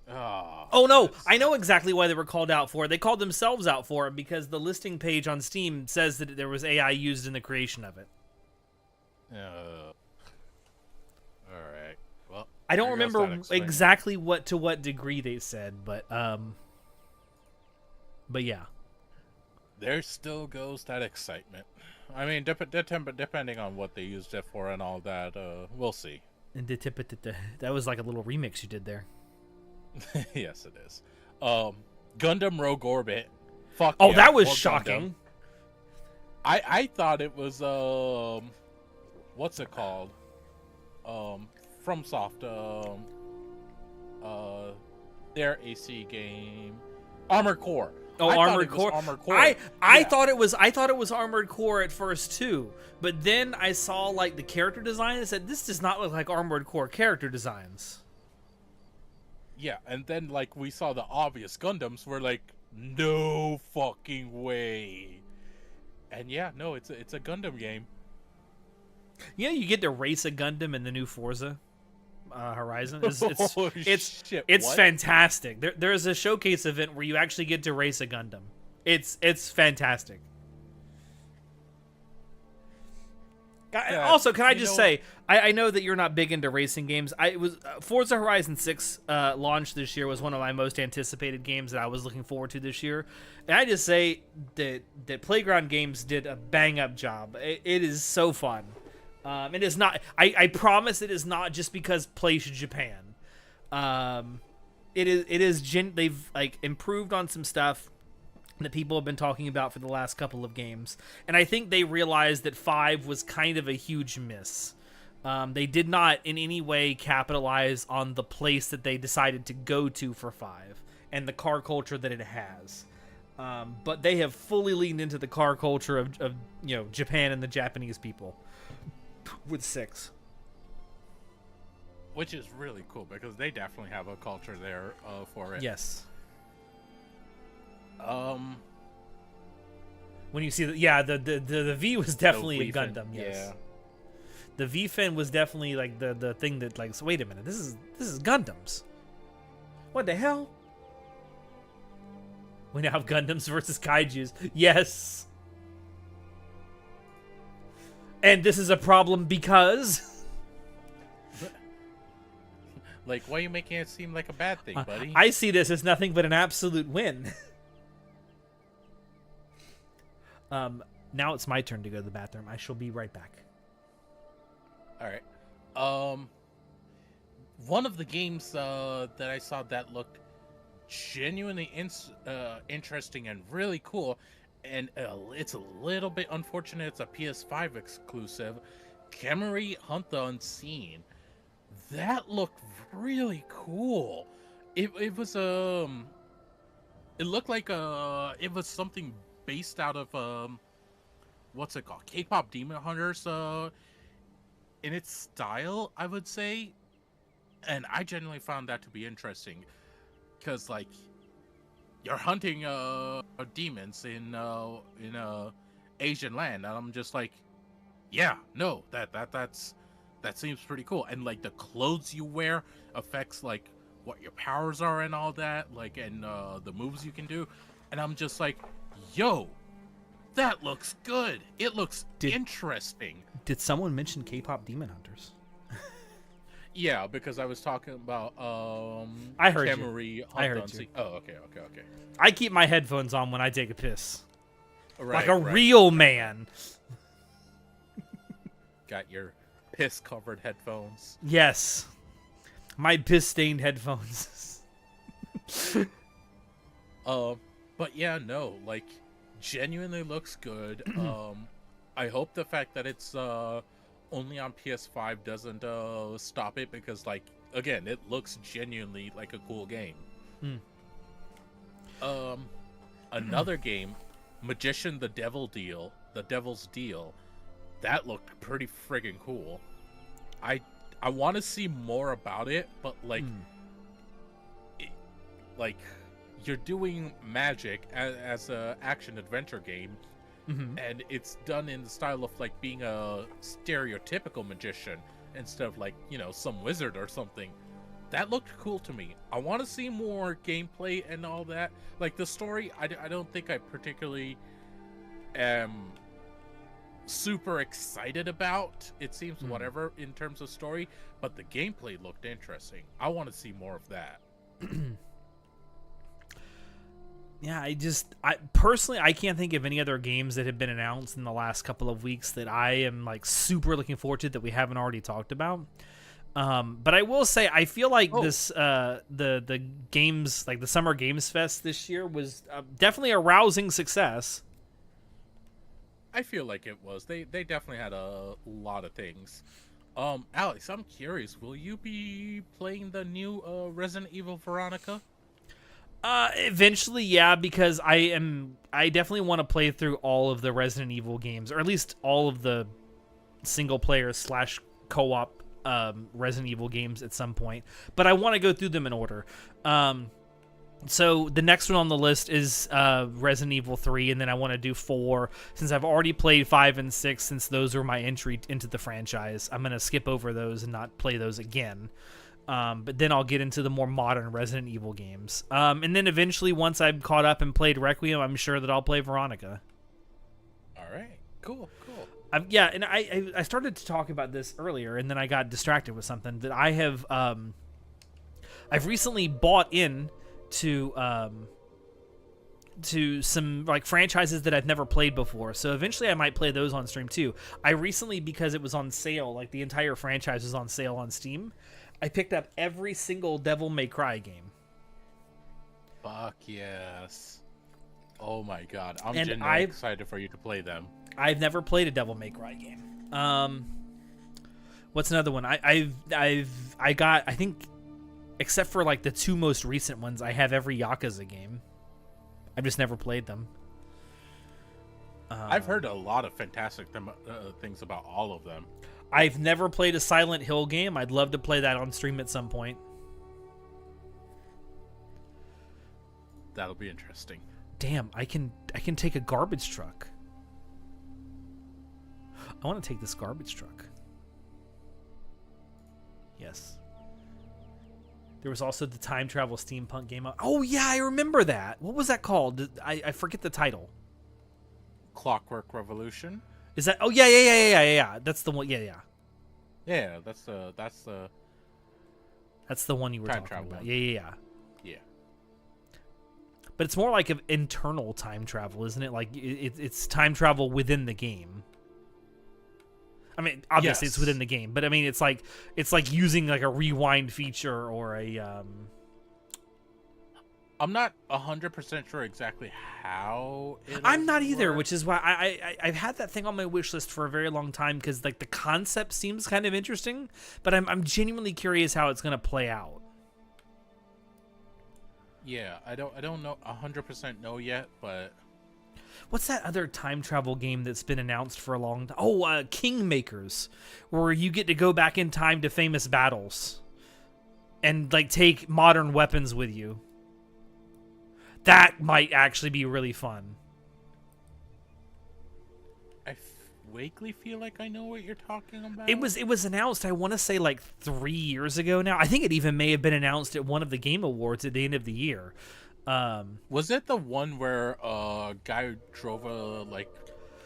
Oh no, I know exactly why they were called out for it. They called themselves out for it because the listing page on Steam says that there was AI used in the creation of it. Alright. Well, I don't remember exactly what degree they said, but yeah. There still goes that excitement. I mean, depending on what they used it for and all that, we'll see. And that was like a little remix you did there. Yes, it is. Gundam Rogue Orbit. Fuck oh, yeah, that was shocking. Gundam. I thought it was what's it called? FromSoft. Their AC game, Armored Core. Oh, Armored Core. I thought it was Armored Core at first too, but then I saw like the character design and said this does not look like Armored Core character designs. Yeah, and then like we saw the obvious Gundams, we're like, no fucking way. And yeah, no, it's a Gundam game. You know, you get to race a Gundam in the new Forza Horizon. It's fantastic. There's a showcase event where you actually get to race a Gundam. It's fantastic. Also, can I just say, I know that you're not big into racing games. Forza Horizon 6 launch this year was one of my most anticipated games that I was looking forward to this year. And I just say that Playground Games did a bang-up job. It is so fun. It is not. I promise it is not just because plays Japan. It is. They've like improved on some stuff that people have been talking about for the last couple of games, and I think they realized that 5 was kind of a huge miss. They did not in any way capitalize on the place that they decided to go to for 5 and the car culture that it has. But they have fully leaned into the car culture of Japan and the Japanese people with 6. Which is really cool because they definitely have a culture there for it. Yes. When you see the V was definitely a Gundam. Yes. Yeah. The V fin was definitely like the thing that like. So wait a minute, this is Gundams. What the hell? We now have Gundams versus Kaijus. Yes. And this is a problem because. Like, why are you making it seem like a bad thing, buddy? I see this as nothing but an absolute win. Now it's my turn to go to the bathroom. I shall be right back. All right. One of the games that I saw that looked genuinely interesting and really cool, and it's a little bit unfortunate it's a PS5 exclusive, Camry Hunt the Unseen. That looked really cool. It was it looked like it was something based out of what's it called? K-pop Demon Hunters in its style, I would say. And I genuinely found that to be interesting because like you're hunting demons in Asian land, and I'm just like, yeah, no, that seems pretty cool. And like the clothes you wear affects like what your powers are and all that, like, and the moves you can do. And I'm just like, yo, that looks good. It looks interesting. Did someone mention K-pop Demon Hunters? Yeah, because I was talking about I heard Camry you. I heard you. Oh, okay. I keep my headphones on when I take a piss. Right, like a real man. Got your piss-covered headphones. Yes. My piss-stained headphones. But yeah, no, like, genuinely looks good. I hope the fact that it's only on PS5 doesn't stop it, because, like, again, it looks genuinely like a cool game. Another game, Magician the Devil's Deal, that looked pretty friggin' cool. I want to see more about it, but like, like you're doing magic as a action adventure game, and it's done in the style of like being a stereotypical magician instead of like, you know, some wizard or something. That looked cool to me. I want to see more gameplay and all that. Like the story, I don't think I particularly am super excited about. It seems whatever in terms of story, but the gameplay looked interesting. I want to see more of that. Yeah, I personally, I can't think of any other games that have been announced in the last couple of weeks that I am like super looking forward to that we haven't already talked about. But I will say, I feel like this the games, like the Summer Games Fest this year was definitely a rousing success. I feel like it was. They definitely had a lot of things. Alex, I'm curious, will you be playing the new Resident Evil Veronica? Eventually, yeah, because I definitely want to play through all of the Resident Evil games, or at least all of the single player / co-op Resident Evil games at some point. But I want to go through them in order. So the next one on the list is Resident Evil 3, and then I want to do 4. Since I've already played 5 and 6, since those were my entry into the franchise, I'm going to skip over those and not play those again. But then I'll get into the more modern Resident Evil games. And then eventually, once I've caught up and played Requiem, I'm sure that I'll play Veronica. All right, cool. Yeah, and I started to talk about this earlier, and then I got distracted with something that I have. I've recently bought in to some like franchises that I've never played before, so eventually I might play those on stream too. I recently, because it was on sale, like the entire franchise was on sale on Steam, I picked up every single Devil May Cry game. Fuck yes. Oh my god, I'm genuinely excited for you to play them. I've never played a Devil May Cry game, What's another one? I think, except for like the two most recent ones, I have every Yakuza game. I've just never played them. I've heard a lot of fantastic things about all of them. I've never played a Silent Hill game. I'd love to play that on stream at some point. That'll be interesting. Damn, I can take a garbage truck. I want to take this garbage truck. Yes. There was also the time travel steampunk game. Oh yeah, I remember that. What was that called? I forget the title. Clockwork Revolution. Is that? Oh yeah. That's the one. Yeah. Yeah, that's the one you were time talking travel about. one. Yeah. But it's more like an internal time travel, isn't it? Like it's time travel within the game. I mean, obviously it's within the game, but I mean it's like using like a rewind feature or a. I'm not 100% sure exactly how. I'm not either, which is why I've had that thing on my wish list for a very long time because like the concept seems kind of interesting, but I'm genuinely curious how it's gonna play out. Yeah, I don't know 100% know yet, but what's that other time travel game that's been announced for a long time? Oh, Kingmakers, where you get to go back in time to famous battles and like take modern weapons with you. That might actually be really fun. I vaguely feel like I know what you're talking about. It was announced, I want to say like 3 years ago now. I think it even may have been announced at one of the Game Awards at the end of the year. Was it the one where a guy drove a like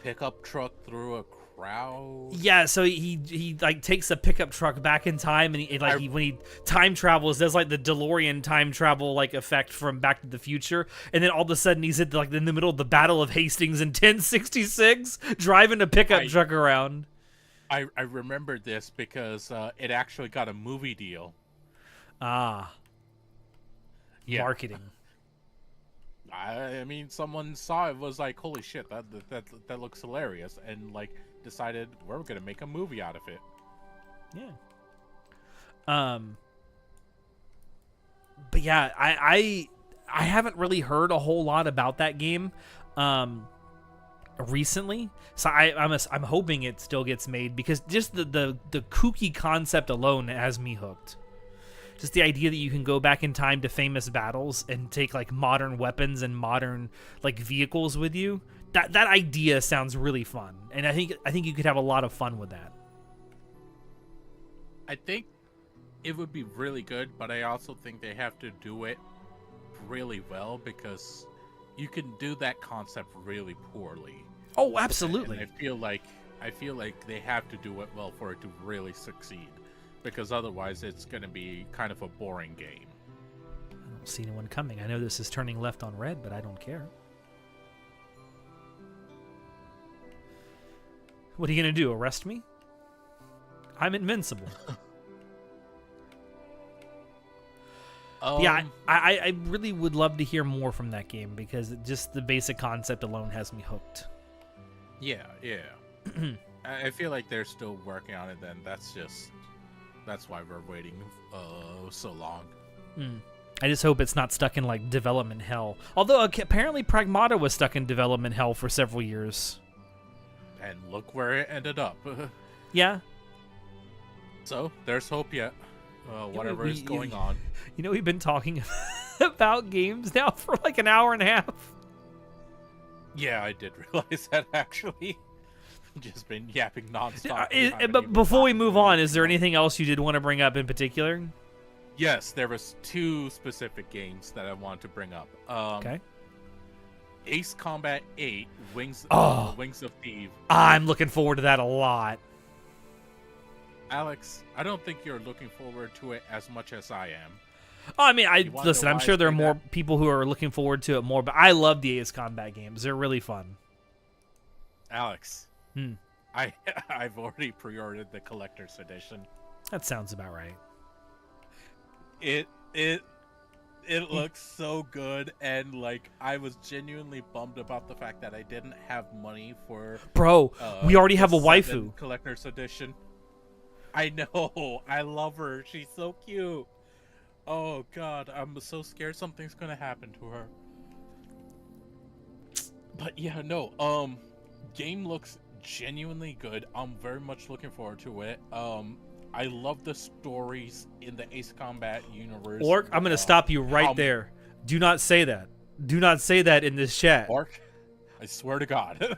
pickup truck through a crowd? Yeah, so he like takes a pickup truck back in time, and when he time travels, there's like the DeLorean time travel like effect from Back to the Future, and then all of a sudden he's in the middle of the Battle of Hastings in 1066, driving a pickup truck around. I remember this because it actually got a movie deal. Ah, yeah. Marketing. I mean, someone saw it, was like, "Holy shit, that looks hilarious," and like decided we're gonna make a movie out of it. Yeah. But yeah, I haven't really heard a whole lot about that game recently, so I'm hoping it still gets made because just the kooky concept alone has me hooked. Just the idea that you can go back in time to famous battles and take like modern weapons and modern like vehicles with you. That idea sounds really fun, and I think you could have a lot of fun with that. I think it would be really good, but I also think they have to do it really well because you can do that concept really poorly. Oh, absolutely. And I feel like they have to do it well for it to really succeed. Because otherwise it's going to be kind of a boring game. I don't see anyone coming. I know this is turning left on red, but I don't care. What are you going to do, arrest me? I'm invincible. Yeah, I really would love to hear more from that game because just the basic concept alone has me hooked. Yeah. I feel like they're still working on it then. That's why we're waiting so long. I just hope it's not stuck in like development hell. Although apparently Pragmata was stuck in development hell for several years. And look where it ended up. Yeah. So there's hope yet. Whatever is going on. You know, we've been talking about games now for like an hour and a half. Yeah, I did realize that actually. Just been yapping nonstop. But before we move on, is there anything else you did want to bring up in particular? Yes, there was two specific games that I wanted to bring up. Okay. Ace Combat 8, Wings of Thieves. I'm looking forward to that a lot. Alex, I don't think you're looking forward to it as much as I am. Oh, I mean, listen, I'm sure there are more people who are looking forward to it more, but I love the Ace Combat games. They're really fun. Alex, I've already pre-ordered the collector's edition. That sounds about right. It looks so good, and like I was genuinely bummed about the fact that I didn't have money for. Bro, we already have a waifu. Collector's edition. I know. I love her. She's so cute. Oh god, I'm so scared something's gonna happen to her. But yeah, no. Game looks genuinely good. I'm very much looking forward to it. I love the stories in the Ace Combat universe. Orc, I'm gonna stop you right there. Do not say that. Do not say that in this chat. Orc, I swear to God.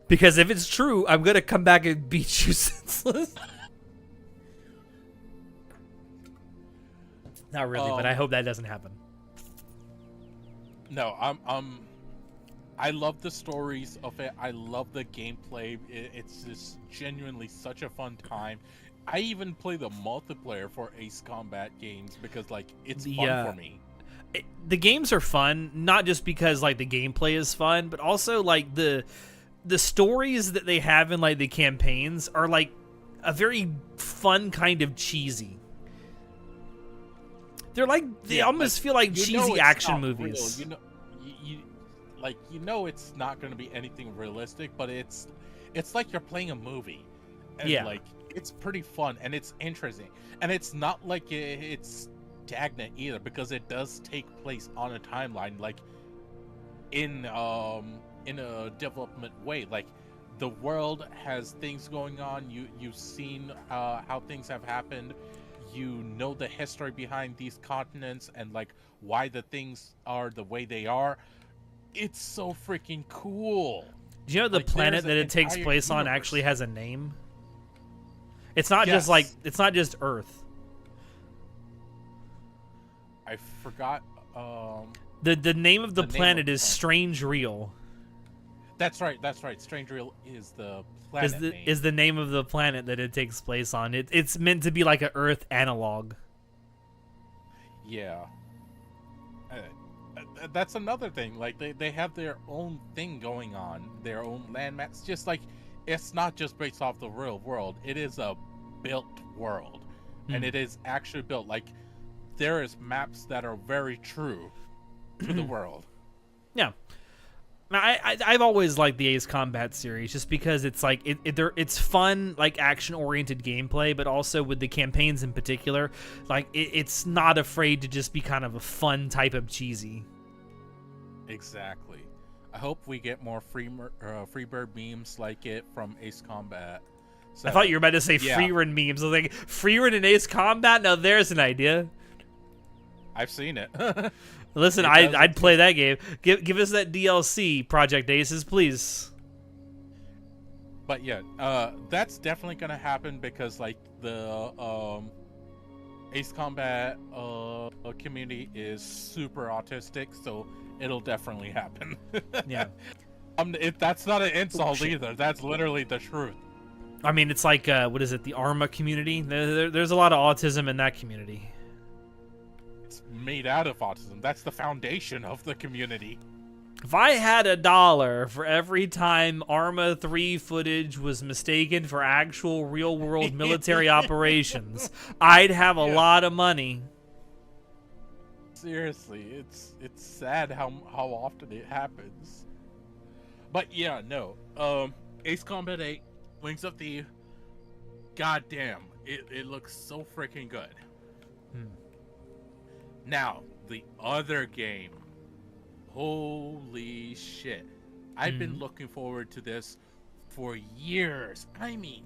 Because if it's true, I'm gonna come back and beat you senseless. Not really, but I hope that doesn't happen. No, I love the stories of it. I love the gameplay. It's just genuinely such a fun time. I even play the multiplayer for Ace Combat games because like it's fun for me. The games are fun, not just because like the gameplay is fun, but also like the stories that they have in like the campaigns are like a very fun kind of cheesy. They're like they almost feel like cheesy action movies. Real. You know it's not going to be anything realistic, but it's like you're playing a movie. And like it's pretty fun and it's interesting. And it's not like it's stagnant either, because it does take place on a timeline, like in a development way. Like the world has things going on. You've seen how things have happened. You know the history behind these continents and like why the things are the way they are. It's so freaking cool. Do you know the planet that it takes place on actually has a name? It's not just like it's not just Earth. I forgot. The name of the planet is Strange Real. That's right. Strange Real is the planet name. Is the name of the planet that it takes place on. It's meant to be like an Earth analog. Yeah. That's another thing. Like they have their own thing going on, their own landmass. Just like it's not just based off the real world. It is a built world, and it is actually built. Like there is maps that are very true to the world. Yeah. I've always liked the Ace Combat series just because it's like it's fun, like action-oriented gameplay, but also with the campaigns in particular, like it's not afraid to just be kind of a fun type of cheesy. Exactly. I hope we get more Freebird memes like it from Ace Combat. So, I thought you were about to say Freerun memes. I was like, Freerun in Ace Combat? Now there's an idea. I've seen it. Listen, I'd play that game. Give us that DLC, Project Aces, please. But yeah, that's definitely gonna happen because like the Ace Combat community is super autistic, so it'll definitely happen. Yeah. That's not an insult either. That's literally the truth. I mean, it's like what is it? The Arma community. There's a lot of autism in that community. Made out of autism. That's the foundation of the community. If I had $1 for every time Arma 3 footage was mistaken for actual real-world military operations, I'd have a lot of money. Seriously, it's sad how often it happens. But yeah, no. Ace Combat 8, Wings of the... Goddamn, it looks so freaking good. Now, the other game. Holy shit. I've been looking forward to this for years. I mean,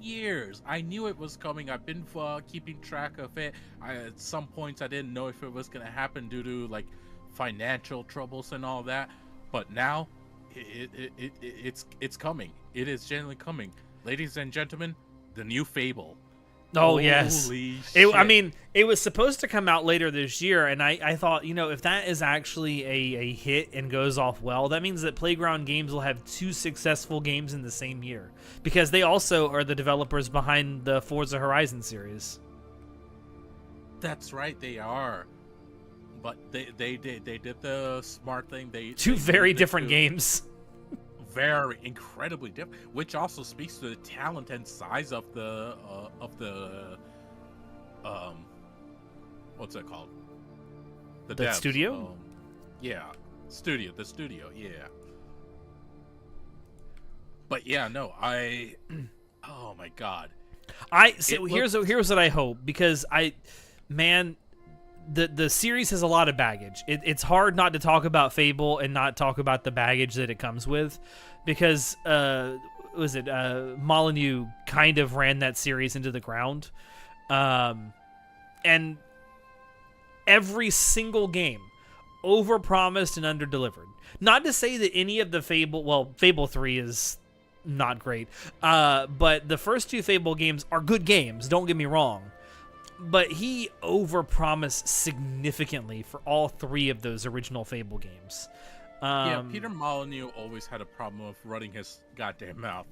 years. I knew it was coming. I've been keeping track of it. At some points, I didn't know if it was going to happen due to, like, financial troubles and all that. But now, it's coming. It is genuinely coming. Ladies and gentlemen, the new Fable. Oh, holy yes. Shit. I mean, it was supposed to come out later this year, and I thought, if that is actually a hit and goes off well, that means that Playground Games will have 2 successful games in the same year, because they also are the developers behind the Forza Horizon series. That's right, they are. But they did the smart thing. Two very different games. Very incredibly different, which also speaks to the talent and size of the what's it called? The devs. Studio? The studio, yeah. But yeah, no, oh my god. Here's what I hope, because the series has a lot of baggage. It's hard not to talk about Fable and not talk about the baggage that it comes with, because Molyneux kind of ran that series into the ground, and every single game overpromised and underdelivered. Not to say that any of the Fable 3 is not great, but the first 2 Fable games are good games, don't get me wrong. But he overpromised significantly for all 3 of those original Fable games. Peter Molyneux always had a problem of running his goddamn mouth.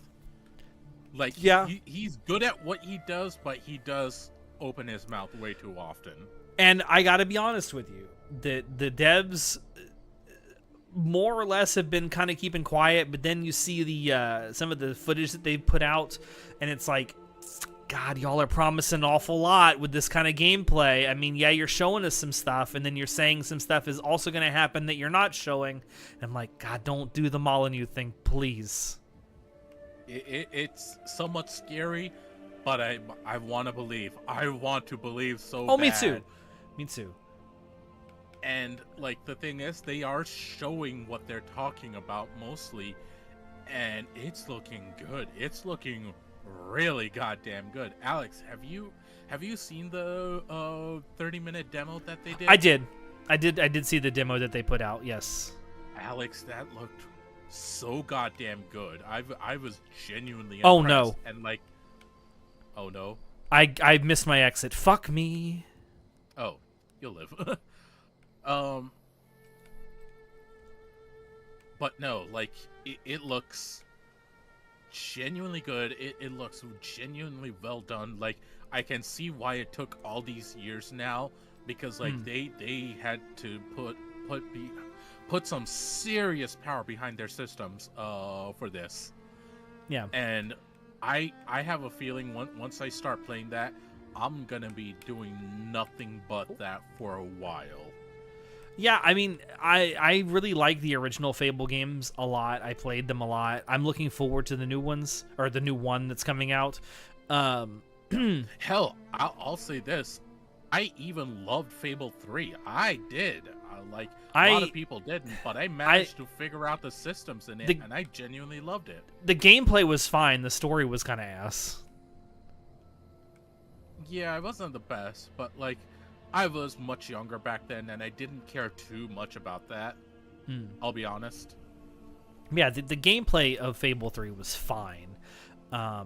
Like, he's good at what he does, but he does open his mouth way too often. And I gotta be honest with you, the devs more or less have been kind of keeping quiet, but then you see the some of the footage that they've put out, and it's like, God, y'all are promising an awful lot with this kind of gameplay. I mean, yeah, you're showing us some stuff, and then you're saying some stuff is also going to happen that you're not showing. And I'm like, God, don't do the Molyneux thing, please. It's somewhat scary, but I want to believe. I want to believe so bad. Oh, me too. Me too. And, like, the thing is, they are showing what they're talking about mostly, and it's looking good. It's looking really goddamn good. Alex, have you seen the 30-minute demo that they did? I did see the demo that they put out. Yes. Alex, that looked so goddamn good. I was genuinely impressed. Oh no. And like, oh no. I missed my exit. Fuck me. Oh, you'll live. But no, like it looks genuinely good. It looks genuinely well done. Like, I can see why it took all these years now, because like they had to put some serious power behind their systems for this. Yeah. And I have a feeling once I start playing that, I'm gonna be doing nothing but that for a while. Yeah, I mean, I really like the original Fable games a lot. I played them a lot. I'm looking forward to the new ones, or the new one that's coming out. Hell, I'll say this. I even loved Fable 3. I did. A lot of people didn't, but I managed to figure out the systems in it, and I genuinely loved it. The gameplay was fine. The story was kind of ass. Yeah, it wasn't the best, but like, I was much younger back then, and I didn't care too much about that. I'll be honest. Yeah, the gameplay of Fable 3 was fine.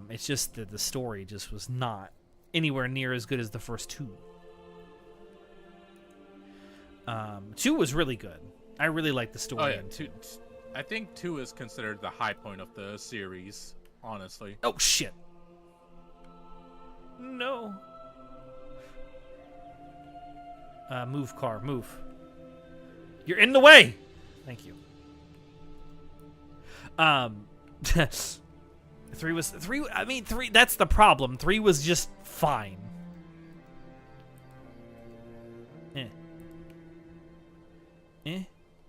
It's just that the story just was not anywhere near as good as the first 2. 2 was really good. I really liked the story. Oh, yeah. I think 2 is considered the high point of the series, honestly. Oh, shit. No. Move, car, move. You're in the way. Thank you. 3 was 3. I mean, 3. That's the problem. 3 was just fine.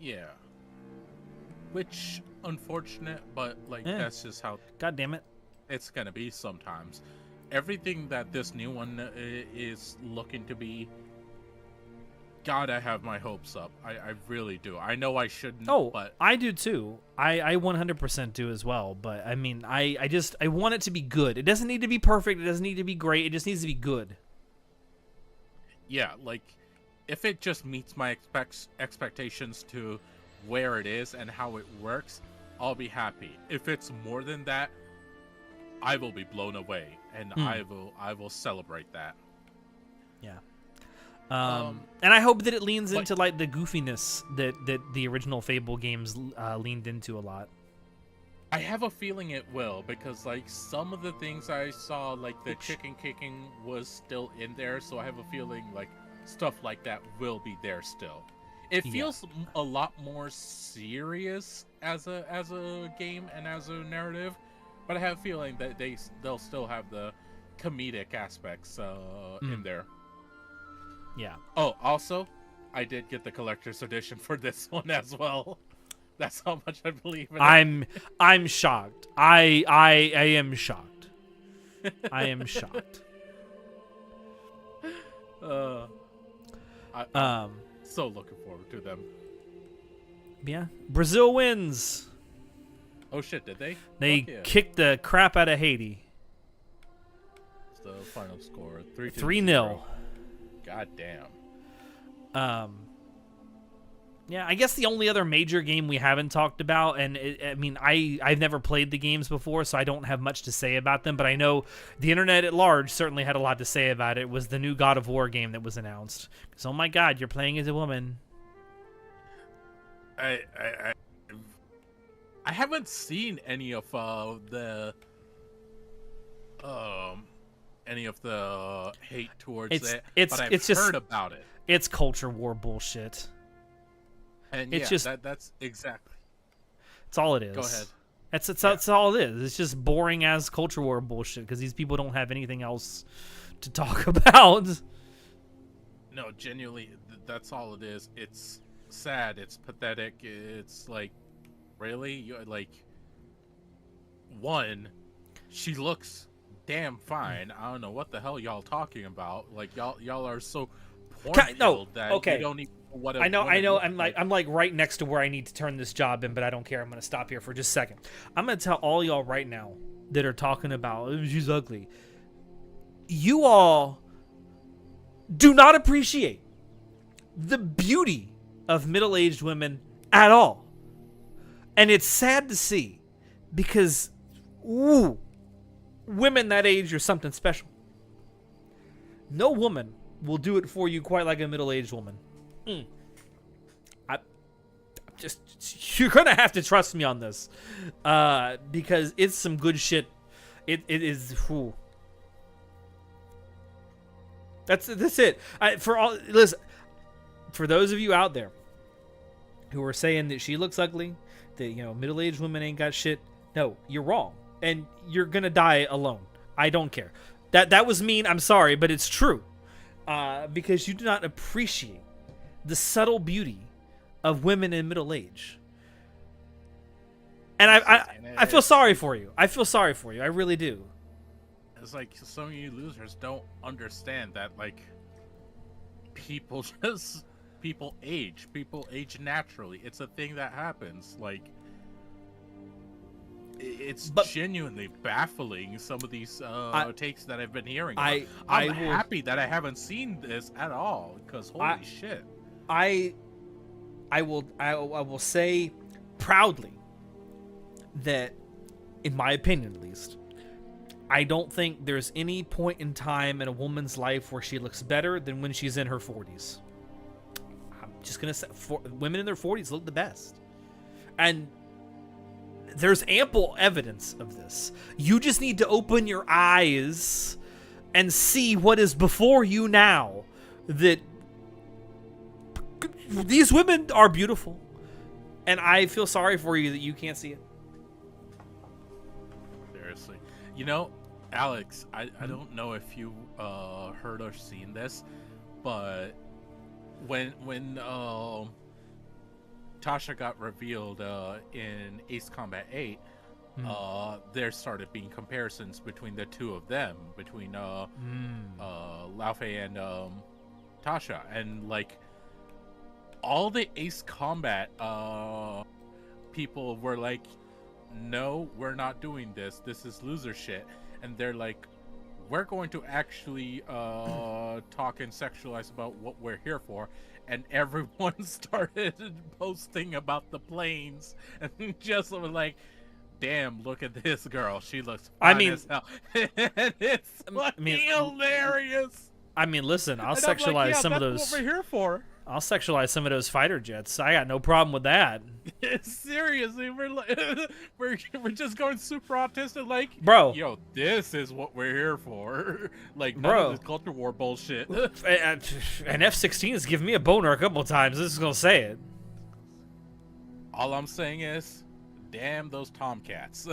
Yeah. Which, unfortunate, but like that's just how. God damn it. It's gonna be sometimes. Everything that this new one is looking to be. God, I have my hopes up. I really do. I know I shouldn't. Oh, but I do too. I 100% do as well. But I mean, I want it to be good. It doesn't need to be perfect. It doesn't need to be great. It just needs to be good. Yeah, like, if it just meets my expectations to where it is and how it works, I'll be happy. If it's more than that, I will be blown away, and I will celebrate that. Yeah. And I hope that it leans into like the goofiness that the original Fable games leaned into a lot. I have a feeling it will, because like some of the things I saw, like the chicken kicking was still in there, so I have a feeling like stuff like that will be there still. It feels a lot more serious as a game and as a narrative, but I have a feeling that they'll still have the comedic aspects in there. Yeah. Oh, also, I did get the collector's edition for this one as well. That's how much I believe in it. I'm shocked. I am shocked. I am shocked. I'm so looking forward to them. Yeah, Brazil wins. Oh shit, did they? They Fuck yeah. kicked the crap out of Haiti. What's the final score? 3-0. God damn. Yeah, I guess the only other major game we haven't talked about, and I've never played the games before, so I don't have much to say about them, but I know the internet at large certainly had a lot to say about it, was the new God of War game that was announced. Because, oh my god, you're playing as a woman. I haven't seen any of the hate towards it, but I've heard about it. It's culture war bullshit. And it's yeah, just that's exactly. It's all it is. Go ahead. That's all it is. It's just boring as culture war bullshit because these people don't have anything else to talk about. No, genuinely, that's all it is. It's sad. It's pathetic. It's like, really, one, she looks damn fine. I don't know what the hell y'all talking about. Like y'all are so porn-filled that you don't even. I know. I'm like right next to where I need to turn this job in, but I don't care. I'm gonna stop here for just a second. I'm gonna tell all y'all right now that are talking about she's ugly. You all do not appreciate the beauty of middle-aged women at all, and it's sad to see because women that age are something special. No woman will do it for you quite like a middle-aged woman. You're gonna have to trust me on this, because it's some good shit. It is. Whew. That's it. Listen, for those of you out there who are saying that she looks ugly, that middle-aged women ain't got shit. No, you're wrong, and you're gonna die alone. I don't care. That was mean. I'm sorry, but it's true, because you do not appreciate the subtle beauty of women in middle age. And I feel sorry for you. I feel sorry for you. I really do. It's like some of you losers don't understand that, like, people age naturally. It's a thing that happens. Like, it's genuinely baffling, some of these takes that I've been hearing. I'm happy that I haven't seen this at all, because holy shit. I will say proudly that, in my opinion at least, I don't think there's any point in time in a woman's life where she looks better than when she's in her 40s. I'm just gonna say, women in their 40s look the best, and there's ample evidence of this. You just need to open your eyes and see what is before you now. That these women are beautiful, and I feel sorry for you that you can't see it. Seriously. Alex, I don't know if you heard or seen this, but when Tasha got revealed in Ace Combat 8, there started being comparisons between the two of them, between Lao Fei and Tasha, and like all the Ace Combat people were like, no, we're not doing this. This is loser shit. And they're like, we're going to actually talk and sexualize about what we're here for. And everyone started posting about the planes and just was like, damn, look at this girl. She looks fine as hell. And it's fucking hilarious. I mean, listen, I'll sexualize some of those. That's what we're here for. I'll sexualize some of those fighter jets. I got no problem with that. Seriously, we're like, we're just going super autistic, like, bro. Yo, this is what we're here for. Like, none of this culture war bullshit. An F-16 has given me a boner a couple times. This is gonna say it. All I'm saying is, damn those Tomcats.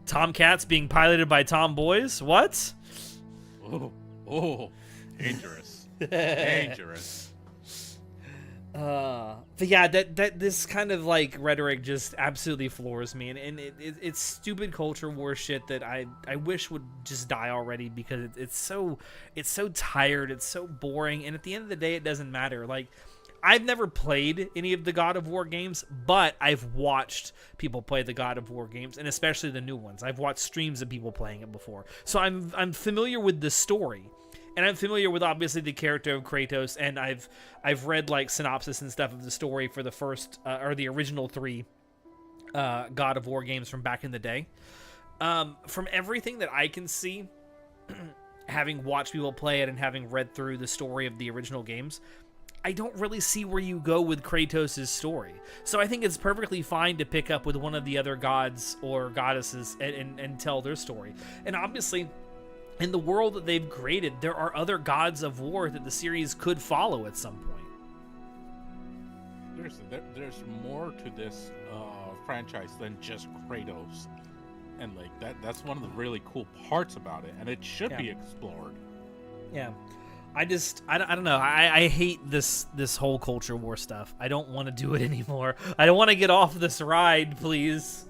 Tomcats being piloted by tomboys? What? Oh, dangerous. Dangerous. But yeah, that this kind of like rhetoric just absolutely floors me, and it's stupid culture war shit that I wish would just die already, because it's so tired, it's so boring, and at the end of the day, it doesn't matter. Like, I've never played any of the God of War games, but I've watched people play the God of War games, and especially the new ones. I've watched streams of people playing it before, so I'm familiar with the story. And I'm familiar with, obviously, the character of Kratos, and I've read like synopsis and stuff of the story for the first or the original 3 God of War games from back in the day. From everything that I can see, having watched people play it and having read through the story of the original games, I don't really see where you go with Kratos' story. So I think it's perfectly fine to pick up with one of the other gods or goddesses and tell their story. And obviously, in the world that they've created, there are other gods of war that the series could follow at some point. There's more to this franchise than just Kratos, and like that's one of the really cool parts about it, and it should be explored. Yeah, I don't know. I hate this whole culture war stuff. I don't want to do it anymore. I don't want to get off this ride, please.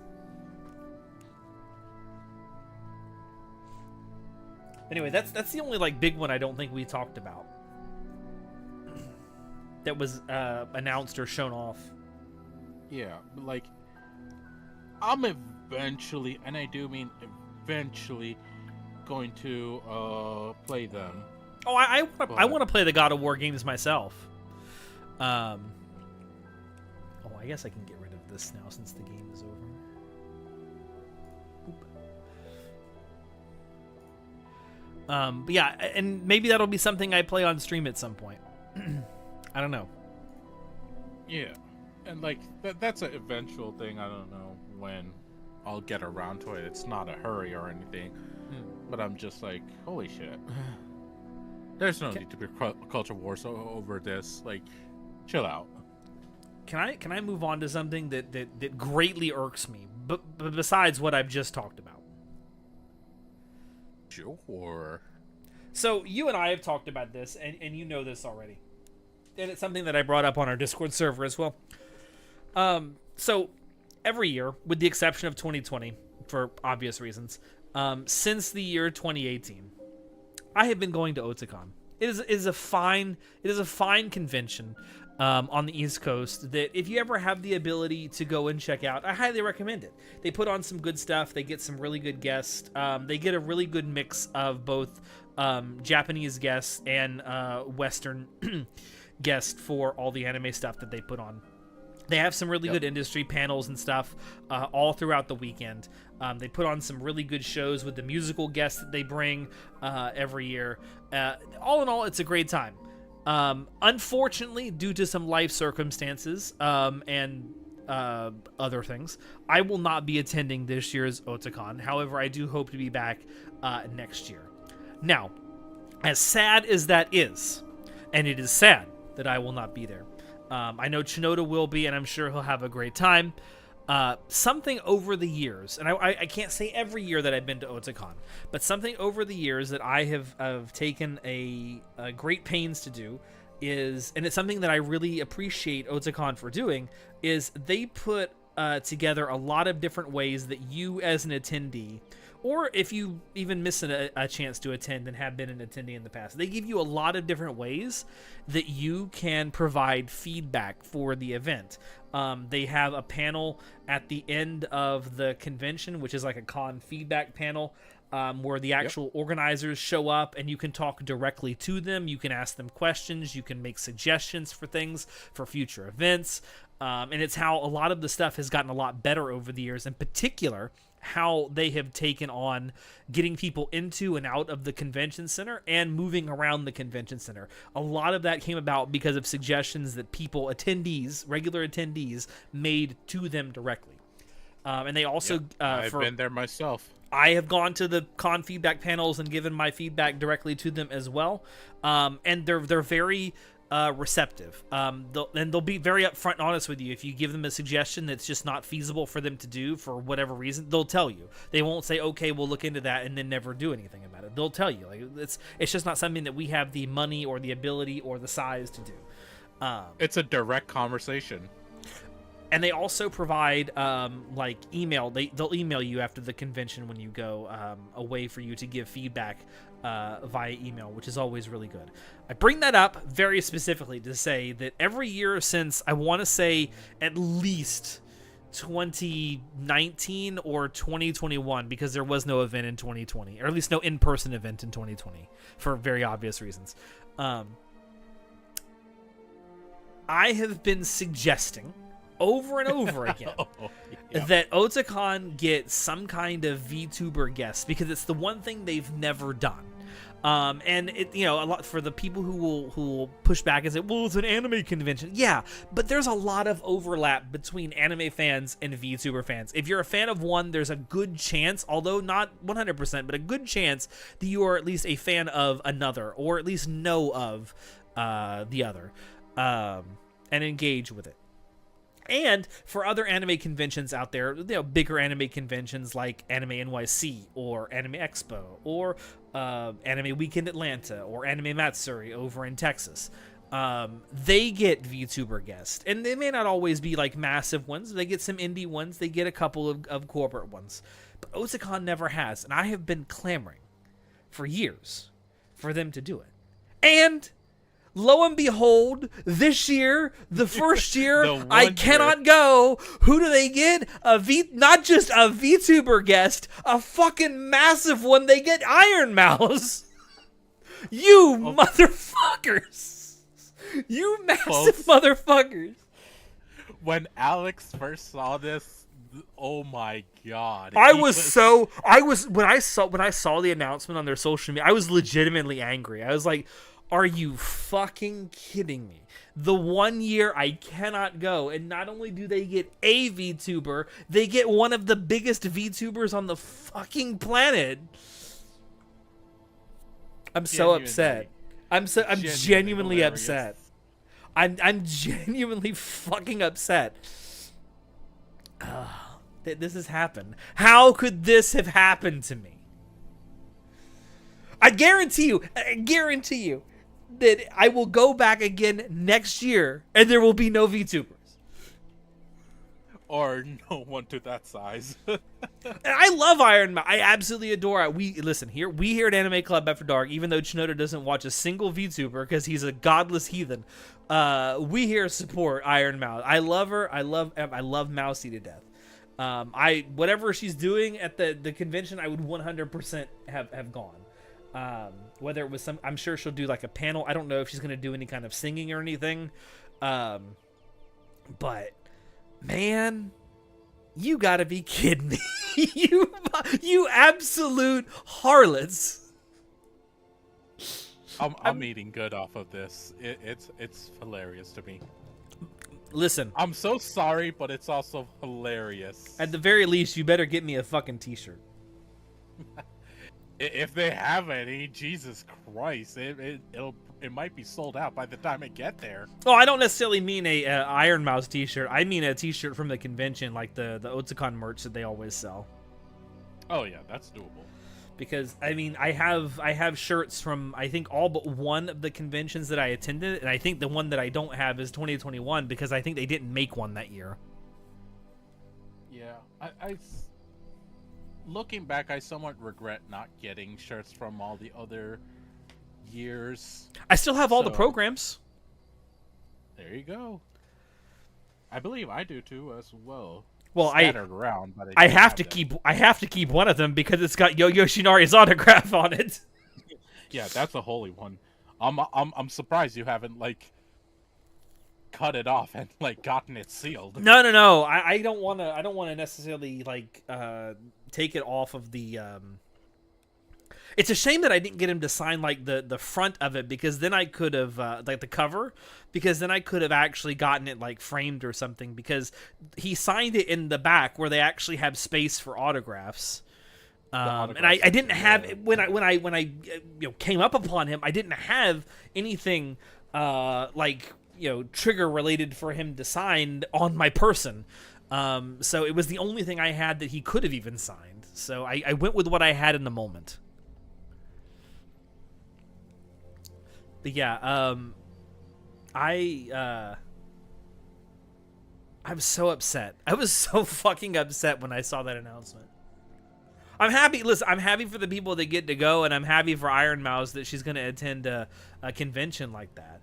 Anyway, that's the only like big one I don't think we talked about that was announced or shown off. Yeah, but like, I'm eventually, and I do mean eventually, going to play them. Oh, I want to play the God of War games myself. Oh, I guess I can get rid of this now since the game is over. But yeah, and maybe that'll be something I play on stream at some point. I don't know. Yeah, and like that's an eventual thing. I don't know when I'll get around to it. It's not a hurry or anything, but I'm just like, holy shit. There's no need to be culture wars over this. Like, chill out. Can I move on to something that greatly irks me, but besides what I've just talked about? Sure. So you and I have talked about this, and you know this already, and it's something that I brought up on our Discord server as well. So every year, with the exception of 2020, for obvious reasons, since the year 2018, I have been going to Otakon. It is a fine convention on the East Coast that if you ever have the ability to go and check out, I highly recommend it. They put on some good stuff. They get some really good guests. They get a really good mix of both Japanese guests and Western guests for all the anime stuff that they put on. They have some really good industry panels and stuff all throughout the weekend. They put on some really good shows with the musical guests that they bring every year. All in all, it's a great time. Unfortunately, due to some life circumstances and other things, I will not be attending this year's Otakon. However, I do hope to be back next year. Now, as sad as that is, and it is sad that I will not be there, I know Chinoda will be, and I'm sure he'll have a great time. Something over the years, and I can't say every year that I've been to Otakon, but something over the years that I have taken a great pains to do is, and it's something that I really appreciate Otakon for doing, is they put together a lot of different ways that you as an attendee, or if you even miss a chance to attend and have been an attendee in the past, they give you a lot of different ways that you can provide feedback for the event. They have a panel at the end of the convention, which is like a con feedback panel, where the actual organizers show up and you can talk directly to them. You can ask them questions. You can make suggestions for things for future events. And it's how a lot of the stuff has gotten a lot better over the years, in particular how they have taken on getting people into and out of the convention center and moving around the convention center. A lot of that came about because of suggestions that people, regular attendees, made to them directly. And they also... I've been there myself. I have gone to the con feedback panels and given my feedback directly to them as well. And they're very... receptive. They'll be very upfront and honest with you. If you give them a suggestion that's just not feasible for them to do for whatever reason, they'll tell you. They won't say, okay, we'll look into that, and then never do anything about it. They'll tell you. Like, it's just not something that we have the money or the ability or the size to do. It's a direct conversation. And they also provide like email. They'll email you after the convention when you go away for you to give feedback via email, which is always really good. I bring that up very specifically to say that every year since, I want to say at least 2019 or 2021, because there was no event in 2020, or at least no in-person event in 2020 for very obvious reasons. I have been suggesting over and over again that Otakon get some kind of VTuber guest, because it's the one thing they've never done. And it, a lot for the people who will push back and say, well, it's an anime convention. Yeah, but there's a lot of overlap between anime fans and VTuber fans. If you're a fan of one, there's a good chance, although not 100%, but a good chance that you are at least a fan of another, or at least know of the other, and engage with it. And for other anime conventions out there, bigger anime conventions like Anime NYC or Anime Expo or Anime Weekend Atlanta or Anime Matsuri over in Texas, they get VTuber guests. And they may not always be like massive ones. They get some indie ones. They get a couple of corporate ones. But Otakon never has. And I have been clamoring for years for them to do it. And lo and behold, this year, the first year, I cannot go. Who do they get? Not just a VTuber guest, a fucking massive one. They get Iron Mouse. You motherfuckers. You massive motherfuckers. When Alex first saw this, oh my god. When I saw the announcement on their social media, I was legitimately angry. I was like, are you fucking kidding me? The 1 year I cannot go, and not only do they get a VTuber, they get one of the biggest VTubers on the fucking planet. I'm so upset. I'm genuinely upset. I'm genuinely fucking upset. That this has happened. How could this have happened to me? I guarantee you that I will go back again next year and there will be no VTubers. Or no one to that size. And I love Iron Man. I absolutely adore it. We here at Anime Club After Dark, even though Chinoda doesn't watch a single VTuber because he's a godless heathen, we here support Iron Mouse. I love her. I love Mousy to death. Whatever she's doing at the convention, I would 100% have gone. Whether it was I'm sure she'll do like a panel. I don't know if she's going to do any kind of singing or anything. But man, you gotta be kidding me. you absolute harlots. I'm eating good off of this. It's hilarious to me. Listen, I'm so sorry, but it's also hilarious. At the very least, you better get me a fucking t-shirt. If they have any, Jesus Christ, it might be sold out by the time I get there. Oh, I don't necessarily mean a Iron Mouse t-shirt. I mean a t-shirt from the convention, like the Otakon merch that they always sell. Oh yeah, that's doable. Because I mean, I have shirts from I think all but one of the conventions that I attended, and I think the one that I don't have is 2021 because I think they didn't make one that year. Yeah, I looking back, I somewhat regret not getting shirts from all the other years. I still have all the programs. There you go. I believe I do too as well. Well, around, but I have to keep one of them because it's got Yo Yoshinari's autograph on it. Yeah, that's a holy one. I'm surprised you haven't like cut it off and like gotten it sealed. No. I don't want to necessarily like take it off of the It's a shame that I didn't get him to sign like the front of it, because then I could have like the cover, because then I could have actually gotten it like framed or something, because he signed it in the back where they actually have space for autographs. And I didn't have when I came up upon him, I didn't have anything like trigger related for him to sign on my person. So it was the only thing I had that he could have even signed. So I went with what I had in the moment. But yeah, I was so upset. I was so fucking upset when I saw that announcement. I'm happy. Listen, I'm happy for the people that get to go, and I'm happy for Iron Mouse that she's going to attend a convention like that.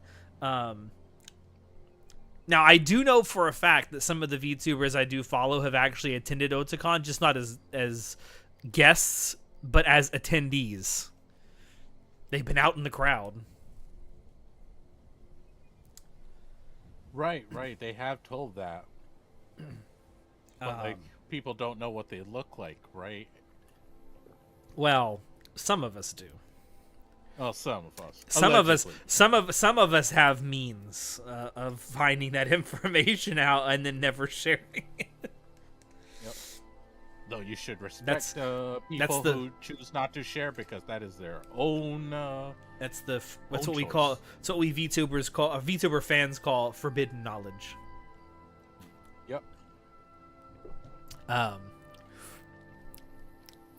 Now, I do know for a fact that some of the VTubers I do follow have actually attended Otakon, just not as guests, but as attendees. They've been out in the crowd. Right. They have told that. But, like, people don't know what they look like, right? Well, some of us do. Oh, some of us. Some of us have means of finding that information out and then never sharing it. Yep. Though you should respect people who choose not to share because that is their own. That's what choice. we call. It's what we VTubers call. VTuber fans call forbidden knowledge. Yep.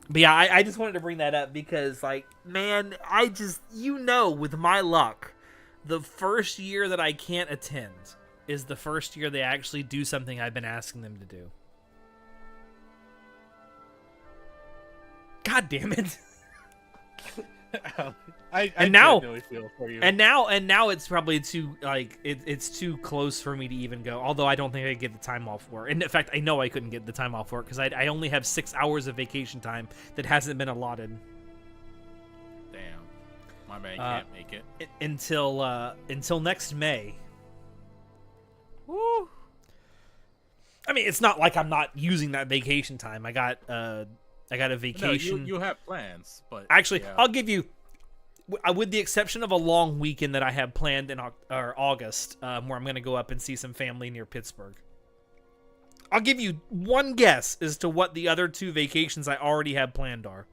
But yeah, I just wanted to bring that up because, like, man, I just, with my luck, the first year that I can't attend is the first year they actually do something I've been asking them to do. God damn it. I now, genuinely feel for you. And now it's probably too, like, it's too close for me to even go. Although I don't think I could get the time off for it. And in fact, I know I couldn't get the time off for it because I only have 6 hours of vacation time that hasn't been allotted. Damn, my man can't make it until next May. Woo! I mean, it's not like I'm not using that vacation time. I got a vacation. No, you have plans, but actually, yeah. I'll give you, with the exception of a long weekend that I have planned in August, where I'm going to go up and see some family near Pittsburgh. I'll give you one guess as to what the other 2 vacations I already have planned are.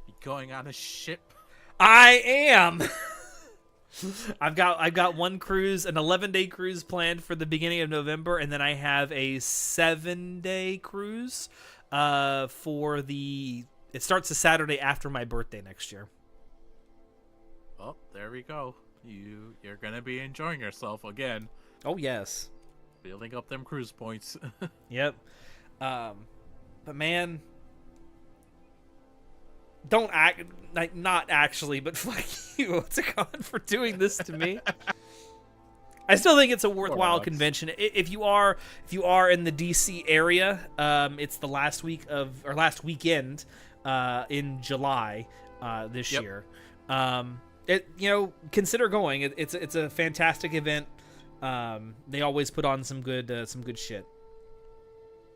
You going on a ship? I am. I've got one cruise, an 11-day cruise planned for the beginning of November, and then I have a 7-day cruise it starts the Saturday after my birthday next year. Oh, there we go. You're gonna be enjoying yourself again. Oh yes. Building up them cruise points. Yep. But man, don't act like, not actually, but fuck you, Otakon, for doing this to me. I still think it's a worthwhile convention. If you are in the DC area, it's the last weekend in July this year. Consider going. It's a fantastic event. They always put on some good shit.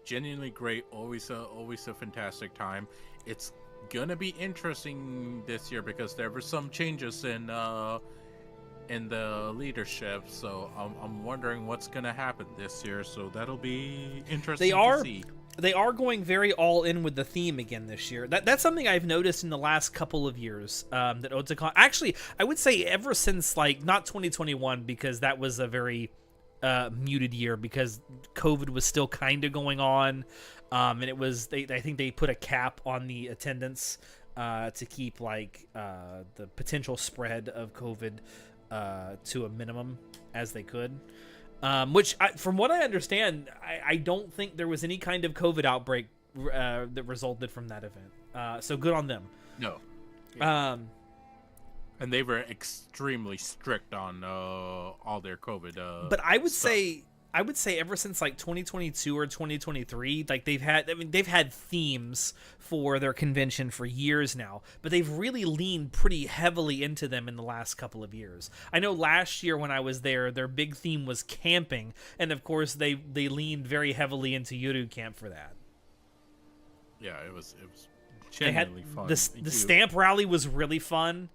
Genuinely great. Always a fantastic time. It's gonna be interesting this year because there were some changes in the leadership, so I'm wondering what's gonna happen this year. So that'll be interesting to see. They are going very all in with the theme again this year. That's something I've noticed in the last couple of years. That Otakon, actually, I would say ever since, like, not 2021 because that was a very muted year because COVID was still kind of going on, and it was I think they put a cap on the attendance to keep the potential spread of COVID to a minimum as they could. Which, from what I understand, I don't think there was any kind of COVID outbreak that resulted from that event. So good on them. No. Yeah. And they were extremely strict on all their COVID. But I would say ever since like 2022 or 2023, like they've had themes for their convention for years now, but they've really leaned pretty heavily into them in the last couple of years. I know last year when I was there, their big theme was camping, and of course they leaned very heavily into Yuru Camp for that. Yeah, it was genuinely fun. The stamp rally was really fun.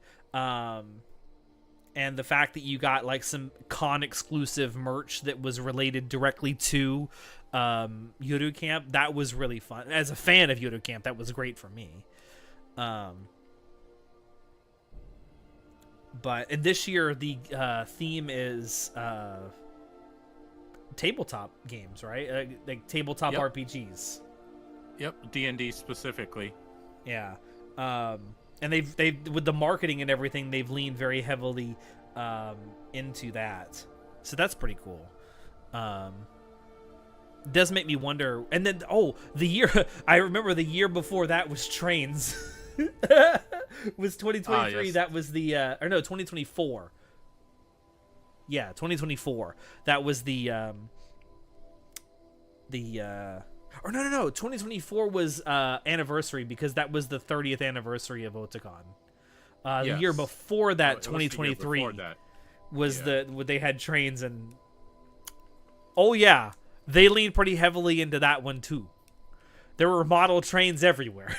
And the fact that you got like some con exclusive merch that was related directly to Yuru Camp, that was really fun. As a fan of Yuru Camp, that was great for me. But this year the theme is tabletop games, right? Like tabletop RPGs. Yep, D&D specifically. Yeah. And they've with the marketing and everything, they've leaned very heavily into that. So that's pretty cool. Does make me wonder. And then the year I remember the year before that was trains. Was 2023. Yes. That was the 2024. Yeah, 2024. That was the 2024 was anniversary, because that was the 30th anniversary of Otakon. The year before that, 2023, was they had trains, and they leaned pretty heavily into that one too. There were model trains everywhere.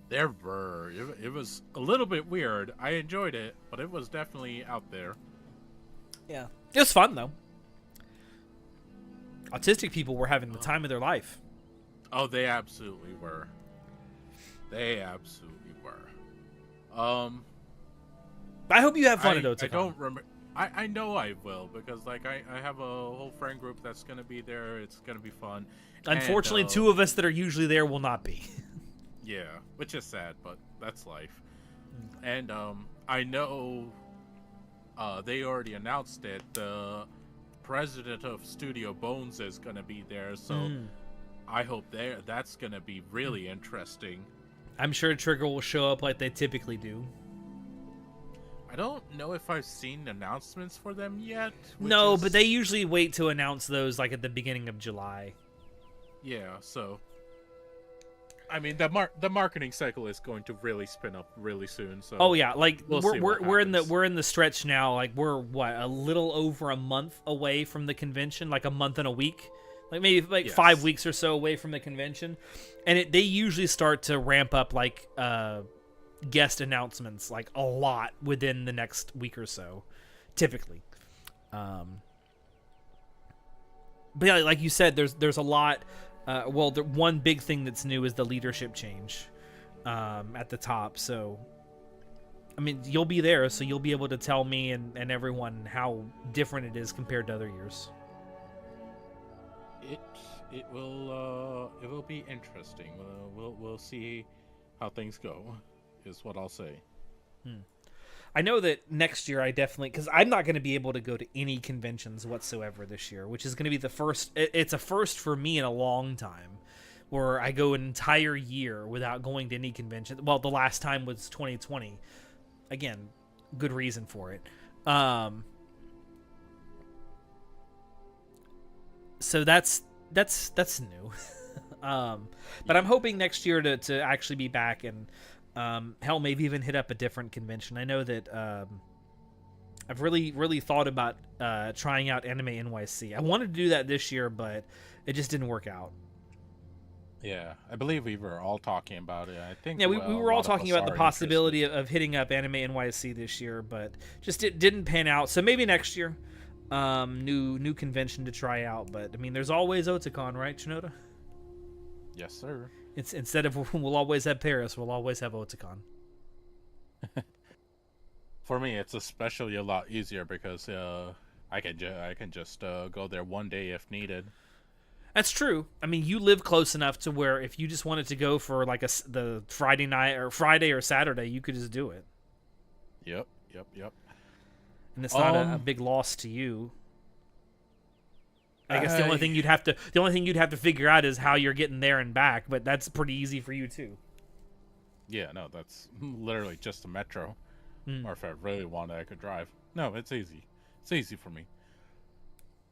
There were. It was a little bit weird. I enjoyed it, but it was definitely out there. Yeah, it was fun though. Autistic people were having the time of their life. Oh, they absolutely were. They absolutely were. I hope you have fun at Otakon. I don't remember. I know I will, because like I have a whole friend group that's gonna be there. It's gonna be fun. Unfortunately, and, two of us that are usually there will not be. Yeah, which is sad, but that's life. And I know they already announced it. The president of Studio Bones is gonna be there, so I hope that's gonna be really interesting. I'm sure Trigger will show up like they typically do. I don't know if I've seen announcements for them yet. No, but they usually wait to announce those like at the beginning of July. Yeah, so I mean the marketing cycle is going to really spin up really soon. So we're in the stretch now. Like we're a little over a month away from the convention, like a month and a week, like maybe 5 weeks or so away from the convention, and they usually start to ramp up like guest announcements like a lot within the next week or so, typically. But yeah, like you said, there's a lot. The one big thing that's new is the leadership change at the top. So, I mean, you'll be there, so you'll be able to tell me and everyone how different it is compared to other years. It will be interesting. We'll see how things go, is what I'll say. I know that next year I definitely, because I'm not going to be able to go to any conventions whatsoever this year, which is going to be the first. It's a first for me in a long time, where I go an entire year without going to any convention. Well, the last time was 2020. Again, good reason for it. So that's new. But I'm hoping next year to actually be back and hell, maybe even hit up a different convention. I know that I've really thought about trying out Anime NYC. I wanted to do that this year, but it just didn't work out. Yeah, I believe we were all talking about it. I think. Yeah, we were all talking about the possibility of hitting up Anime NYC this year, but just it didn't pan out. So maybe next year, new convention to try out. But I mean, there's always Otakon, right, Shinoda? Yes, sir. It's instead of we'll always have Paris, we'll always have Otakon. For me, it's especially a lot easier because I can just go there one day if needed. That's true. I mean, you live close enough to where if you just wanted to go for like the Friday night or Friday or Saturday, you could just do it. Yep. And it's not a big loss to you. I guess the only thing you'd have to figure out is how you're getting there and back, but that's pretty easy for you too. Yeah, no, that's literally just a metro. Or if I really wanted, I could drive. No, it's easy. It's easy for me.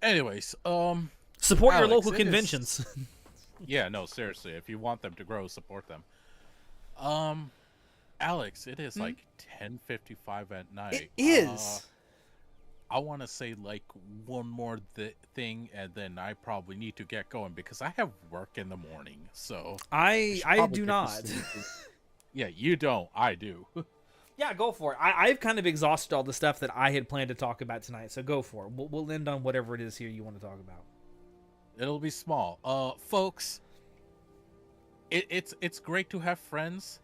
Anyways, support Alex, your local conventions. Yeah, no, seriously, if you want them to grow, support them. Alex, it is like 10:55 at night. It is. I want to say like one more thing, and then I probably need to get going because I have work in the morning. So I do not. Yeah, you don't. I do. Yeah, go for it. I've kind of exhausted all the stuff that I had planned to talk about tonight, so go for it. We'll end on whatever it is here you want to talk about. It'll be small. Folks, it's great to have friends.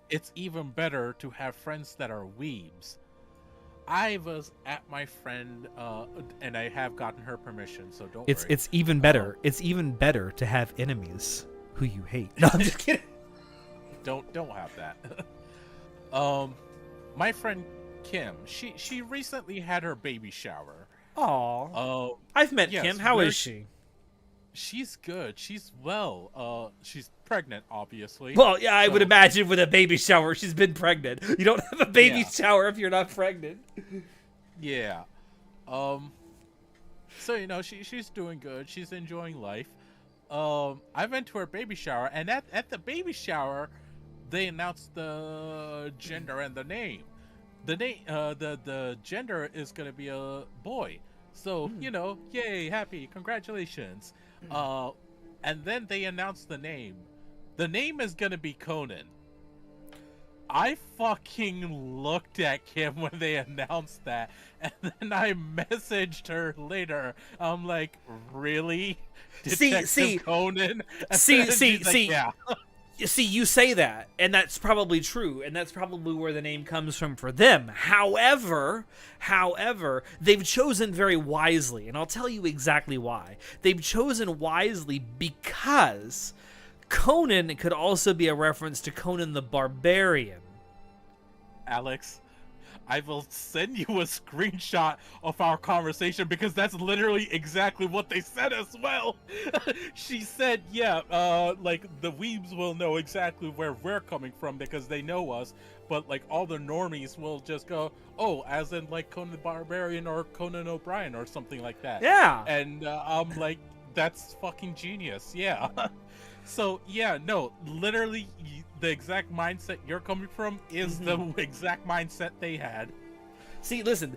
It's even better to have friends that are weebs. I was at my friend, and I have gotten her permission, so don't worry. It's even better. It's even better to have enemies who you hate. No, I'm just kidding. Don't have that. My friend Kim, she recently had her baby shower. Aw. I've met yes, Kim. How is she? She's good. She's well. She's pregnant, obviously. Well, yeah, I so- would imagine with a baby shower, she's been pregnant. You don't have a baby Yeah. shower if you're not pregnant. Yeah. So she's doing good. She's enjoying life. I went to her baby shower, and at the baby shower, they announced the gender and the name. The gender is gonna be a boy. So yay, happy, congratulations. And then they announced the name. The name is gonna be Conan. I fucking looked at Kim when they announced that, and then I messaged her later. I'm like, really? Detective Conan? See, yeah. See, you say that, and that's probably true, and that's probably where the name comes from for them. However, they've chosen very wisely, and I'll tell you exactly why. They've chosen wisely because Conan could also be a reference to Conan the Barbarian. Alex, I will send you a screenshot of our conversation because that's literally exactly what they said as well. She said, yeah, like the weebs will know exactly where we're coming from because they know us, but like all the normies will just go, oh, as in like Conan the Barbarian or Conan O'Brien or something like that. Yeah. And I'm like, that's fucking genius. Yeah. So yeah, no, literally the exact mindset you're coming from is the exact mindset they had. See, listen,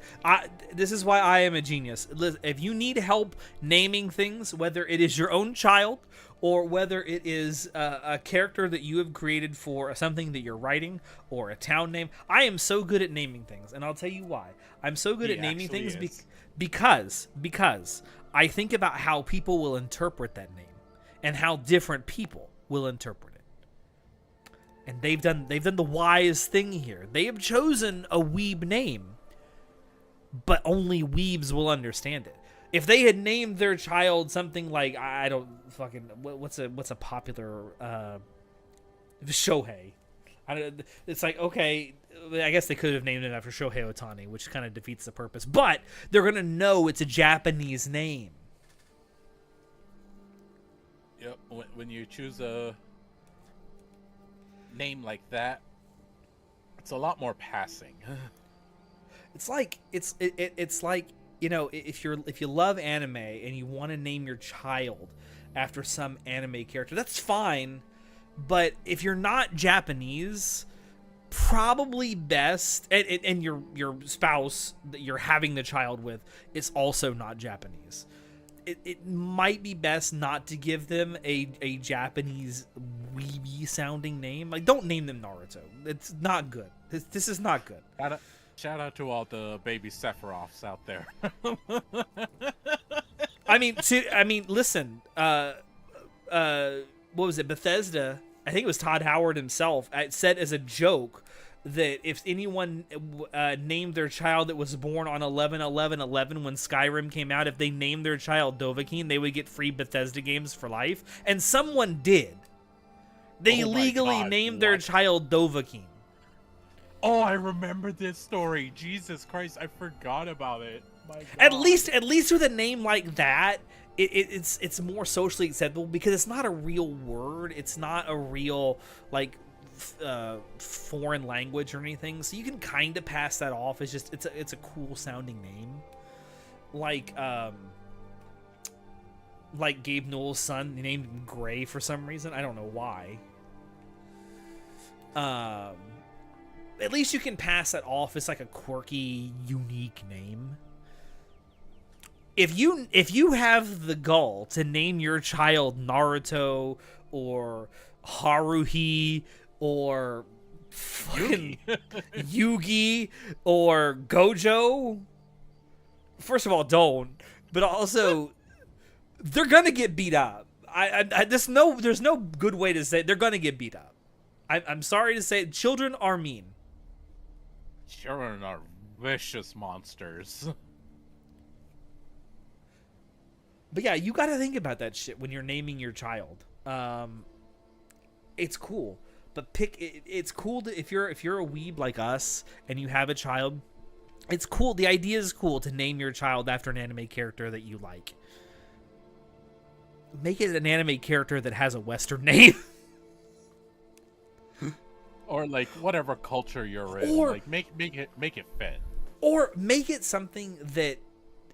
this is why I am a genius. Listen, if you need help naming things, whether it is your own child or whether it is a character that you have created for something that you're writing or a town name, I am so good at naming things, and I'll tell you why. I'm so good at naming things because I think about how people will interpret that name and how different people will interpret it. And they've done the wise thing here. They have chosen a weeb name, but only weebs will understand it. If they had named their child something like, I don't fucking, what's a popular Shohei. It's like, okay, I guess they could have named it after Shohei Ohtani, which kind of defeats the purpose. But they're gonna know it's a Japanese name. Yep, when you choose a name like that, it's a lot more passing. It's like it's like, if you love anime and you want to name your child after some anime character, that's fine. But if you're not Japanese, probably best, and your spouse that you're having the child with is also not Japanese, it might be best not to give them a Japanese weeby sounding name. Like, don't name them Naruto. It's not good. This is not good. Shout out to all the baby Sephiroths out there. I mean, listen. What was it? Bethesda. I think it was Todd Howard himself said as a joke that if anyone named their child that was born on 11/11/11 when Skyrim came out, if they named their child Dovahkiin, they would get free Bethesda games for life. And someone did. They legally named their child Dovahkiin. Oh, I remember this story. Jesus Christ, I forgot about it. My God. At least with a name like that, it's more socially acceptable because it's not a real word. It's not a real foreign language or anything, so you can kind of pass that off as just it's a cool sounding name. Like Gabe Newell's son, they named him Gray for some reason. I don't know why. At least you can pass that off as like a quirky, unique name. If you have the gall to name your child Naruto or Haruhi or fucking Yugi or Gojo, first of all, don't. But also, they're gonna get beat up. There's no good way to say it. They're gonna get beat up. I'm sorry to say, children are mean. Children are vicious monsters. But yeah, you got to think about that shit when you're naming your child. It's cool. But it's cool if you're a weeb like us and you have a child. It's cool. The idea is cool to name your child after an anime character that you like. Make it an anime character that has a Western name. Or like whatever culture you're in. Or, like make it fit. Or make it something that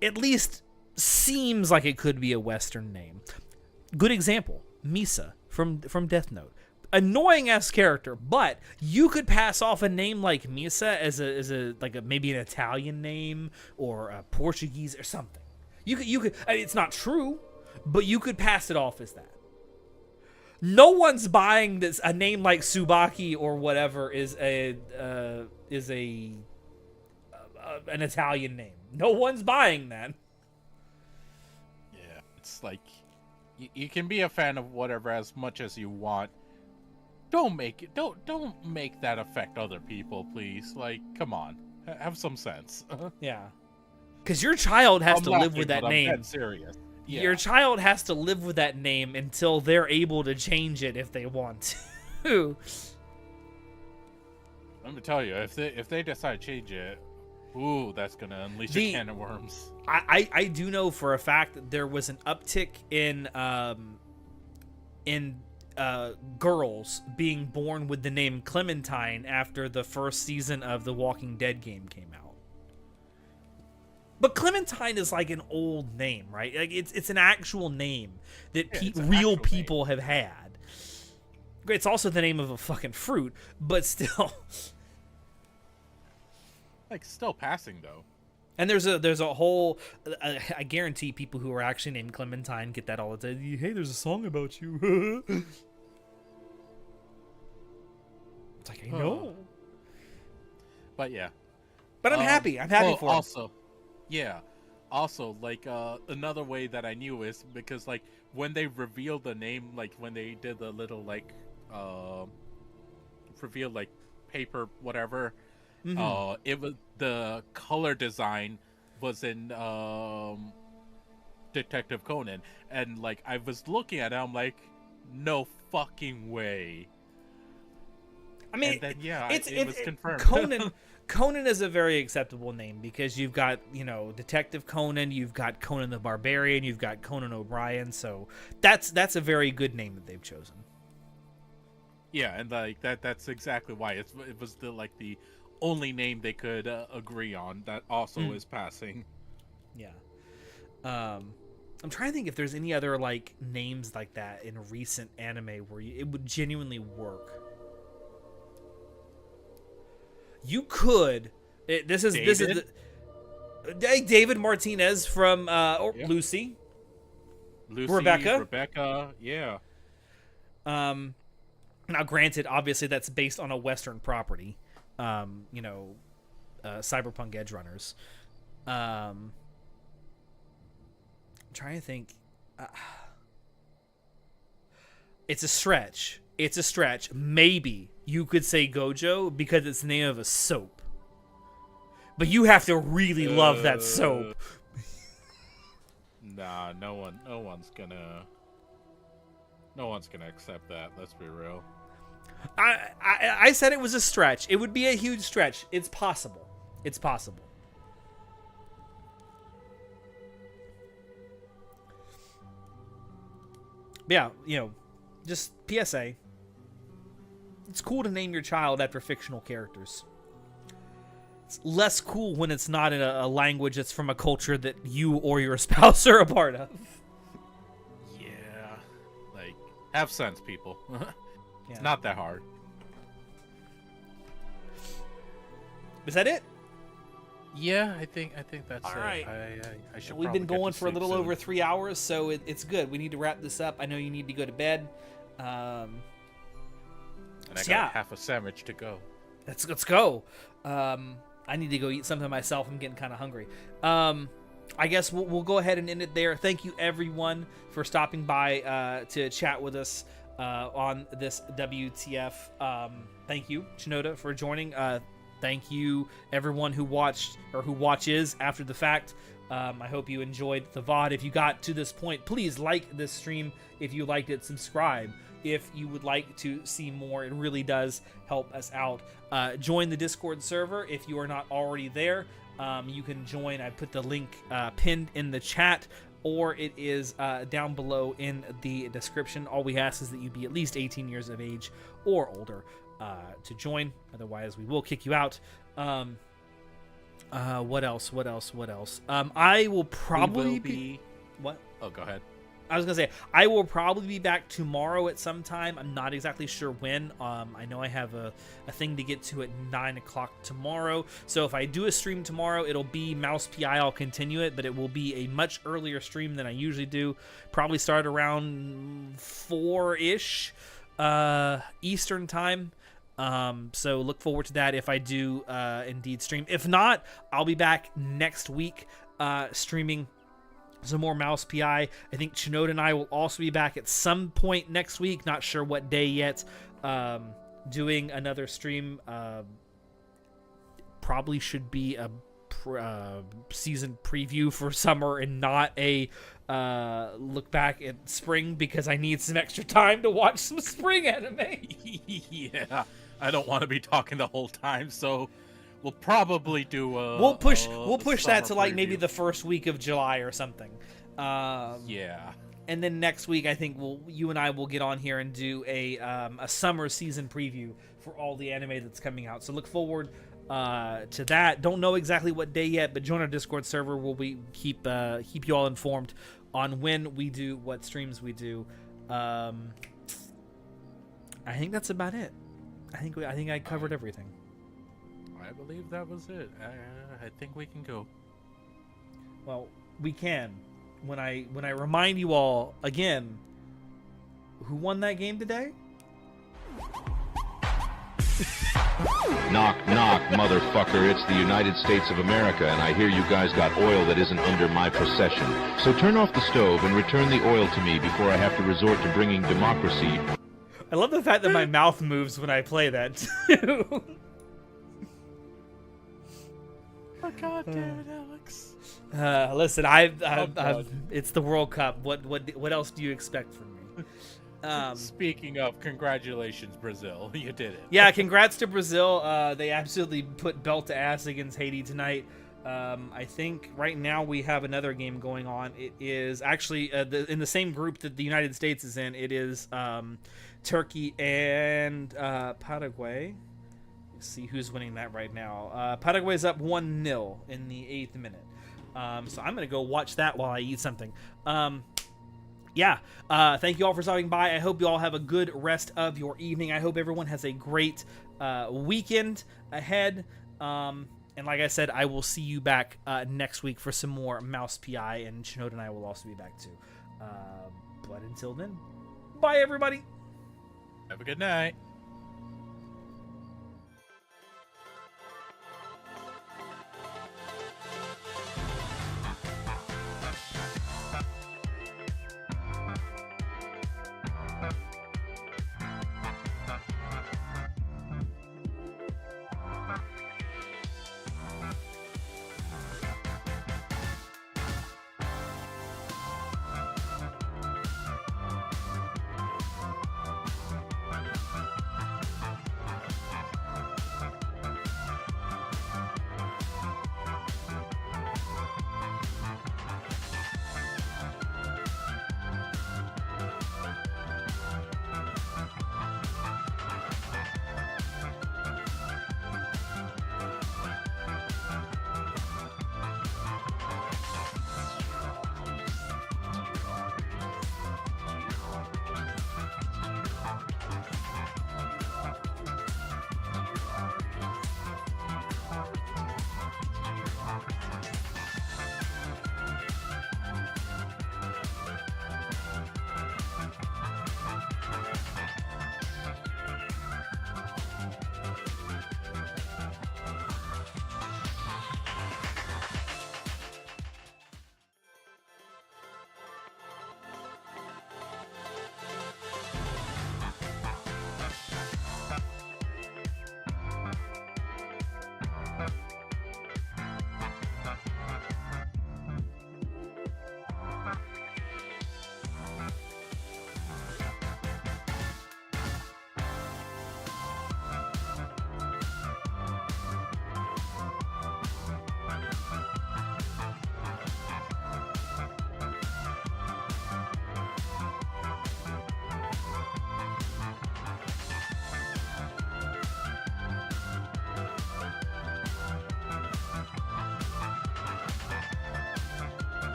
at least seems like it could be a Western name. Good example, Misa from Death Note. Annoying ass character, but you could pass off a name like Misa as a maybe an Italian name or a Portuguese or something. You could I mean, it's not true, but you could pass it off as that. No one's buying this. A name like Tsubaki or whatever is an Italian name. No one's buying that. Yeah, it's like you can be a fan of whatever as much as you want. Don't make that affect other people, please. Like, come on, have some sense. Yeah, because your child has to live with that I'm name. dead serious. Yeah. Your child has to live with that name until they're able to change it if they want to. Let me tell you, if they decide to change it, ooh, that's gonna unleash a can of worms. I do know for a fact that there was an uptick in girls being born with the name Clementine after the first season of the Walking Dead game came out. But Clementine is like an old name, right? Like it's an actual name that real people have had. It's also the name of a fucking fruit, but still. Like still passing though. And there's a whole. I guarantee people who are actually named Clementine get that all the time. Hey, there's a song about you. It's like I know. But yeah. But I'm happy. I'm happy for him. Also. Yeah. Also, like, another way that I knew is because, like, when they revealed the name, like, when they did the little, like, reveal, like, paper, whatever, it was, the color design was in, Detective Conan. And, like, I was looking at it, I'm like, no fucking way. I mean, and then, yeah, it was confirmed. Conan is a very acceptable name because you've got, Detective Conan, you've got Conan the Barbarian, you've got Conan O'Brien, so that's a very good name that they've chosen. Yeah, and like that's exactly why it was the only name they could agree on that also is passing. Yeah. I'm trying to think if there's any other like names like that in recent anime where it would genuinely work. You could. This is David Martinez from Lucy. Rebecca, yeah. Now, granted, obviously that's based on a Western property. Cyberpunk Edge Runners. I'm trying to think. It's a stretch. Maybe you could say Gojo because it's the name of a soap. But you have to really love that soap. Nah, no one's gonna accept that. Let's be real. I said it was a stretch. It would be a huge stretch. It's possible. Yeah, just PSA. It's cool to name your child after fictional characters. It's less cool when it's not in a language that's from a culture that you or your spouse are a part of. Yeah. Like, have sense, people. It's not that hard. Is that it? Yeah, I think that's all it. right. I should. We've been going for a little over 3 hours, so it's good. We need to wrap this up. I know you need to go to bed. And I got half a sandwich to go. Let's go. I need to go eat something myself. I'm getting kind of hungry. I guess we'll go ahead and end it there. Thank you, everyone, for stopping by to chat with us on this WTF. Thank you, Shinoda, for joining. Thank you, everyone who watched or who watches after the fact. I hope you enjoyed the VOD. If you got to this point, please like this stream. If you liked it, subscribe. If you would like to see more, it really does help us out. Join the Discord server if you are not already there. You can join. I put the link pinned in the chat, or it is down below in the description. All we ask is that you be at least 18 years of age or older to join. Otherwise, we will kick you out. What else? I will probably be... What? Oh, go ahead. I was gonna say I will probably be back tomorrow at some time. I'm not exactly sure when. I know I have a thing to get to at 9 o'clock tomorrow. So if I do a stream tomorrow, it'll be Mouse PI. I'll continue it, but it will be a much earlier stream than I usually do. Probably start around 4-ish Eastern time. So look forward to that if I do indeed stream. If not, I'll be back next week streaming some more Mouse PI. I think Chinoda and I will also be back at some point next week. Not sure what day yet. Doing another stream. Probably should be a season preview for summer and not a look back at spring, because I need some extra time to watch some spring anime. Yeah, I don't want to be talking the whole time, so we'll probably do we'll push that to like preview. maybe the first week of July or something. Yeah. And then next week, I think you and I will get on here and do a summer season preview for all the anime that's coming out. So look forward to that. Don't know exactly what day yet, but join our Discord server where we keep you all informed on when we do what streams we do. I think that's about it. I think I covered everything. I believe that was it. I think we can go. Well, we can. When I remind you all again, who won that game today? Knock, knock, motherfucker. It's the United States of America, and I hear you guys got oil that isn't under my possession. So turn off the stove and return the oil to me before I have to resort to bringing democracy. I love the fact that my mouth moves when I play that, too. Oh, God damn it, Alex. Listen, it's the World Cup. What else do you expect from me? Speaking of, congratulations, Brazil. You did it. Yeah, congrats to Brazil. They absolutely put belt to ass against Haiti tonight. I think right now we have another game going on. It is actually in the same group that the United States is in. It is Turkey and Paraguay. Let's see who's winning that right now. Paraguay's up 1-0 in the 8th minute. So I'm going to go watch that while I eat something. Yeah, thank you all for stopping by. I hope you all have a good rest of your evening. I hope everyone has a great weekend ahead. And like I said, I will see you back next week for some more Mouse PI, and Shinoda and I will also be back too. But until then, bye everybody. Have a good night.